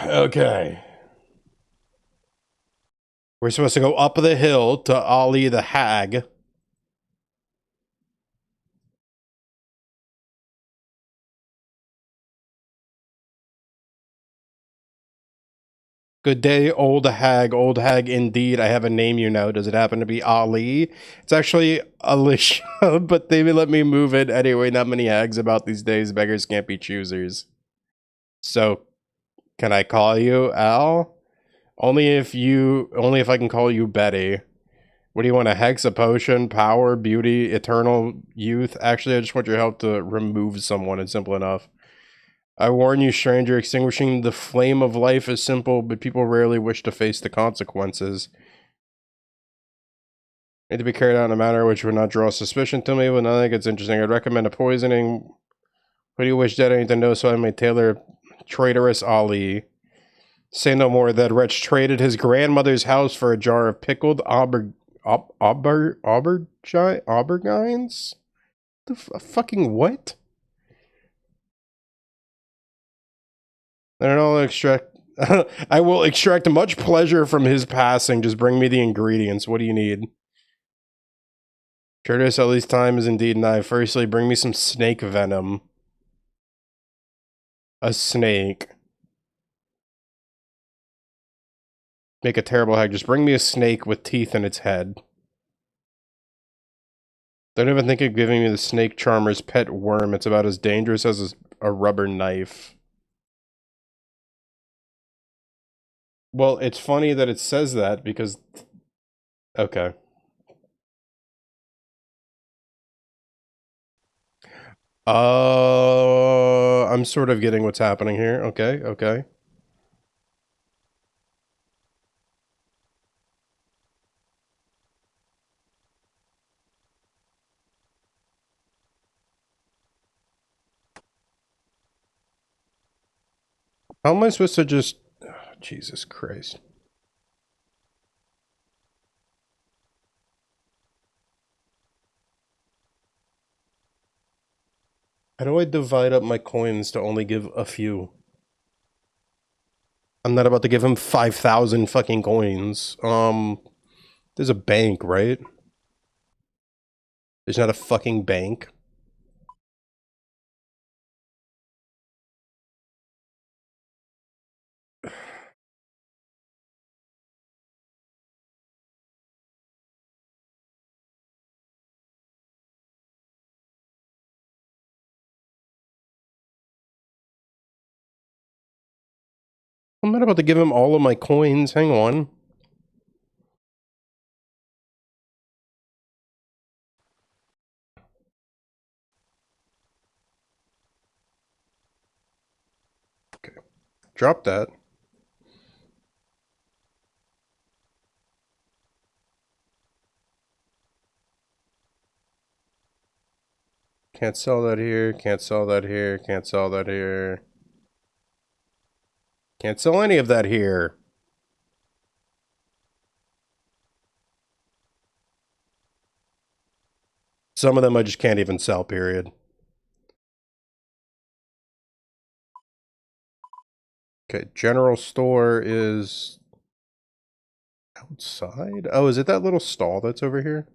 Okay. We're supposed to go up the hill to Ollie the Hag. Good day, old hag. Old hag, indeed. I have a name, you know. Does it happen to be Ali? It's actually Alicia, but they let me move it anyway. Not many hags about these days. Beggars can't be choosers. So, can I call you Al? Only if I can call you Betty. What do you want? A hex, a potion, power, beauty, eternal youth? Actually, I just want your help to remove someone. It's simple enough. I warn you, stranger, extinguishing the flame of life is simple, but people rarely wish to face the consequences. Need to be carried out in a manner which would not draw suspicion to me, but nothing gets interesting. I'd recommend a poisoning. What do you wish that I need to know so I may tailor traitorous Ali? Say no more. That wretch traded his grandmother's house for a jar of pickled aubergines? The fucking what? And I'll extract. I will extract much pleasure from his passing. Just bring me the ingredients. What do you need? Traitorous Ali's time is indeed nigh. Firstly, bring me some snake venom. A snake. Make a terrible hag. Just bring me a snake with teeth in its head. Don't even think of giving me the snake charmer's pet worm. It's about as dangerous as a rubber knife. Well, it's funny that it says that because... Okay. I'm sort of getting what's happening here. Okay, okay. How am I supposed to just... Oh, Jesus Christ. How do I divide up my coins to only give a few? I'm not about to give him 5,000 fucking coins. There's a bank, right? There's not a fucking bank. I'm not about to give him all of my coins. Hang on. Okay. Drop that. Can't sell that here. Can't sell that here. Can't sell that here. Can't sell any of that here. Some of them I just can't even sell, period. Okay, general store is outside? Oh, is it that little stall that's over here?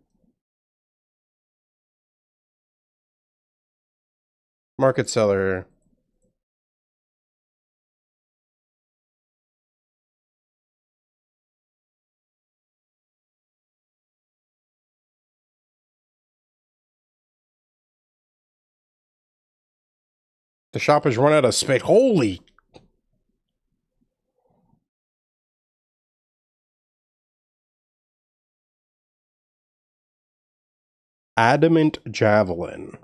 Market cellar. The shop has run out of space. Holy! Adamant javelin.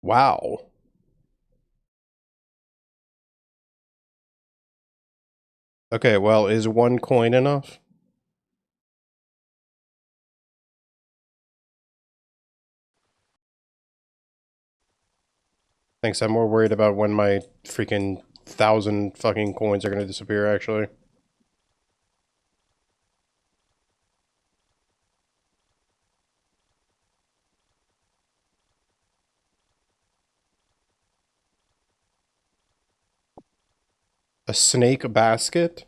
Wow. Okay, well, is one coin enough? Thanks, I'm more worried about when my freaking 1,000 fucking coins are gonna disappear, actually. A snake basket?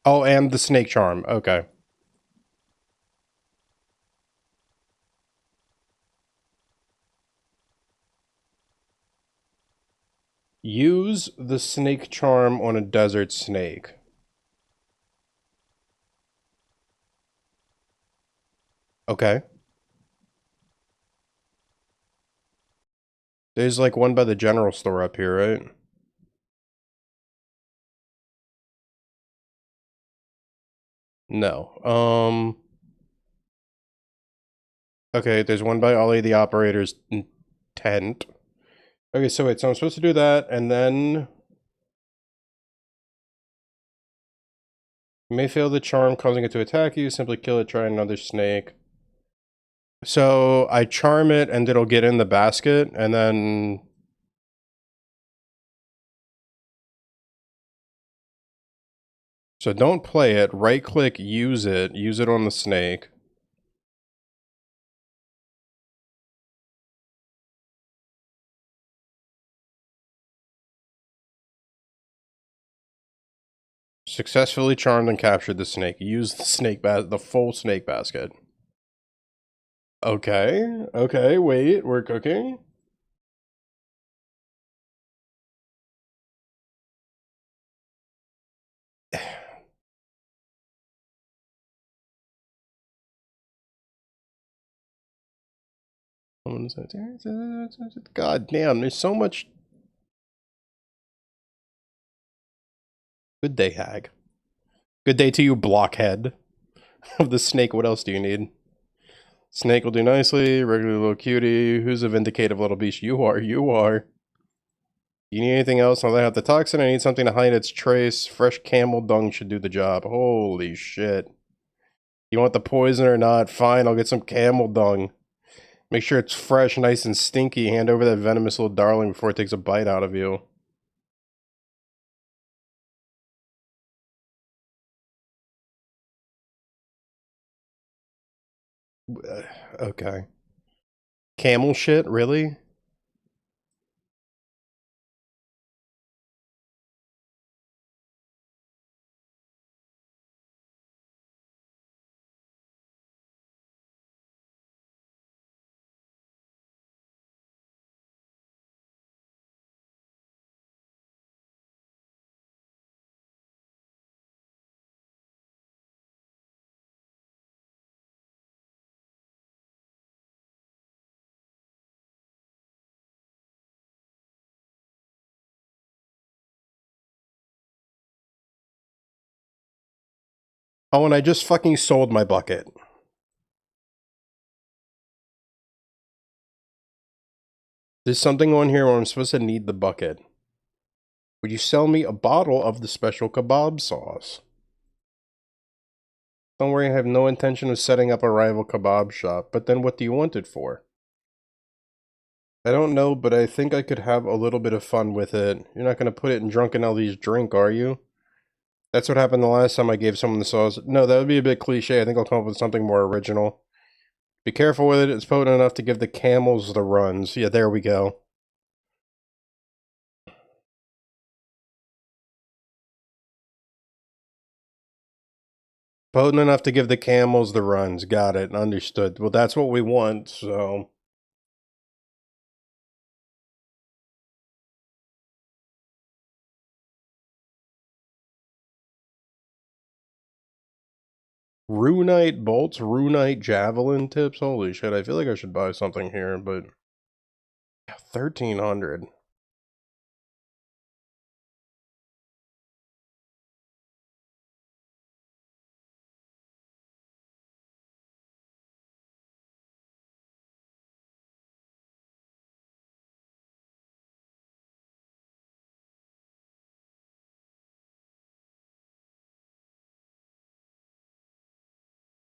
Oh, and the snake charm. Okay. Use the snake charm on a desert snake. Okay. There's like one by the general store up here, right? No. Okay, there's one by Ollie the Operator's tent. Okay, so wait, so I'm supposed to do that, and then... You may fail the charm, causing it to attack you. Simply kill it, try another snake. So, I charm it, and it'll get in the basket, and then... So don't play it, right-click, use it on the snake. Successfully charmed and captured the snake. Use the full snake basket. Okay, okay, wait, we're cooking? God damn, there's so much... Good day, hag. Good day to you, blockhead. Of the snake, what else do you need? Snake will do nicely, regular little cutie. Who's a vindicative little beast? You are, you are. You need anything else? I'll have the toxin. I need something to hide its trace. Fresh camel dung should do the job. Holy shit. You want the poison or not? Fine, I'll get some camel dung. Make sure it's fresh, nice, and stinky. Hand over that venomous little darling before it takes a bite out of you. Okay. Camel shit? Really? Oh, and I just fucking sold my bucket. There's something on here where I'm supposed to need the bucket. Would you sell me a bottle of the special kebab sauce? Don't worry, I have no intention of setting up a rival kebab shop, but then what do you want it for? I don't know, but I think I could have a little bit of fun with it. You're not going to put it in Drunken Ellie's drink, are you? That's what happened the last time I gave someone the sauce. No, that would be a bit cliche. I think I'll come up with something more original. Be careful with it. It's potent enough to give the camels the runs. Yeah, there we go. Potent enough to give the camels the runs. Got it. Understood. Well, that's what we want, so... Runite bolts, Runite javelin tips. Holy shit, I feel like I should buy something here, but 1300.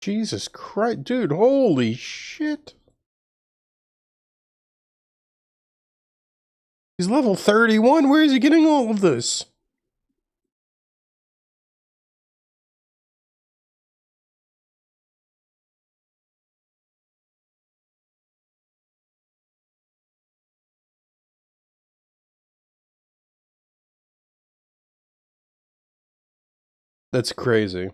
Jesus Christ, dude, holy shit. He's level 31. Where is he getting all of this? That's crazy.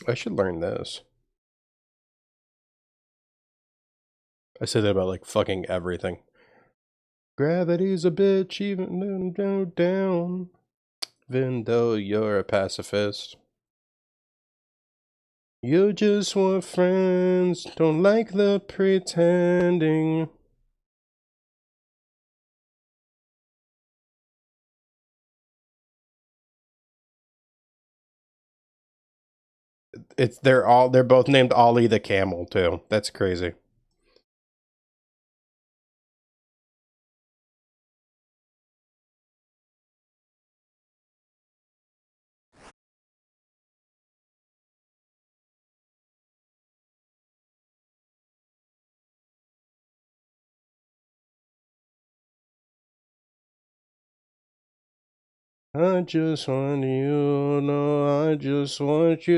I should learn this. I say that about like fucking everything. Gravity's a bitch even down. Even though you're a pacifist. You just want friends, don't like the pretending. they're both named Ollie the Camel too. That's crazy. I just want you, no, I just want you.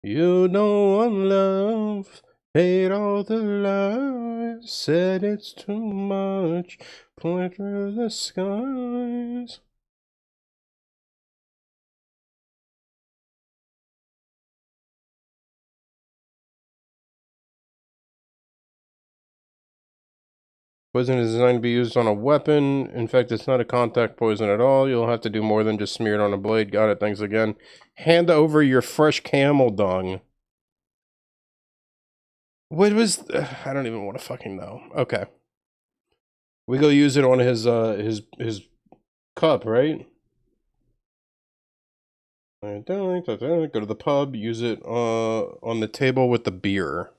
You know I'm love, paid all the lies, said it's too much, point through the skies. Poison is designed to be used on a weapon. In fact, it's not a contact poison at all. You'll have to do more than just smear it on a blade. Got it, thanks again. Hand over your fresh camel dung. What was... I don't even want to fucking know. Okay. We go use it on his cup, right? Go to the pub, use it on the table with the beer.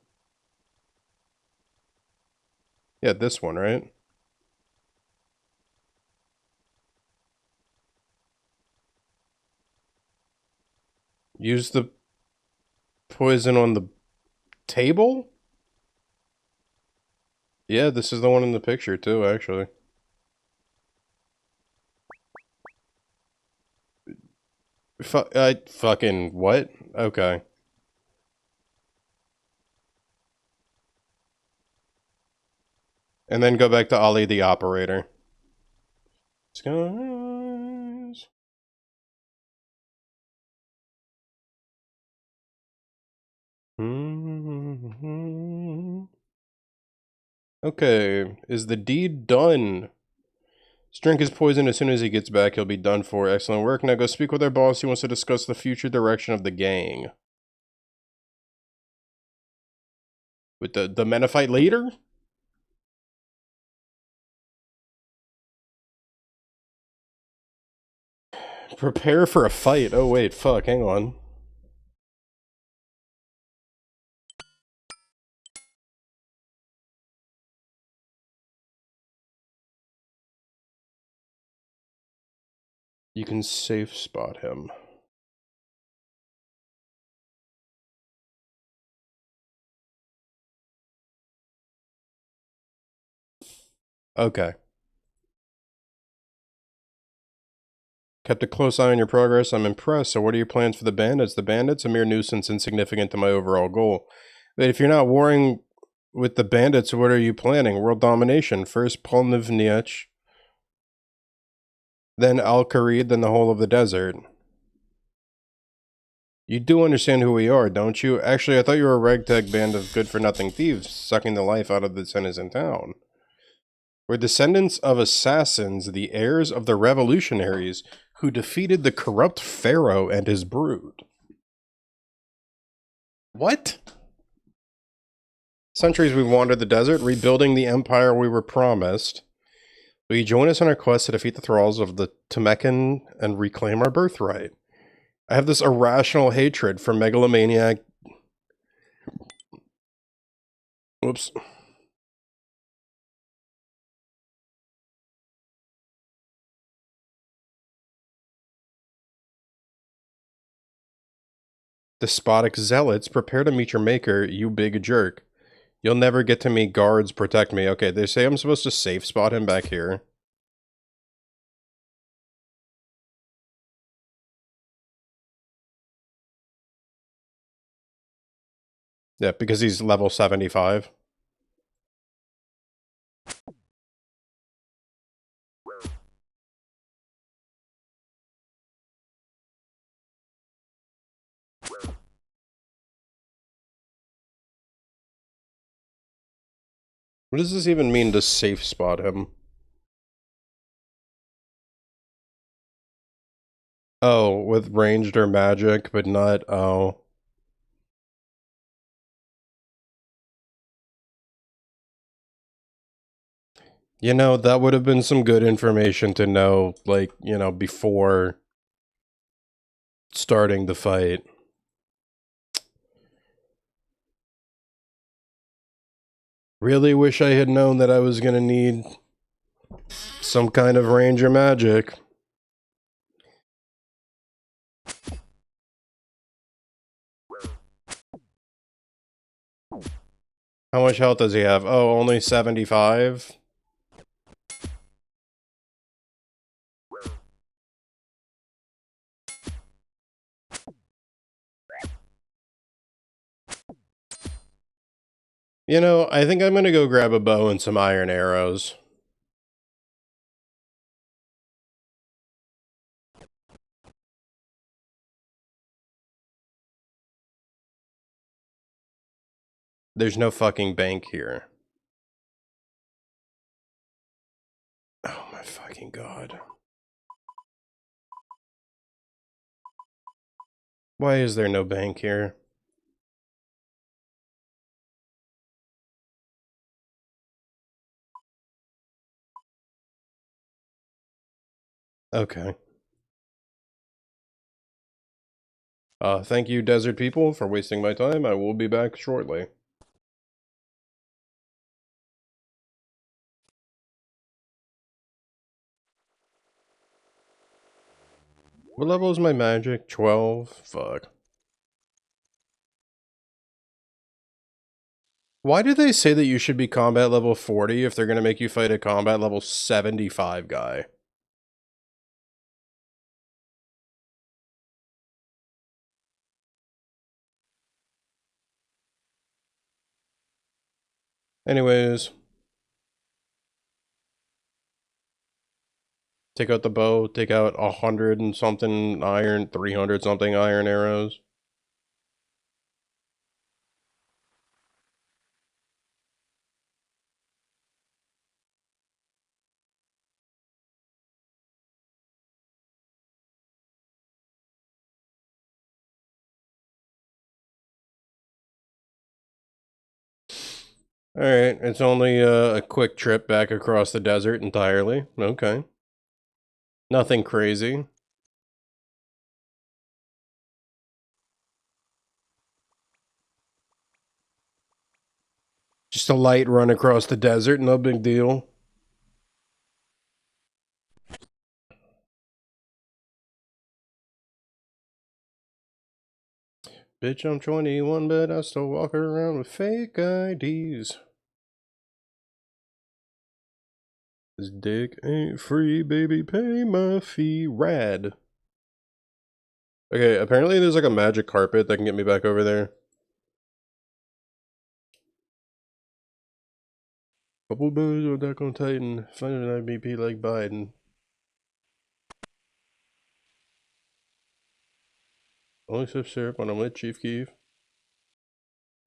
Yeah, this one, right? Use the poison on the table? Yeah, this is the one in the picture too, actually. Fucking what? Okay. And then go back to Ollie the operator. Skies. Okay, is the deed done? Drink his poison as soon as he gets back. He'll be done for. Excellent work. Now go speak with our boss. He wants to discuss the future direction of the gang. With the Menifite leader? Prepare for a fight. Oh wait, fuck, hang on. You can safe spot him. Okay. Kept a close eye on your progress. I'm impressed. So what are your plans for the bandits? The bandits? A mere nuisance, insignificant to my overall goal. But if you're not warring with the bandits, what are you planning? World domination. First Polnivniach, then Al-Kharid, then the whole of the desert. You do understand who we are, don't you? Actually, I thought you were a ragtag band of good-for-nothing thieves, sucking the life out of the citizens in town. We're descendants of assassins, the heirs of the revolutionaries, who defeated the corrupt pharaoh and his brood. What? Centuries we've wandered the desert, rebuilding the empire we were promised. Will you join us on our quest to defeat the thralls of the Temecan and reclaim our birthright? I have this irrational hatred for megalomaniac... Oops. Despotic zealots, prepare to meet your maker, you big jerk. You'll never get to me, guards, protect me. Okay, they say I'm supposed to safe spot him back here. Yeah, because he's level 75. What does this even mean to safe spot him? Oh, with ranged or magic, but not... Oh. You know, that would have been some good information to know, like, you know, before starting the fight. Really wish I had known that I was gonna need some kind of ranger magic. How much health does he have? Oh, only 75? You know, I think I'm gonna go grab a bow and some iron arrows. There's no fucking bank here. Oh my fucking god. Why is there no bank here? Okay. Thank you, desert people, for wasting my time. I will be back shortly. What level is my magic? 12? Fuck. Why do they say that you should be combat level 40 if they're gonna make you fight a combat level 75 guy? Anyways. Take out the bow, take out 100 and something iron, 300 something iron arrows. Alright, it's only a quick trip back across the desert entirely. Okay. Nothing crazy. Just a light run across the desert, no big deal. Bitch, I'm 21, but I still walk around with fake IDs. This dick ain't free, baby, pay my fee. Rad. Okay, apparently there's like a magic carpet that can get me back over there. Couple boys on Attack on Titan, finding an IBP like Biden. Only sip syrup when I'm with Chief Keef.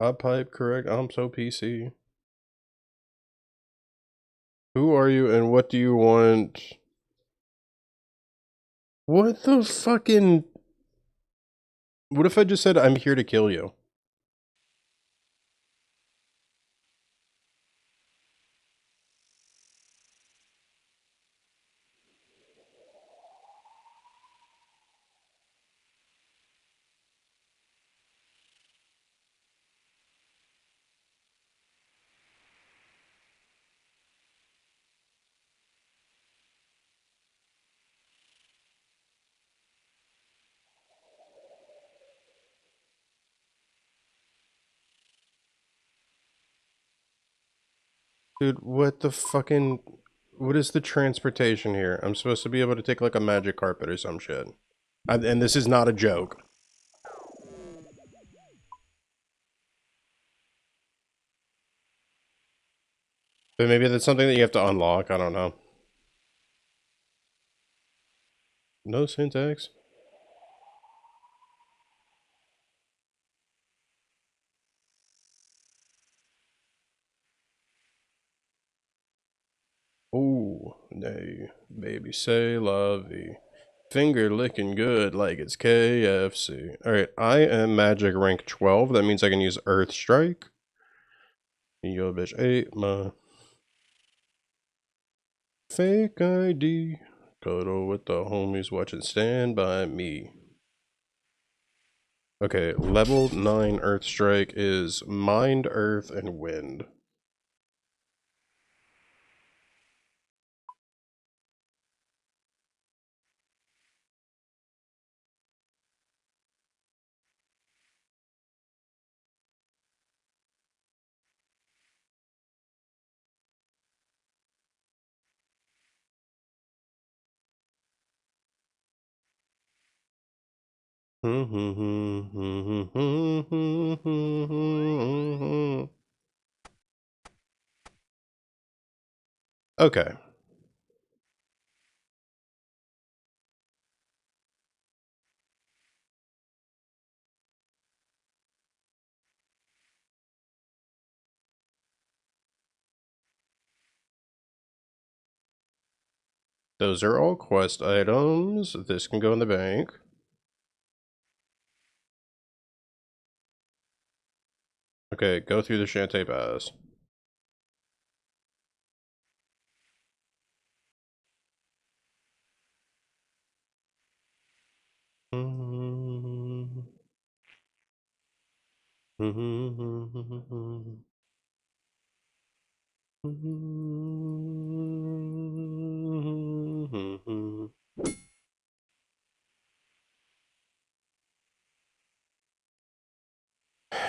Hot pipe, correct. I'm so PC. Who are you and what do you want? What the fucking... What if I just said I'm here to kill you? Dude, what the fucking... What is the transportation here? I'm supposed to be able to take like a magic carpet or some shit. And this is not a joke. But maybe that's something that you have to unlock, I don't know. No syntax. Ooh, nay, baby, say lovey. Finger licking good like it's KFC. Alright, I am magic rank 12. That means I can use Earth Strike. Yo, bitch, 8, Fake ID. Cuddle with the homies watching Stand By Me. Okay, level 9 Earth Strike is Mind, Earth, and Wind. Okay. Those are all quest items. This can go in the bank. Okay, go through the Shantae Pass.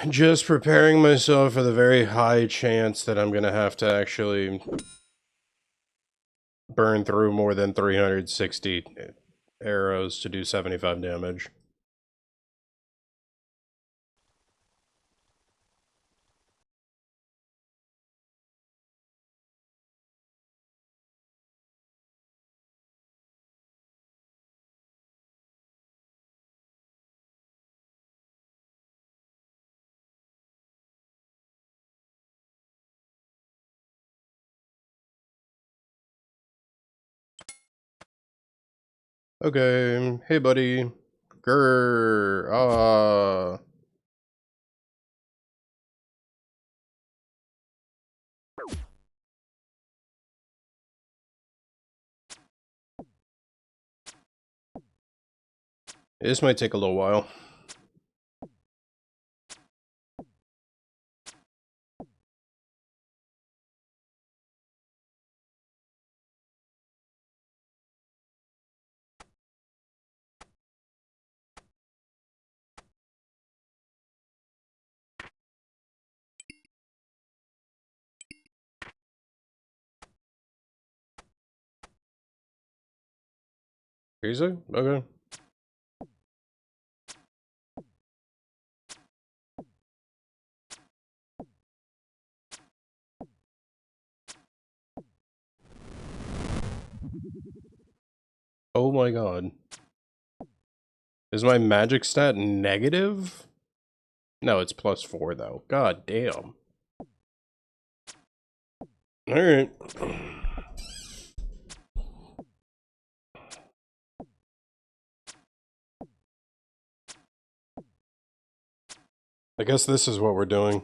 Just preparing myself for the very high chance that I'm gonna have to actually burn through more than 360 arrows to do 75 damage. Okay, hey buddy. Grr. This might take a little while. Easy? Okay. Oh my god. Is my magic stat negative? No, it's +4 though. God damn. Alright. I guess this is what we're doing.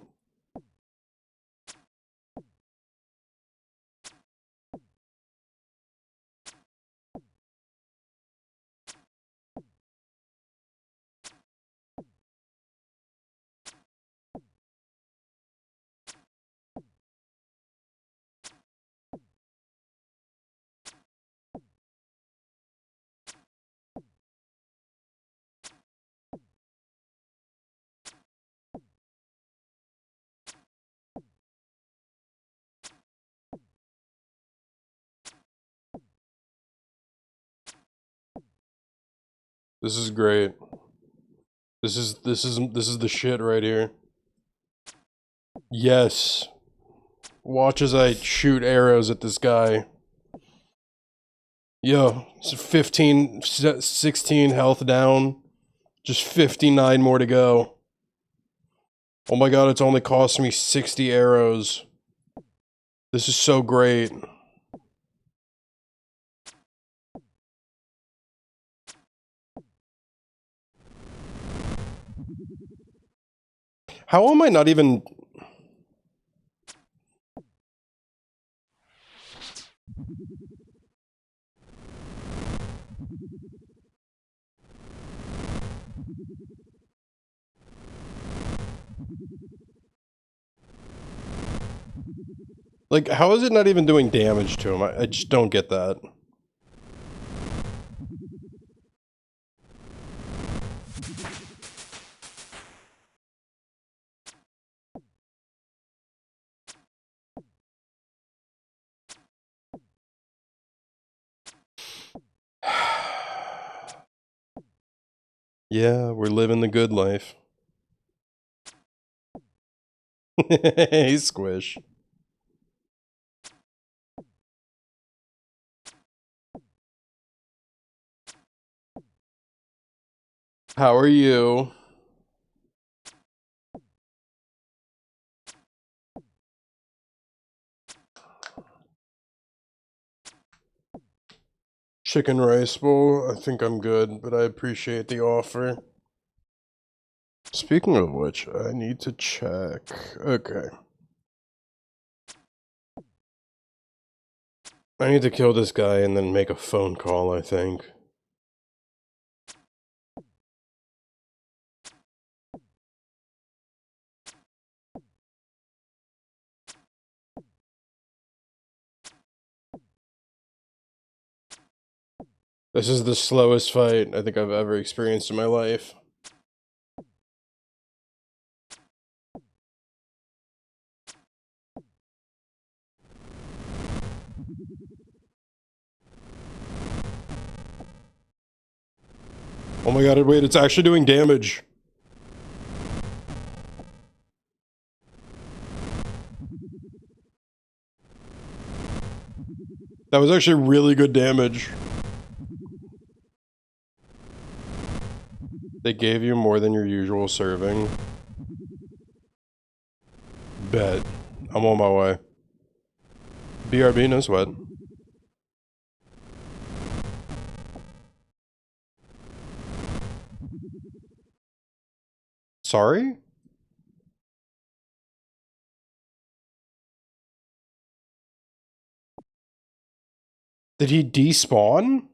This is great. This is the shit right here. Yes. Watch as I shoot arrows at this guy. Yo, so 15, 16 health down. Just 59 more to go. Oh my god, it's only cost me 60 arrows. This is so great. How am I not even... Like, how is it not even doing damage to him? I just don't get that. Yeah, we're living the good life. Hey, Squish. How are you? Chicken rice bowl? I think I'm good, but I appreciate the offer. Speaking of which, I need to check. Okay. I need to kill this guy and then make a phone call, I think. This is the slowest fight I think I've ever experienced in my life. Oh my god, wait, it's actually doing damage. That was actually really good damage. They gave you more than your usual serving. Bet. I'm on my way. BRB, no sweat. Sorry? Did he despawn?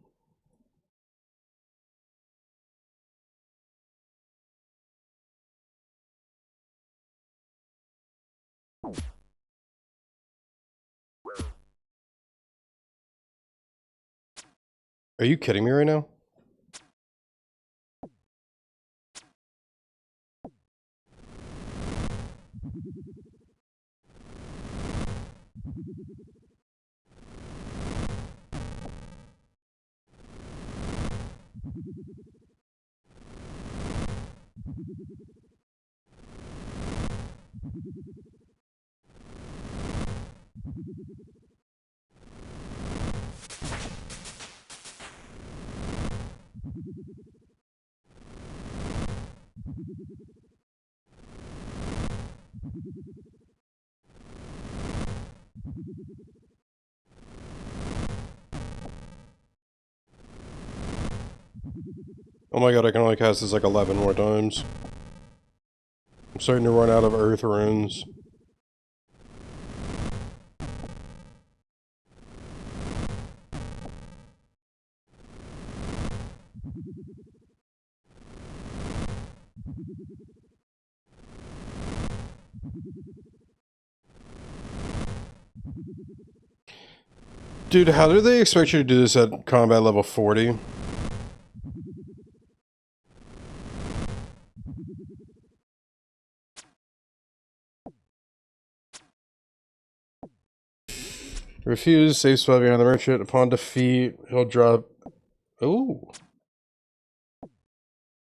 Are you kidding me right now? Oh my god, I can only cast this like 11 more times. I'm starting to run out of earth runes. Dude, how do they expect you to do this at combat level 40? Refuse, safe spot behind the merchant. Upon defeat, he'll drop... Ooh.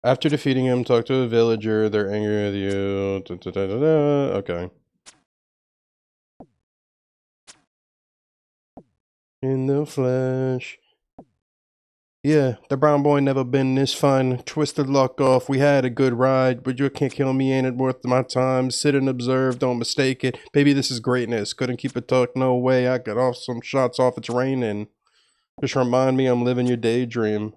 After defeating him, talk to a villager. They're angry with you. Da, da, da, da, da. Okay. In the flesh. Yeah, the brown boy never been this fun. Twisted luck off. We had a good ride, but you can't kill me. Ain't it worth my time? Sit and observe. Don't mistake it. Baby, this is greatness. Couldn't keep it tucked. No way. I got off some shots off. It's raining. Just remind me I'm living your daydream.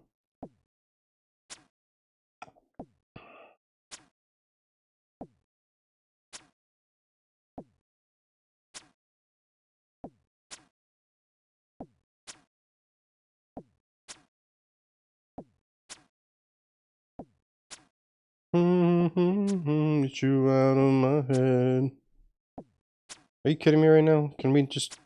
Get you out of my head. Are you kidding me right now? Can we just...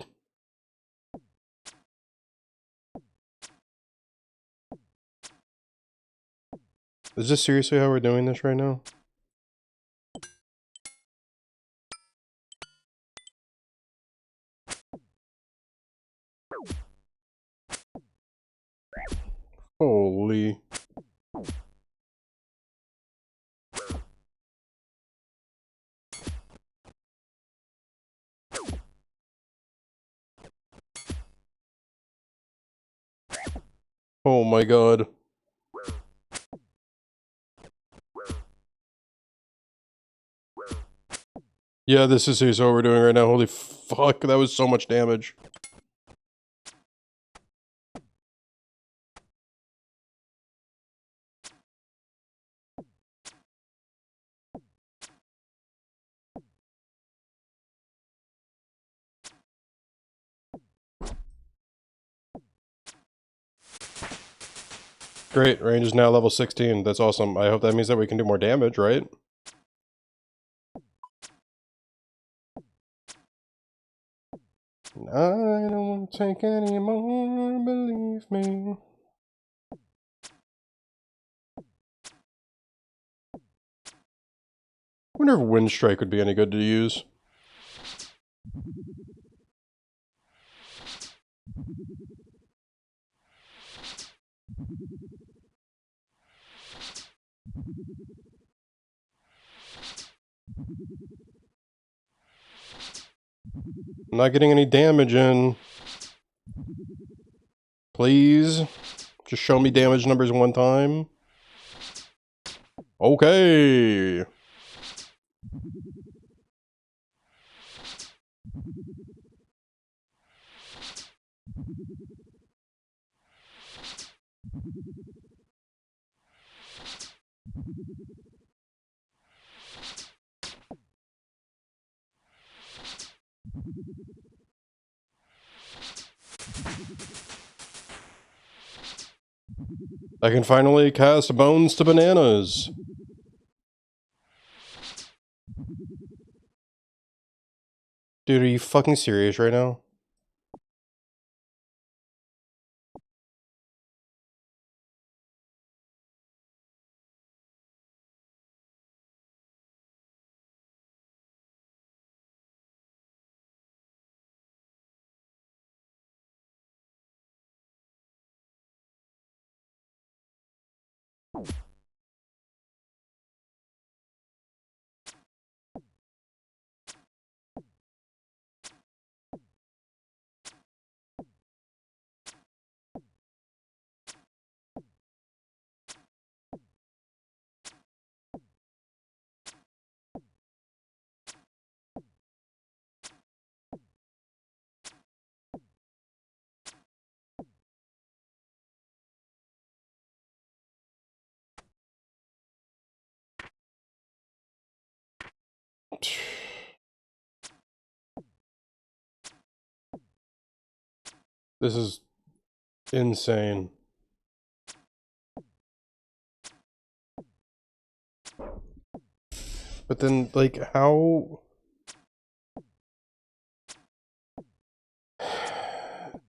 Is this seriously how we're doing this right now? Holy... Oh my god. Yeah, this is seriously what we're doing right now. Holy fuck, that was so much damage. Great, range is now level 16. That's awesome. I hope that means that we can do more damage, right? I don't want to take any more, believe me. I wonder if Wind Strike would be any good to use. I'm not getting any damage in. Please. Just show me damage numbers one time. Okay. I can finally cast Bones to Bananas. Dude, are you fucking serious right now? This is insane. But then, like, how...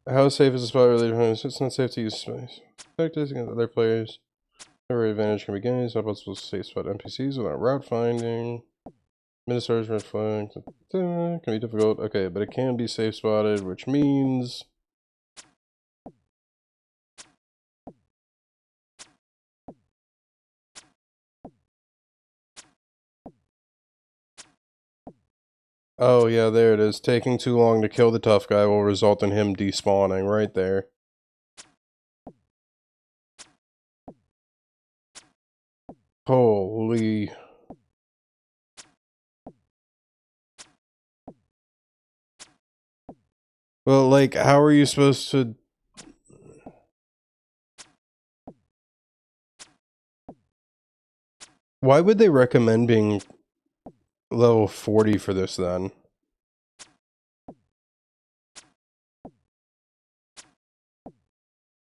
How safe is the spot really? It's not safe to use space. Practice against other players. Every advantage can be gained. It's not possible to safe spot NPCs without route finding. Ministers red flag. Can be difficult. Okay, but it can be safe spotted, which means... Oh yeah, there it is. Taking too long to kill the tough guy will result in him despawning right there. Holy... Well, like, how are you supposed to... Why would they recommend being level 40 for this then?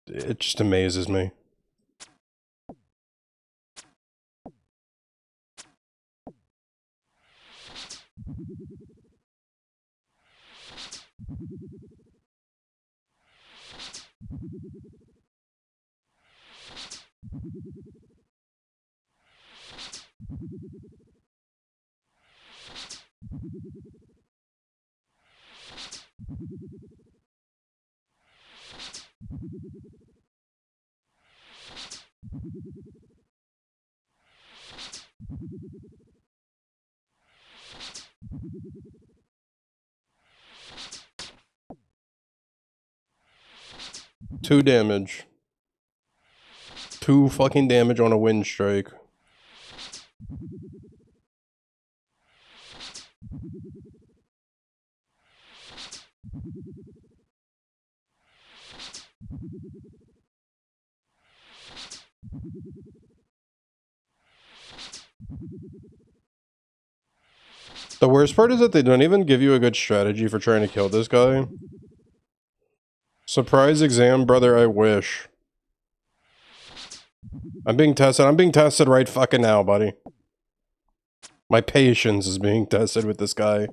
It just amazes me. 2 damage. 2 fucking damage on a wind strike. The worst part is that they don't even give you a good strategy for trying to kill this guy. Surprise exam, brother, I wish. I'm being tested. I'm being tested right fucking now, buddy. My patience is being tested with this guy.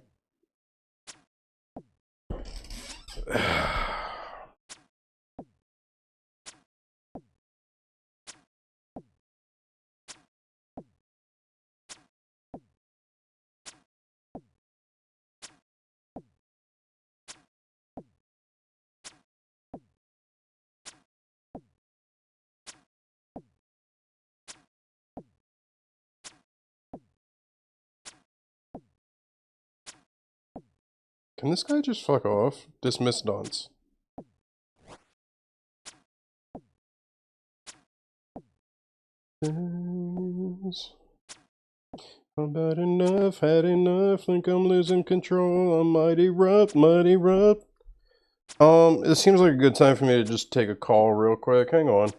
Can this guy just fuck off? Dismiss dance. I'm bad enough, had enough, think I'm losing control. I'm mighty rough, mighty rough. It seems like a good time for me to just take a call real quick. Hang on.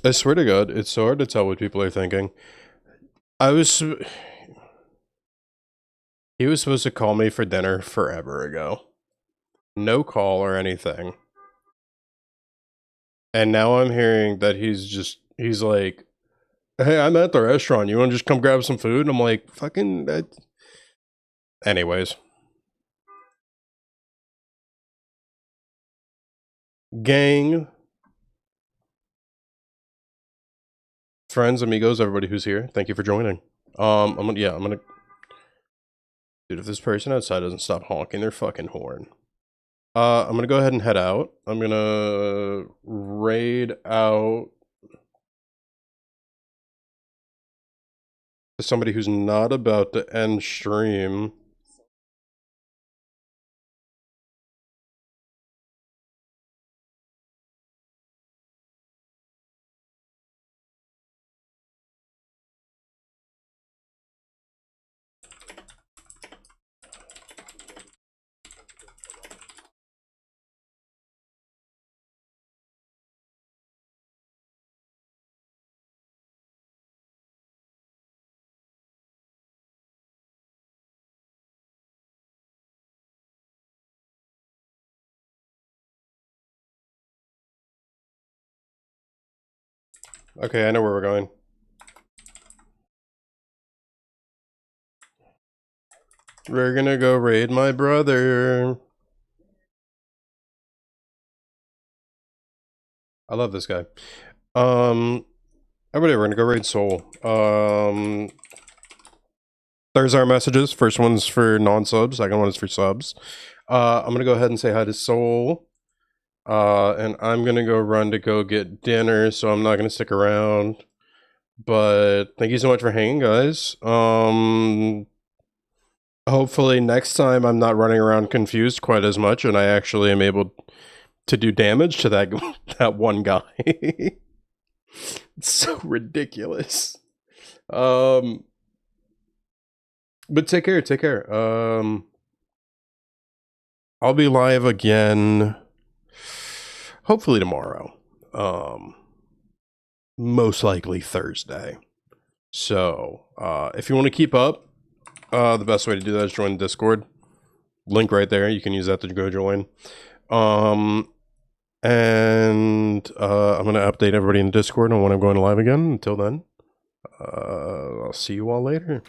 I swear to God, it's so hard to tell what people are thinking. He was supposed to call me for dinner forever ago. No call or anything. And now I'm hearing that he's like, hey, I'm at the restaurant. You want to just come grab some food? And I'm like, fucking that. Anyways. Gang. Friends, amigos, everybody who's here, thank you for joining. I'm gonna dude, if this person outside doesn't stop honking their fucking horn. I'm gonna go ahead and head out. I'm gonna raid out to somebody who's not about to end stream. Okay, I know where we're going. We're gonna go raid my brother. I love this guy. Everybody, we're gonna go raid Soul. There's our messages. First one's for non-subs, second one is for subs. I'm gonna go ahead and say hi to Soul. And I'm gonna go run to go get dinner, so I'm not gonna stick around. But thank you so much for hanging, guys. Hopefully next time I'm not running around confused quite as much, and I actually am able to do damage to that that one guy. It's so ridiculous. But take care, take care. I'll be live again hopefully tomorrow. Most likely Thursday. So, if you want to keep up, the best way to do that is join Discord. Link right there. You can use that to go join. And I'm going to update everybody in Discord on when I'm going live again. Until then, I'll see you all later.